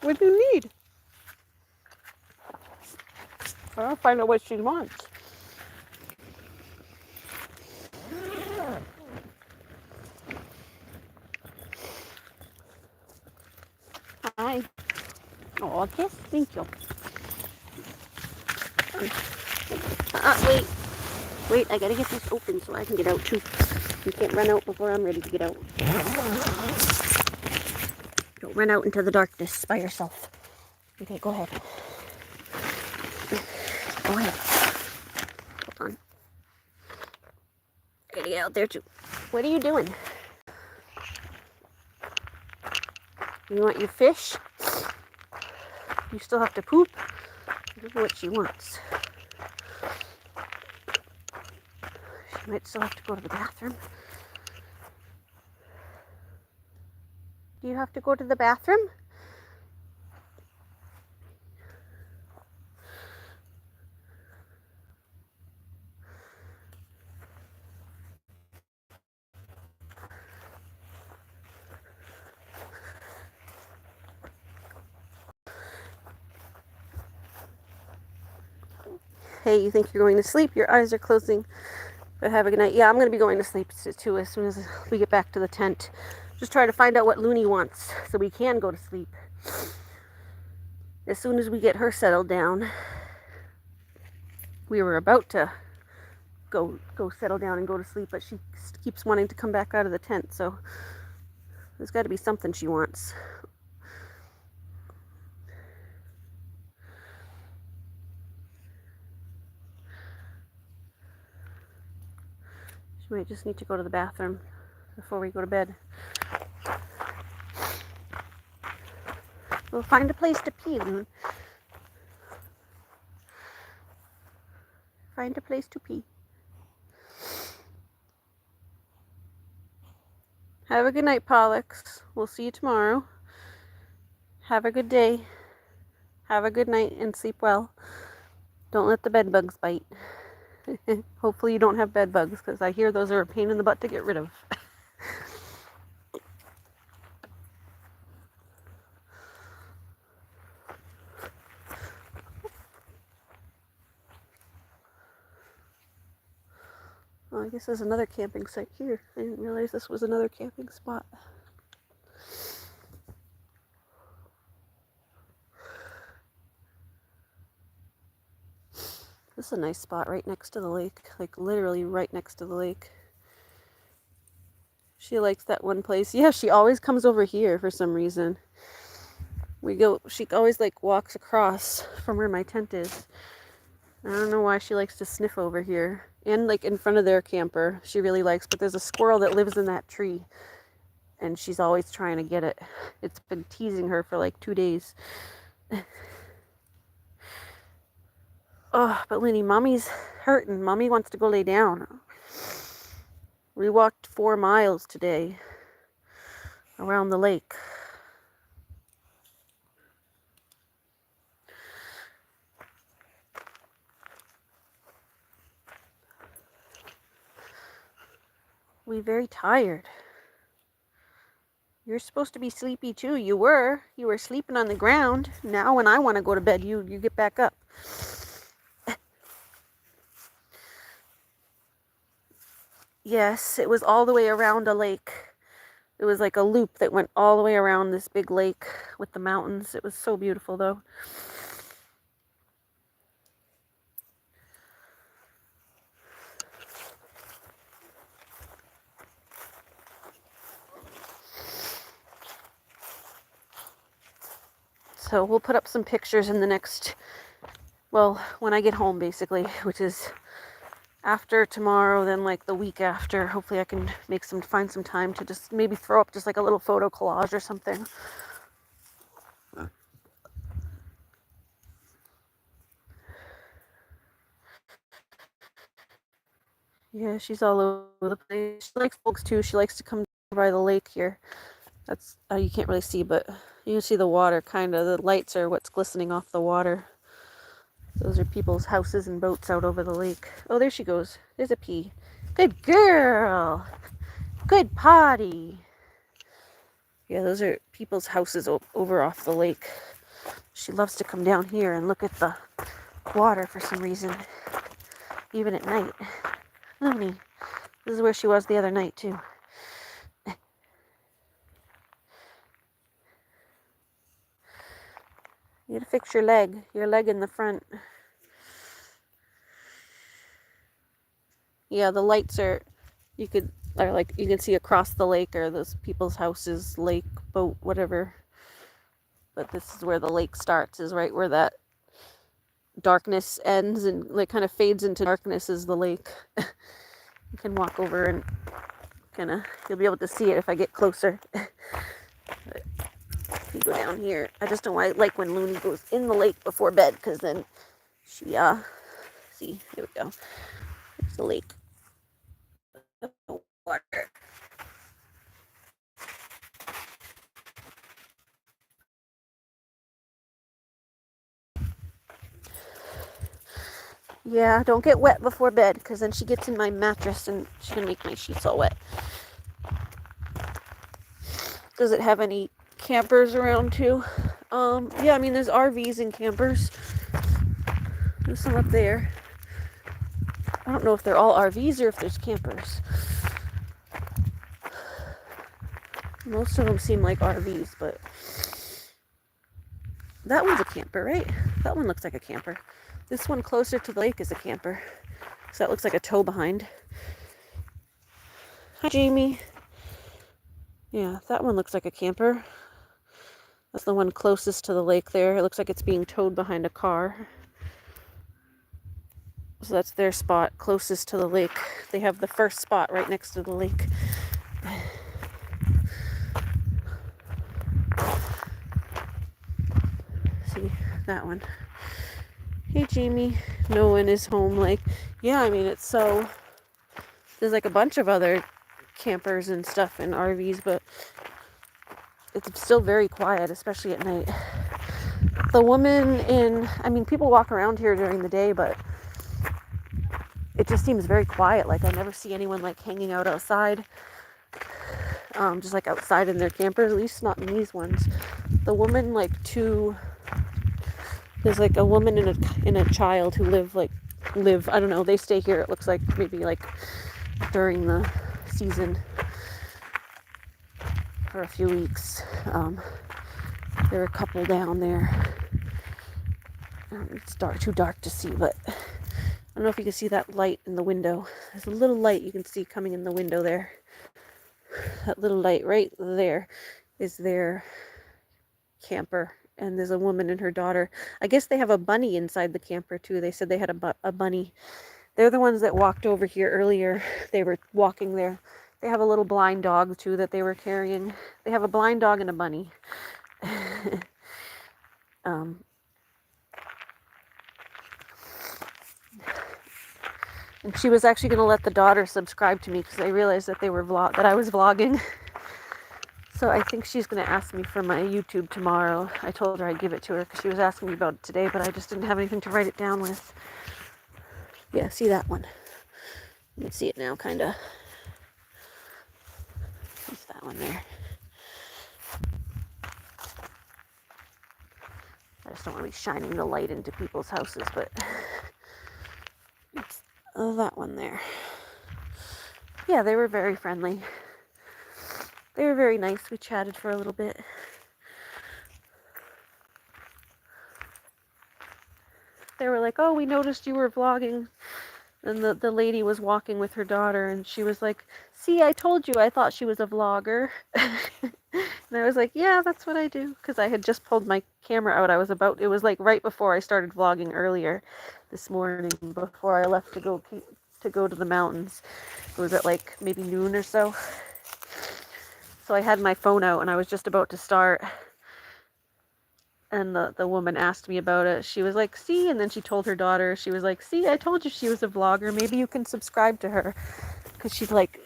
What do you need? I'll find out what she wants. Hi. Oh, yes, thank you. Wait. Wait, I gotta get this open so I can get out too. You can't run out before I'm ready to get out. Don't run out into the darkness by yourself. Okay, go ahead. Go ahead. Hold on. I gotta get out there too. What are you doing? You want your fish? You still have to poop? This is what she wants. She might still have to go to the bathroom. Do you have to go to the bathroom? Hey, you think you're going to sleep? Your eyes are closing. But have a good night. Yeah, I'm going to be going to sleep too as soon as we get back to the tent. Just try to find out what Looney wants so we can go to sleep. As soon as we get her settled down. We were about to go settle down and go to sleep, but she keeps wanting to come back out of the tent, so there's got to be something she wants. She might just need to go to the bathroom before we go to bed. We'll find a place to pee, Loon. Find a place to pee. Have a good night, Pollux. We'll see you tomorrow. Have a good day. Have a good night and sleep well. Don't let the bed bugs bite. Hopefully you don't have bed bugs, because I hear those are a pain in the butt to get rid of. Well, I guess there's another camping site here. I didn't realize this was another camping spot. This is a nice spot right next to the lake, like literally right next to the lake. She likes that one place. Yeah, she always comes over here for some reason. She always like walks across from where my tent is. I don't know why she likes to sniff over here. And like in front of their camper, she really likes, but there's a squirrel that lives in that tree. And she's always trying to get it. It's been teasing her for like 2 days. Oh, but Linny, Mommy's hurting. Mommy wants to go lay down. We walked 4 miles today around the lake. We're very tired. You're supposed to be sleepy too. You were sleeping on the ground. Now when I want to go to bed, you get back up. Yes, it was all the way around a lake. It was like a loop that went all the way around this big lake with the mountains. It was so beautiful though. So we'll put up some pictures in the next, well, when I get home basically, which is after tomorrow, then like the week after. Hopefully I can find some time to just maybe throw up just like a little photo collage or something. Yeah, she's all over the place. She likes folks too. She likes to come by the lake here. That's, you can't really see, but you can see the water kind of. The lights are what's glistening off the water. Those are people's houses and boats out over the lake. Oh, there she goes. There's a pea. Good girl. Good potty. Yeah, those are people's houses over off the lake. She loves to come down here and look at the water for some reason, even at night. Looney. This is where she was the other night, too. You gotta fix your leg in the front. Yeah, the lights are you can see across the lake, or those people's houses, lake, boat, whatever. But this is where the lake starts, is right where that darkness ends and like kind of fades into darkness is the lake. You can walk over and you'll be able to see it if I get closer. But if you go down here, I just don't like when Looney goes in the lake before bed, because then she see, here we go. There's the lake. Water. Yeah, don't get wet before bed, because then she gets in my mattress and she can make my sheets all wet. Does it have any campers around too? Yeah, I mean, there's RVs and campers. There's some up there. I don't know if they're all RVs or if there's campers. Most of them seem like RVs, but that one's a camper, right? That one looks like a camper. This one closer to the lake is a camper. So that looks like a tow behind. Hi, Jamie. Yeah, that one looks like a camper. That's the one closest to the lake there. It looks like it's being towed behind a car. So that's their spot closest to the lake. They have the first spot right next to the lake. See, that one. Hey, Jamie. No one is home. Like, yeah, I mean, it's so... There's like a bunch of other campers and stuff and RVs, but it's still very quiet, especially at night. The woman in... I mean, people walk around here during the day, but it just seems very quiet. Like, I never see anyone, like, hanging out outside. Just, like, outside in their campers, at least not in these ones. The woman, like, there's, like, a woman and a child who live, I don't know, they stay here, it looks like, maybe, like, during the season for a few weeks. There are a couple down there. It's too dark to see, but I don't know if you can see that light in the window. There's a little light you can see coming in the window there. That little light right there is their camper. And there's a woman and her daughter. I guess they have a bunny inside the camper too. They said they had a bunny. They're the ones that walked over here earlier. They were walking there. They have a little blind dog too that they were carrying. They have a blind dog and a bunny. And she was actually going to let the daughter subscribe to me because I realized that that I was vlogging. So I think she's going to ask me for my YouTube tomorrow. I told her I'd give it to her because she was asking me about it today, but I just didn't have anything to write it down with. Yeah, see that one? You can see it now, kind of. There's that one there. I just don't want to be shining the light into people's houses, but it's that one there. Yeah, they were very friendly. They were very nice. We chatted for a little bit. They were like, oh, we noticed you were vlogging. And the lady was walking with her daughter, and she was like, see, I told you I thought she was a vlogger. And I was like, yeah, that's what I do. Because I had just pulled my camera out. It was like right before I started vlogging earlier this morning, before I left to go to the mountains. It was at like maybe noon or so. So I had my phone out, and I was just about to start. And the woman asked me about it. She was like, see, and then she told her daughter, she was like, see, I told you she was a vlogger. Maybe you can subscribe to her. Because she's like,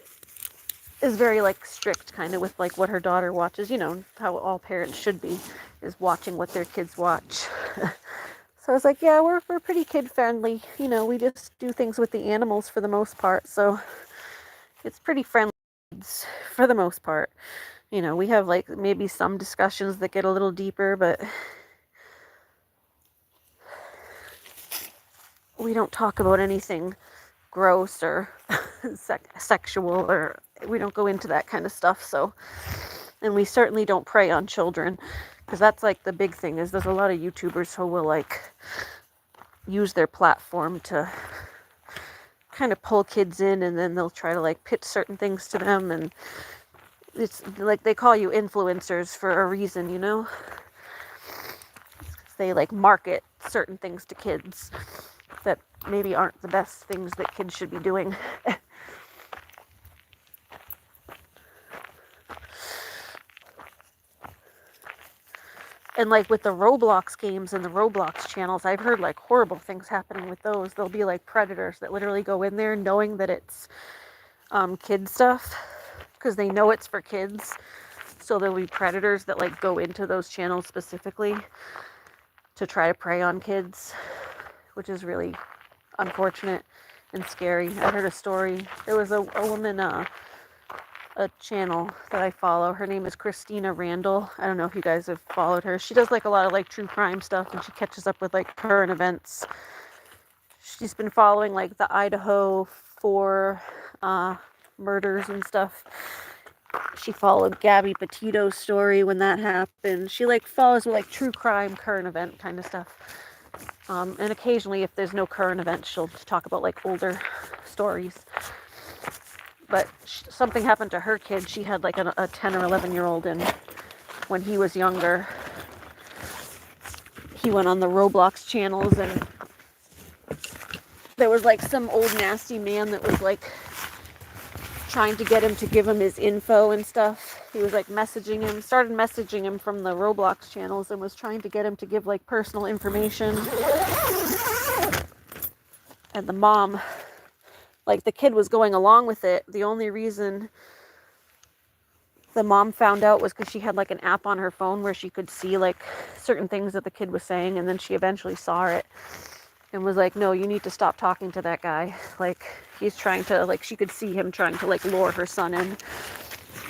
is very like strict kind of with like what her daughter watches. You know, how all parents should be, is watching what their kids watch. So I was like, yeah, we're pretty kid friendly. You know, we just do things with the animals for the most part. So it's pretty friendly for the most part. You know, we have like maybe some discussions that get a little deeper, but we don't talk about anything gross or sexual, or we don't go into that kind of stuff. So, and we certainly don't prey on children, because that's like the big thing, is there's a lot of YouTubers who will like use their platform to kind of pull kids in, and then they'll try to like pitch certain things to them, and it's like they call you influencers for a reason, you know? They like market certain things to kids that maybe aren't the best things that kids should be doing. And like with the Roblox games and the Roblox channels, I've heard like horrible things happening with those. There'll be like predators that literally go in there knowing that it's kid stuff, because they know it's for kids. So there'll be predators that like go into those channels specifically to try to prey on kids, which is really unfortunate and scary. I heard a story. There was a woman, a channel that I follow. Her name is Christina Randall. I don't know if you guys have followed her. She does like a lot of like true crime stuff, and she catches up with like current events. She's been following like the Idaho 4 murders and stuff. She followed Gabby Petito's story when that happened. She like follows like true crime, current event kind of stuff. And occasionally, if there's no current events, she'll talk about like older stories. But something happened to her kid. She had like a 10 or 11-year-old, and when he was younger, he went on the Roblox channels, and there was like some old nasty man that was like trying to get him to give him his info and stuff. He was like started messaging him from the Roblox channels and was trying to get him to give like personal information. And the mom, like the kid was going along with it. The only reason the mom found out was because she had like an app on her phone where she could see like certain things that the kid was saying, and then she eventually saw it and was like, no, you need to stop talking to that guy. Like, he's trying to, like, she could see him trying to, like, lure her son in.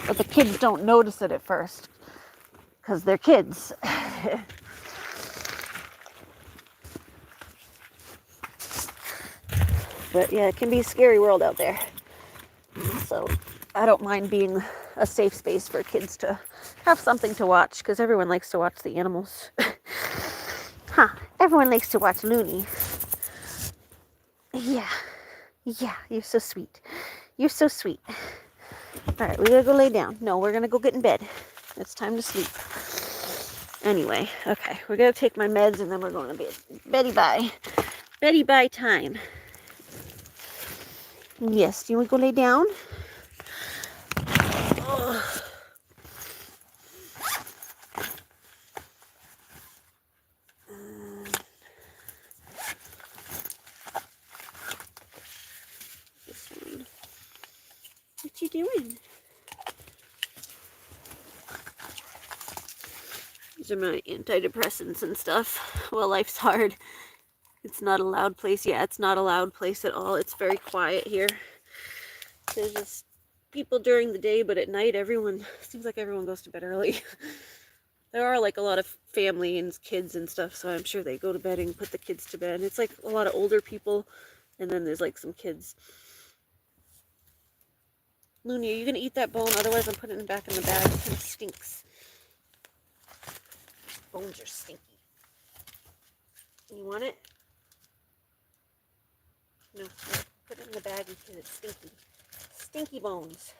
But the kids don't notice it at first, because they're kids. But, yeah, it can be a scary world out there. So, I don't mind being a safe space for kids to have something to watch, because everyone likes to watch the animals. Everyone likes to watch Looney. Yeah, you're so sweet. You're so sweet. Alright, we gotta go lay down. No, we're gonna go get in bed. It's time to sleep. Anyway, okay, we're gonna take my meds and then we're going to bed. Betty bye. Betty bye time. Yes, do you want to go lay down? Oh. What you doing? These are my antidepressants and stuff. Well, life's hard. It's not a loud place. Yeah, it's not a loud place at all. It's very quiet here. There's just people during the day, but at night, seems like everyone goes to bed early. There are like a lot of family and kids and stuff, so I'm sure they go to bed and put the kids to bed. It's like a lot of older people, and then there's like some kids. Looney, are you gonna eat that bone? Otherwise, I'm putting it back in the bag. It kind of stinks. Bones are stinky. You want it? No, put it in the bag because it's stinky. Stinky bones.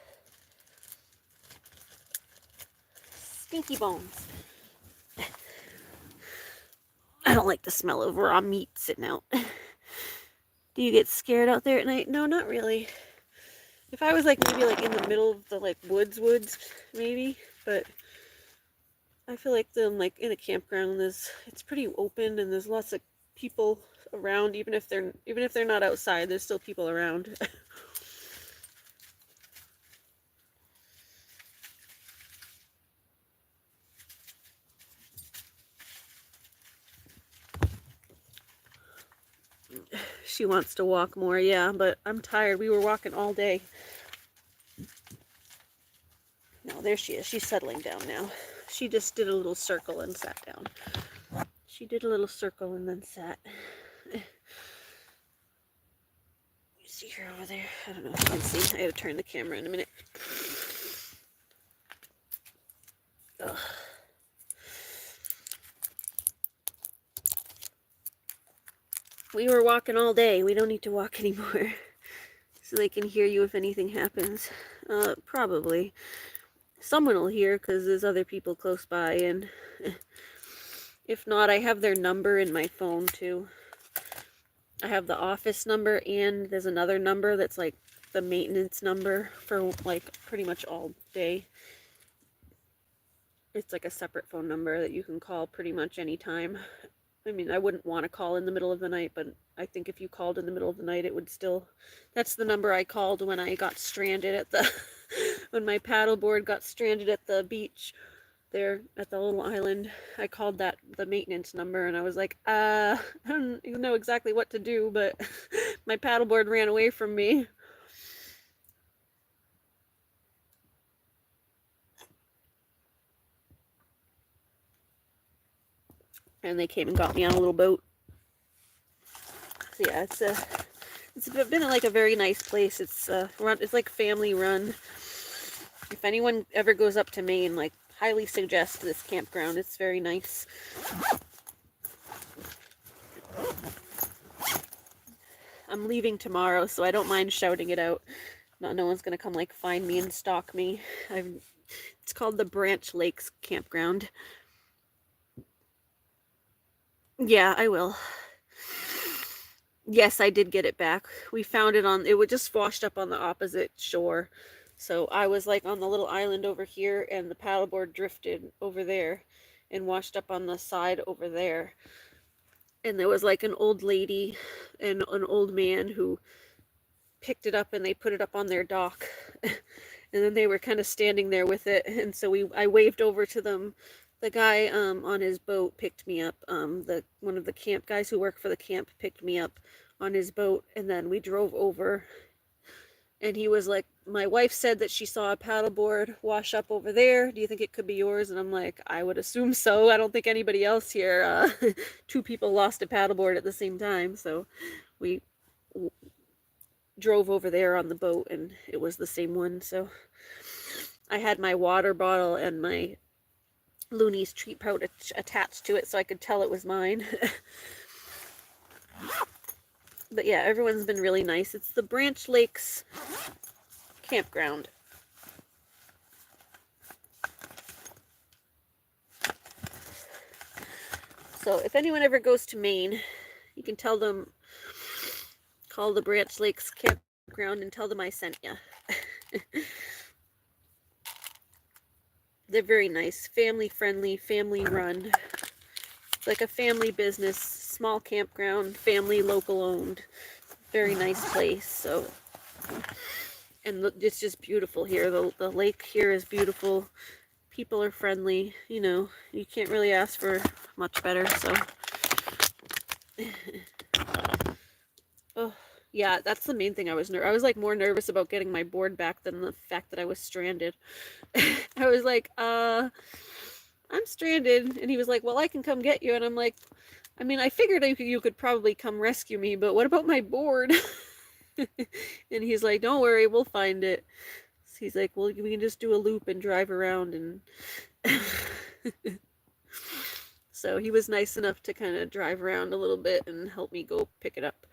Stinky bones. I don't like the smell of raw meat sitting out. Do you get scared out there at night? No, not really. If I was like maybe like in the middle of the like woods, maybe, but I feel like like in a campground, it's pretty open and there's lots of people around. Even if they're not outside, there's still people around. She wants to walk more, yeah, but I'm tired. We were walking all day. No, there she is. She's settling down now. She just did a little circle and sat down. She did a little circle and then sat. You see her over there? I don't know if you can see. I gotta turn the camera in a minute. Ugh. We were walking all day. We don't need to walk anymore. So they can hear you if anything happens. Probably. Someone will hear because there's other people close by, and if not, I have their number in my phone too. I have the office number, and there's another number that's like the maintenance number for like pretty much all day. It's like a separate phone number that you can call pretty much any time. I mean, I wouldn't want to call in the middle of the night, but I think if you called in the middle of the night, it would still... That's the number I called when I got stranded at the... when my paddleboard got stranded at the beach there at the little island. I called that the maintenance number, and I was like, I don't even know exactly what to do, but my paddleboard ran away from me. And they came and got me on a little boat. So yeah, it's been like a very nice place. It's like family run. If anyone ever goes up to Maine, like, highly suggest this campground. It's very nice. I'm leaving tomorrow, so I don't mind shouting it out. No one's gonna come like find me and stalk me. It's called the Branch Lakes Campground. Yeah, I will. Yes, I did get it back. We found it on, it was just washed up on the opposite shore. So I was like on the little island over here, and the paddleboard drifted over there and washed up on the side over there. And there was like an old lady and an old man who picked it up and they put it up on their dock. And then they were kind of standing there with it, and so I waved over to them. The guy on his boat picked me up. The one of the camp guys who work for the camp picked me up on his boat, and then we drove over. And he was like, "My wife said that she saw a paddleboard wash up over there. Do you think it could be yours?" And I'm like, "I would assume so. I don't think anybody else here." Two people lost a paddleboard at the same time, so we drove over there on the boat, and it was the same one. So I had my water bottle and my Looney's treat pouch attached to it, so I could tell it was mine. But yeah, everyone's been really nice. It's the Branch Lakes Campground. So if anyone ever goes to Maine, you can tell them, call the Branch Lakes Campground and tell them I sent you. They're very nice, family friendly, family run. It's like a family business, small campground, family local owned. Very nice place. So, and it's just beautiful here. The lake here is beautiful. People are friendly. You know, you can't really ask for much better. So, oh. Yeah, that's the main thing. I was like more nervous about getting my board back than the fact that I was stranded. I was like, I'm stranded. And he was like, well, I can come get you. And I'm like, I mean, I figured you could probably come rescue me, but what about my board? And he's like, don't worry, we'll find it. So he's like, well, we can just do a loop and drive around. And so he was nice enough to kind of drive around a little bit and help me go pick it up.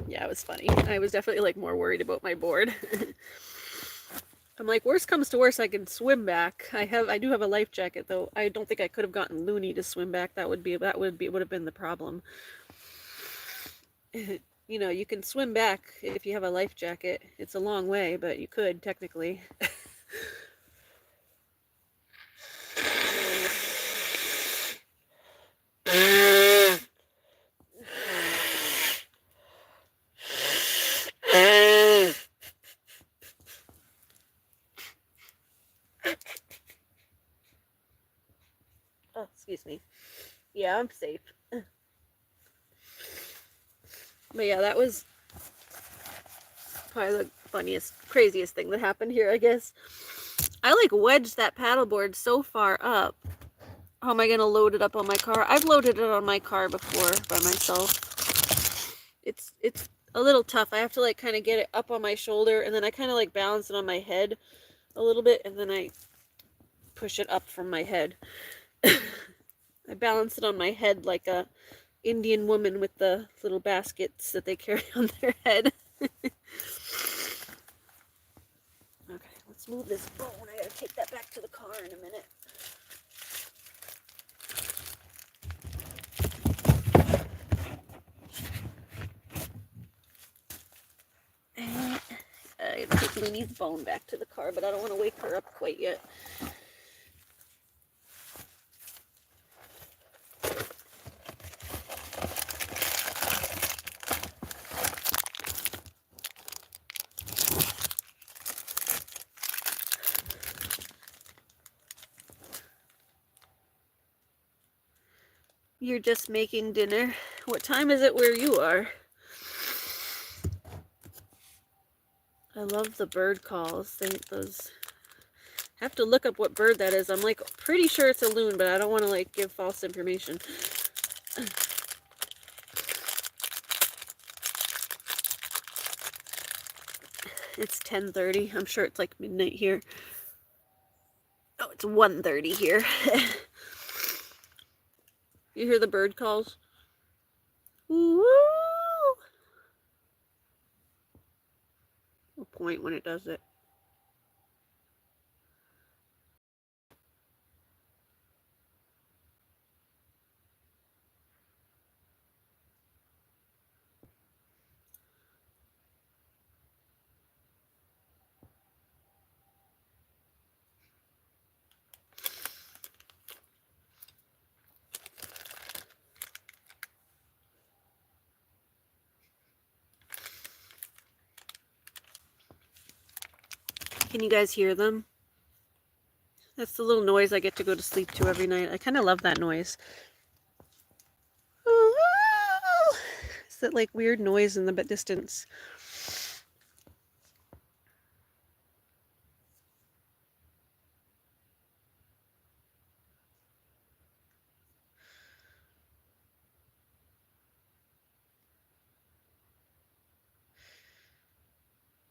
Yeah, it was funny. I was definitely like more worried about my board. I'm like, worst comes to worst, I can swim back. I do have a life jacket though. I don't think I could have gotten Looney to swim back. That would have been the problem. You know, you can swim back if you have a life jacket. It's a long way, but you could technically. Oh, excuse me. Yeah, I'm safe. But yeah, that was probably the funniest, craziest thing that happened here, I guess. I like wedged that paddleboard so far up. How am I going to load it up on my car? I've loaded it on my car before by myself. It's a little tough. I have to like kind of get it up on my shoulder, and then I kind of like balance it on my head a little bit, and then I push it up from my head. I balance it on my head like a Indian woman with the little baskets that they carry on their head. Okay, let's move this bone. I gotta take that back to the car in a minute. I gotta take Looney's bone back to the car, but I don't want to wake her up quite yet. You're just making dinner. What time is it where you are? I love the bird calls. Those have to look up what bird that is. I'm like pretty sure it's a loon, but I don't want to like give false information. It's 10:30. I'm sure it's like midnight here. Oh, it's 1:30 here. You hear the bird calls? Woo! I'll point when it does it. Can you guys hear them? That's the little noise I get to go to sleep to every night. I kind of love that noise. It's that like weird noise in the distance.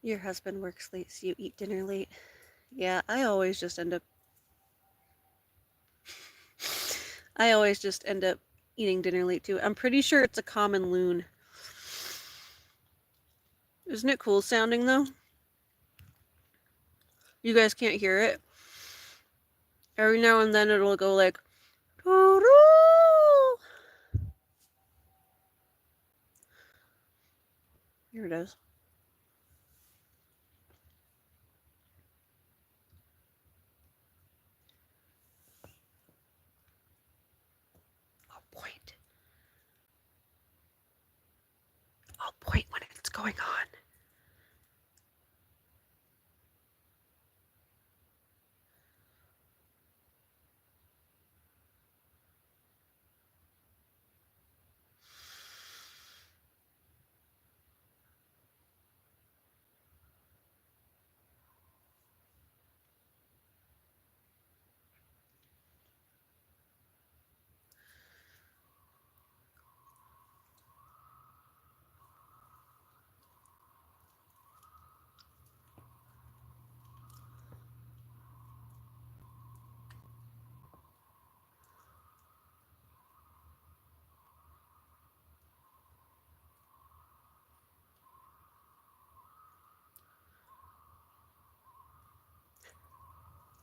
Your husband works late, so you eat dinner late. Yeah, I always just end up eating dinner late too. I'm pretty sure it's a common loon. Isn't it cool sounding though? You guys can't hear it. Every now and then it'll go like, doo-doo. Here it is. I'll point when it's going on.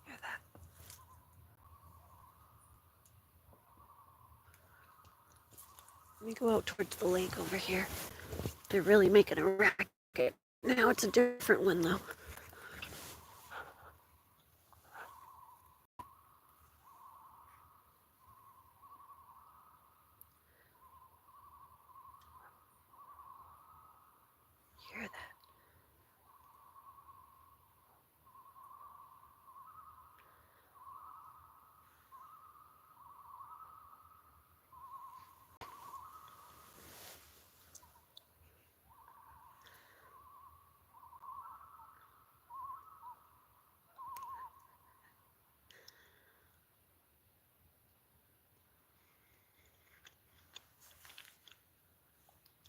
Hear that? Let me go out towards the lake over here. They're really making a racket. Now it's a different one though. Hear that?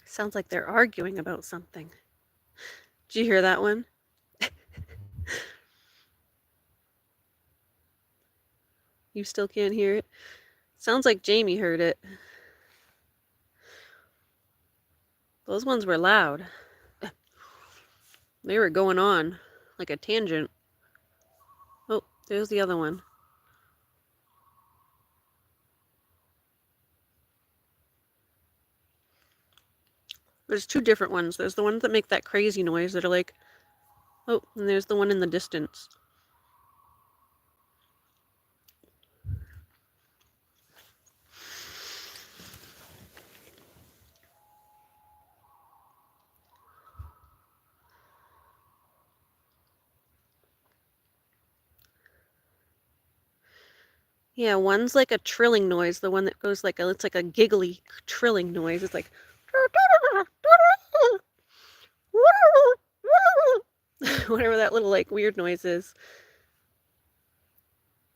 Sounds like they're arguing about something. Did you hear that one? You still can't hear it? Sounds like Jamie heard it. Those ones were loud. They were going on like a tangent. Oh, there's the other one. There's two different ones. There's the ones that make that crazy noise that are like, oh, and there's the one in the distance. Yeah, one's like a trilling noise. The one that goes like it's like a giggly trilling noise. It's like whatever that little like weird noise is.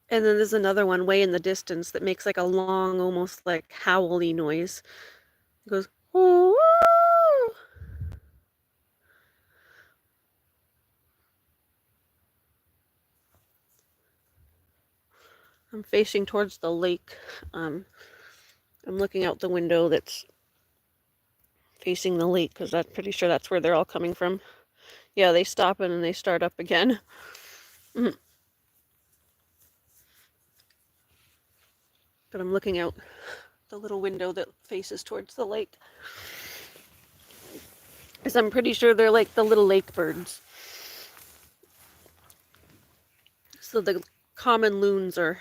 And then there's another one way in the distance that makes like a long, almost like howly noise. It goes, oh. I'm facing towards the lake. I'm looking out the window that's facing the lake because I'm pretty sure that's where they're all coming from. Yeah, they stop and then they start up again. But I'm looking out the little window that faces towards the lake. Because I'm pretty sure they're like the little lake birds. So the common loons are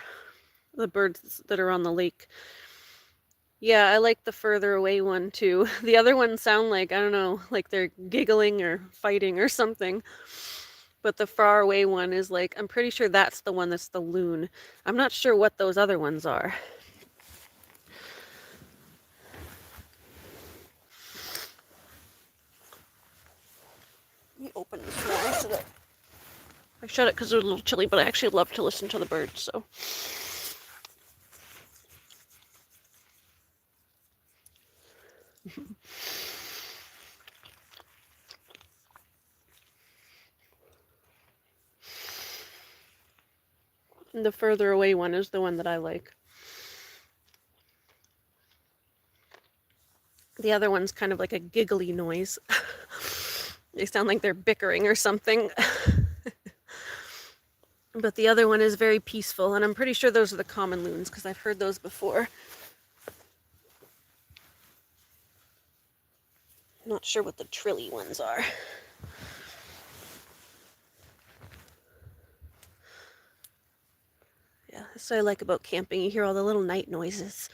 the birds that are on the lake. Yeah, I like the further away one too. The other ones sound like, I don't know, like they're giggling or fighting or something. But the far away one is like, I'm pretty sure that's the one that's the loon. I'm not sure what those other ones are. Let me open this more so that I shut it because it's a little chilly, but I actually love to listen to the birds, so. And the further away one is the one that I like. The other one's kind of like a giggly noise. They sound like they're bickering or something. But the other one is very peaceful, and I'm pretty sure those are the common loons because I've heard those before. I'm not sure what the trilly ones are. Yeah, that's what I like about camping. You hear all the little night noises.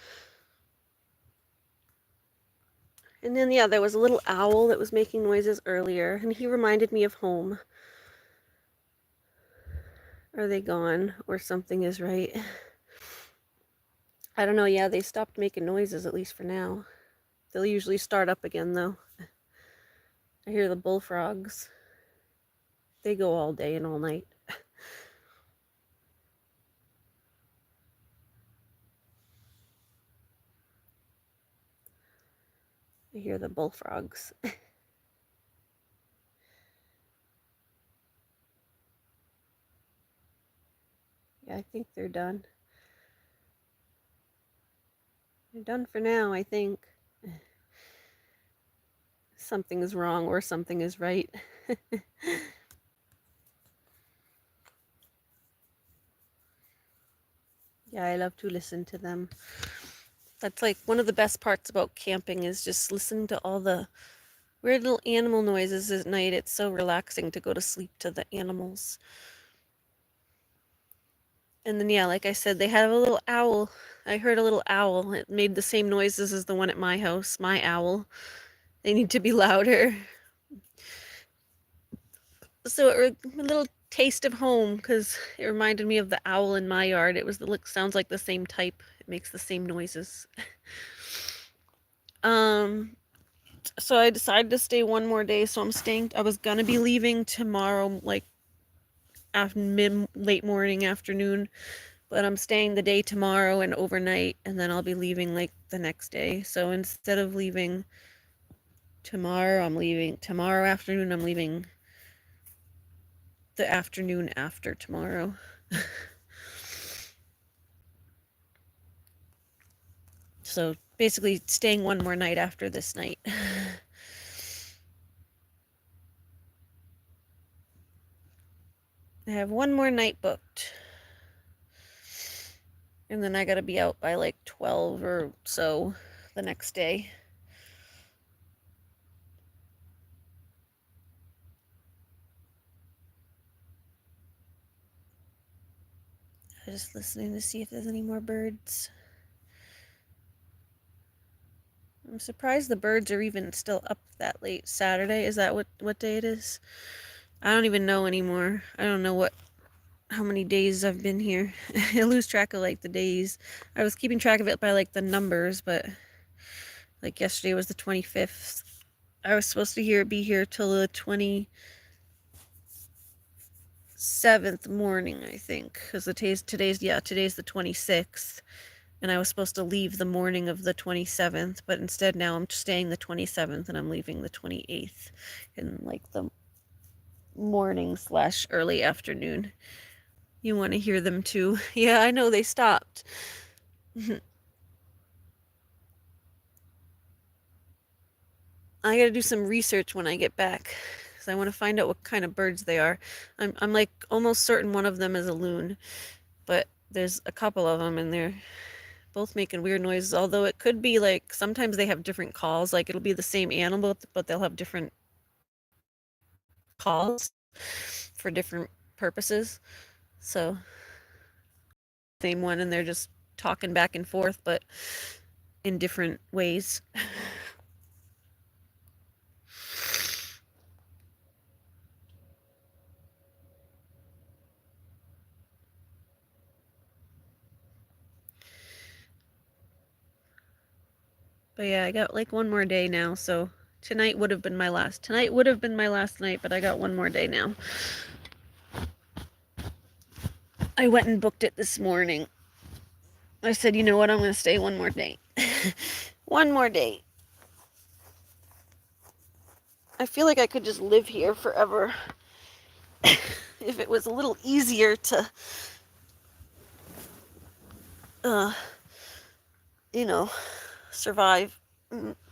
And then, yeah, there was a little owl that was making noises earlier, and he reminded me of home. Are they gone, or something is right? I don't know. Yeah, they stopped making noises, at least for now. They'll usually start up again, though. I hear the bullfrogs. They go all day and all night. I hear the bullfrogs. Yeah, I think they're done. They're done for now, I think. Something is wrong or something is right. Yeah, I love to listen to them. That's like one of the best parts about camping is just listening to all the weird little animal noises at night. It's so relaxing to go to sleep to the animals. And then, yeah, like I said, they have a little owl. I heard a little owl. It made the same noises as the one at my house, my owl. They need to be louder. So a little taste of home because it reminded me of the owl in my yard. It sounds like the same type. It makes the same noises. So I decided to stay one more day. So I was gonna be leaving tomorrow, like after late morning, afternoon. But I'm staying the day tomorrow and overnight, and then I'll be leaving like the next day. So instead of leaving tomorrow, I'm leaving tomorrow afternoon. I'm leaving the afternoon after tomorrow. So basically staying one more night after this night. I have one more night booked. And then I gotta be out by like 12 or so the next day. I'm just listening to see if there's any more birds. I'm surprised the birds are even still up that late. Saturday, is that what day it is? I don't even know anymore. I don't know how many days I've been here. I lose track of like the days. I was keeping track of it by like the numbers, but like yesterday was the 25th. I was supposed to be here till the 27th morning, I think, because today's the 26th. And I was supposed to leave the morning of the 27th, but instead now I'm staying the 27th and I'm leaving the 28th in like the morning / early afternoon. You want to hear them too. Yeah, I know they stopped. I gotta do some research when I get back, because I want to find out what kind of birds they are. I'm like almost certain one of them is a loon, but there's a couple of them and they're both making weird noises. Although it could be like sometimes they have different calls. Like it'll be the same animal, but they'll have different calls for different purposes. So same one, and they're just talking back and forth, but in different ways. But yeah, I got like one more day now, so tonight would have been my last. Tonight would have been my last night, but I got one more day now. I went and booked it this morning. I said, you know what, I'm going to stay one more day. One more day. I feel like I could just live here forever if it was a little easier to, you know, survive.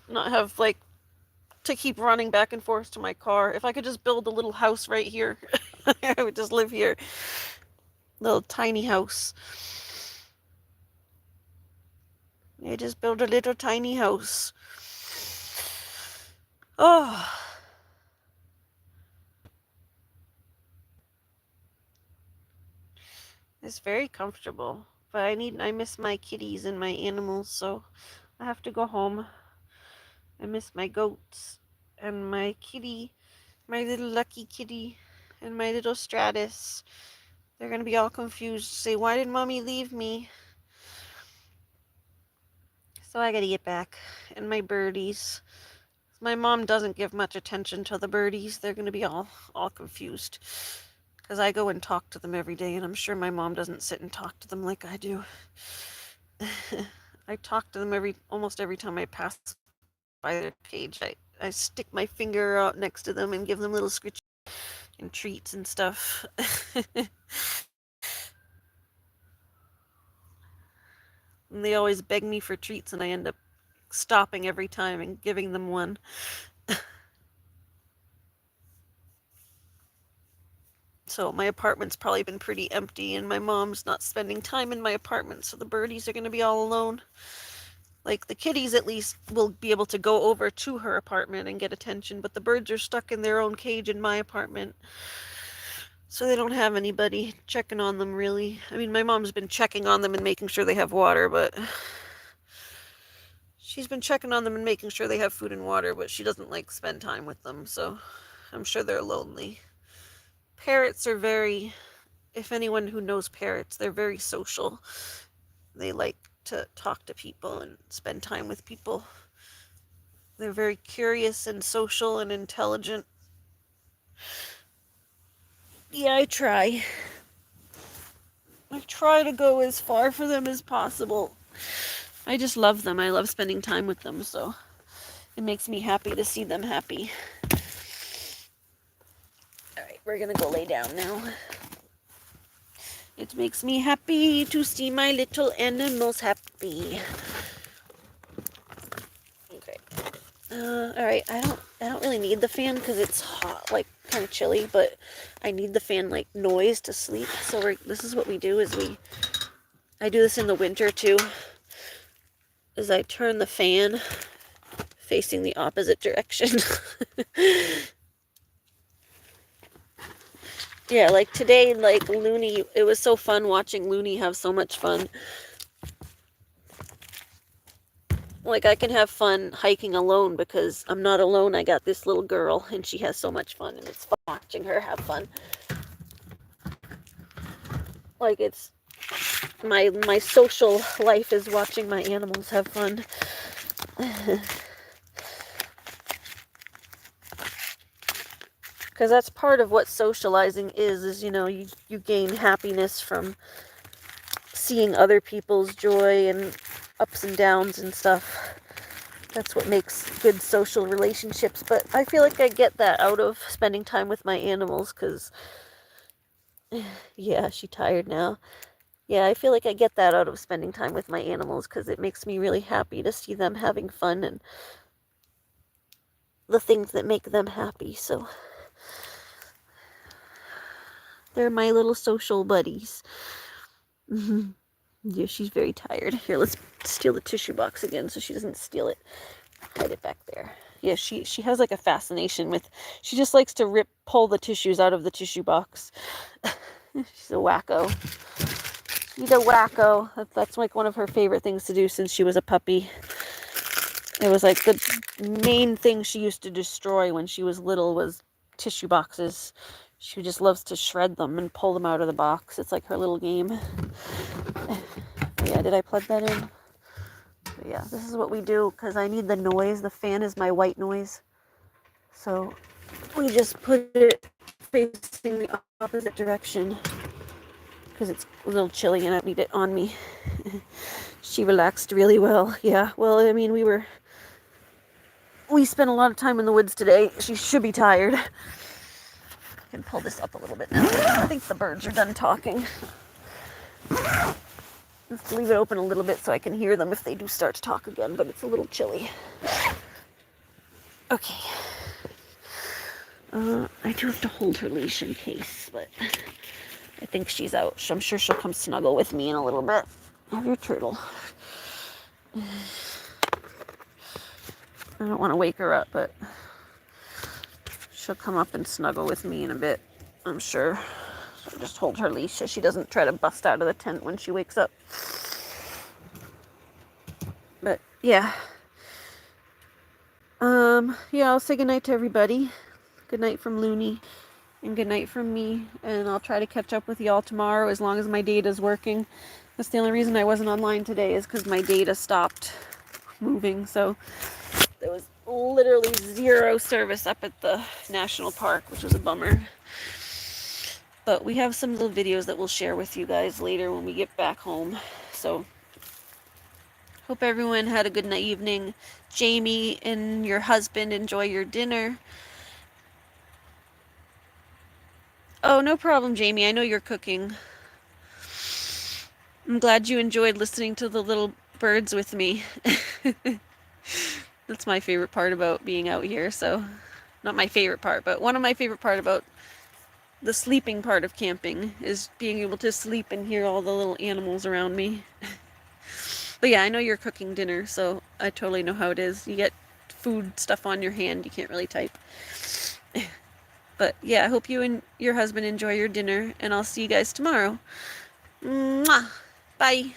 Not have, like, to keep running back and forth to my car. If I could just build a little house right here, I would just live here. Little tiny house. I just built a little tiny house. Oh. It's very comfortable. But I miss my kitties and my animals, so I have to go home. I miss my goats and my kitty, my little lucky kitty, and my little Stratus. They're gonna be all confused, say, why did mommy leave me? So I gotta get back. And my birdies. My mom doesn't give much attention to the birdies. They're gonna be all confused. Because I go and talk to them every day, and I'm sure my mom doesn't sit and talk to them like I do. I talk to them almost every time I pass by their cage. I stick my finger out next to them and give them little scritches and treats and stuff. And they always beg me for treats, and I end up stopping every time and giving them one. So my apartment's probably been pretty empty, and my mom's not spending time in my apartment, so the birdies are going to be all alone. Like, the kitties at least will be able to go over to her apartment and get attention, but the birds are stuck in their own cage in my apartment. So they don't have anybody checking on them, really. I mean, my mom's been checking on them and making sure they have water, but she's been checking on them and making sure they have food and water, but she doesn't, like, spend time with them, so I'm sure they're lonely. Parrots are very, if anyone who knows parrots, they're very social. They like to talk to people and spend time with people. They're very curious and social and intelligent. Yeah, I try. I try to go as far for them as possible. I just love them. I love spending time with them, so it makes me happy to see them happy. Alright, we're gonna go lay down now. It makes me happy to see my little animals happy. Okay. Alright, I don't really need the fan because it's hot, like kind of chilly, but I need the fan like noise to sleep. So this is what we do is I do this in the winter too. Is I turn the fan facing the opposite direction. Yeah, like today, like Looney, it was so fun watching Looney have so much fun. Like, I can have fun hiking alone because I'm not alone. I got this little girl, and she has so much fun, and it's fun watching her have fun. Like, it's my social life is watching my animals have fun. Because that's part of what socializing is, you know, you gain happiness from seeing other people's joy and ups and downs and stuff. That's what makes good social relationships. But I feel like I get that out of spending time with my animals, because Yeah, she's tired now. Yeah, I feel like I get that out of spending time with my animals because it makes me really happy to see them having fun and the things that make them happy. So they're my little social buddies. Yeah, she's very tired. Here, let's steal the tissue box again so she doesn't steal it. Hide it back there. Yeah, she has like a fascination with, she just likes to pull the tissues out of the tissue box. She's a wacko. She's a wacko. That's like one of her favorite things to do since she was a puppy. It was like the main thing she used to destroy when she was little was tissue boxes. She just loves to shred them and pull them out of the box. It's like her little game. Yeah, did I plug that in? But yeah, this is what we do because I need the noise. The fan is my white noise. So we just put it facing the opposite direction because it's a little chilly and I need it on me. She relaxed really well. Yeah, well, I mean, we spent a lot of time in the woods today. She should be tired. I can pull this up a little bit now. I think the birds are done talking. Let's leave it open a little bit so I can hear them if they do start to talk again, but it's a little chilly. Okay. I do have to hold her leash in case, but I think she's out. I'm sure she'll come snuggle with me in a little bit. Have your turtle. I don't want to wake her up, but she'll come up and snuggle with me in a bit, I'm sure. So just hold her leash so she doesn't try to bust out of the tent when she wakes up. But yeah. Yeah, I'll say goodnight to everybody. Good night from Looney. And good night from me. And I'll try to catch up with y'all tomorrow as long as my data's working. That's the only reason I wasn't online today is because my data stopped moving. So there was literally zero service up at the national park, which was a bummer. But we have some little videos that we'll share with you guys later when we get back home. So hope everyone had a good night evening. Jamie and your husband, enjoy your dinner. Oh, no problem, Jamie. I know you're cooking. I'm glad you enjoyed listening to the little birds with me. That's my favorite part about being out here. So, not my favorite part, but one of my favorite part about the sleeping part of camping is being able to sleep and hear all the little animals around me. But yeah, I know you're cooking dinner, so I totally know how it is. You get food stuff on your hand, you can't really type. But yeah, I hope you and your husband enjoy your dinner, and I'll see you guys tomorrow. Mwah! Bye!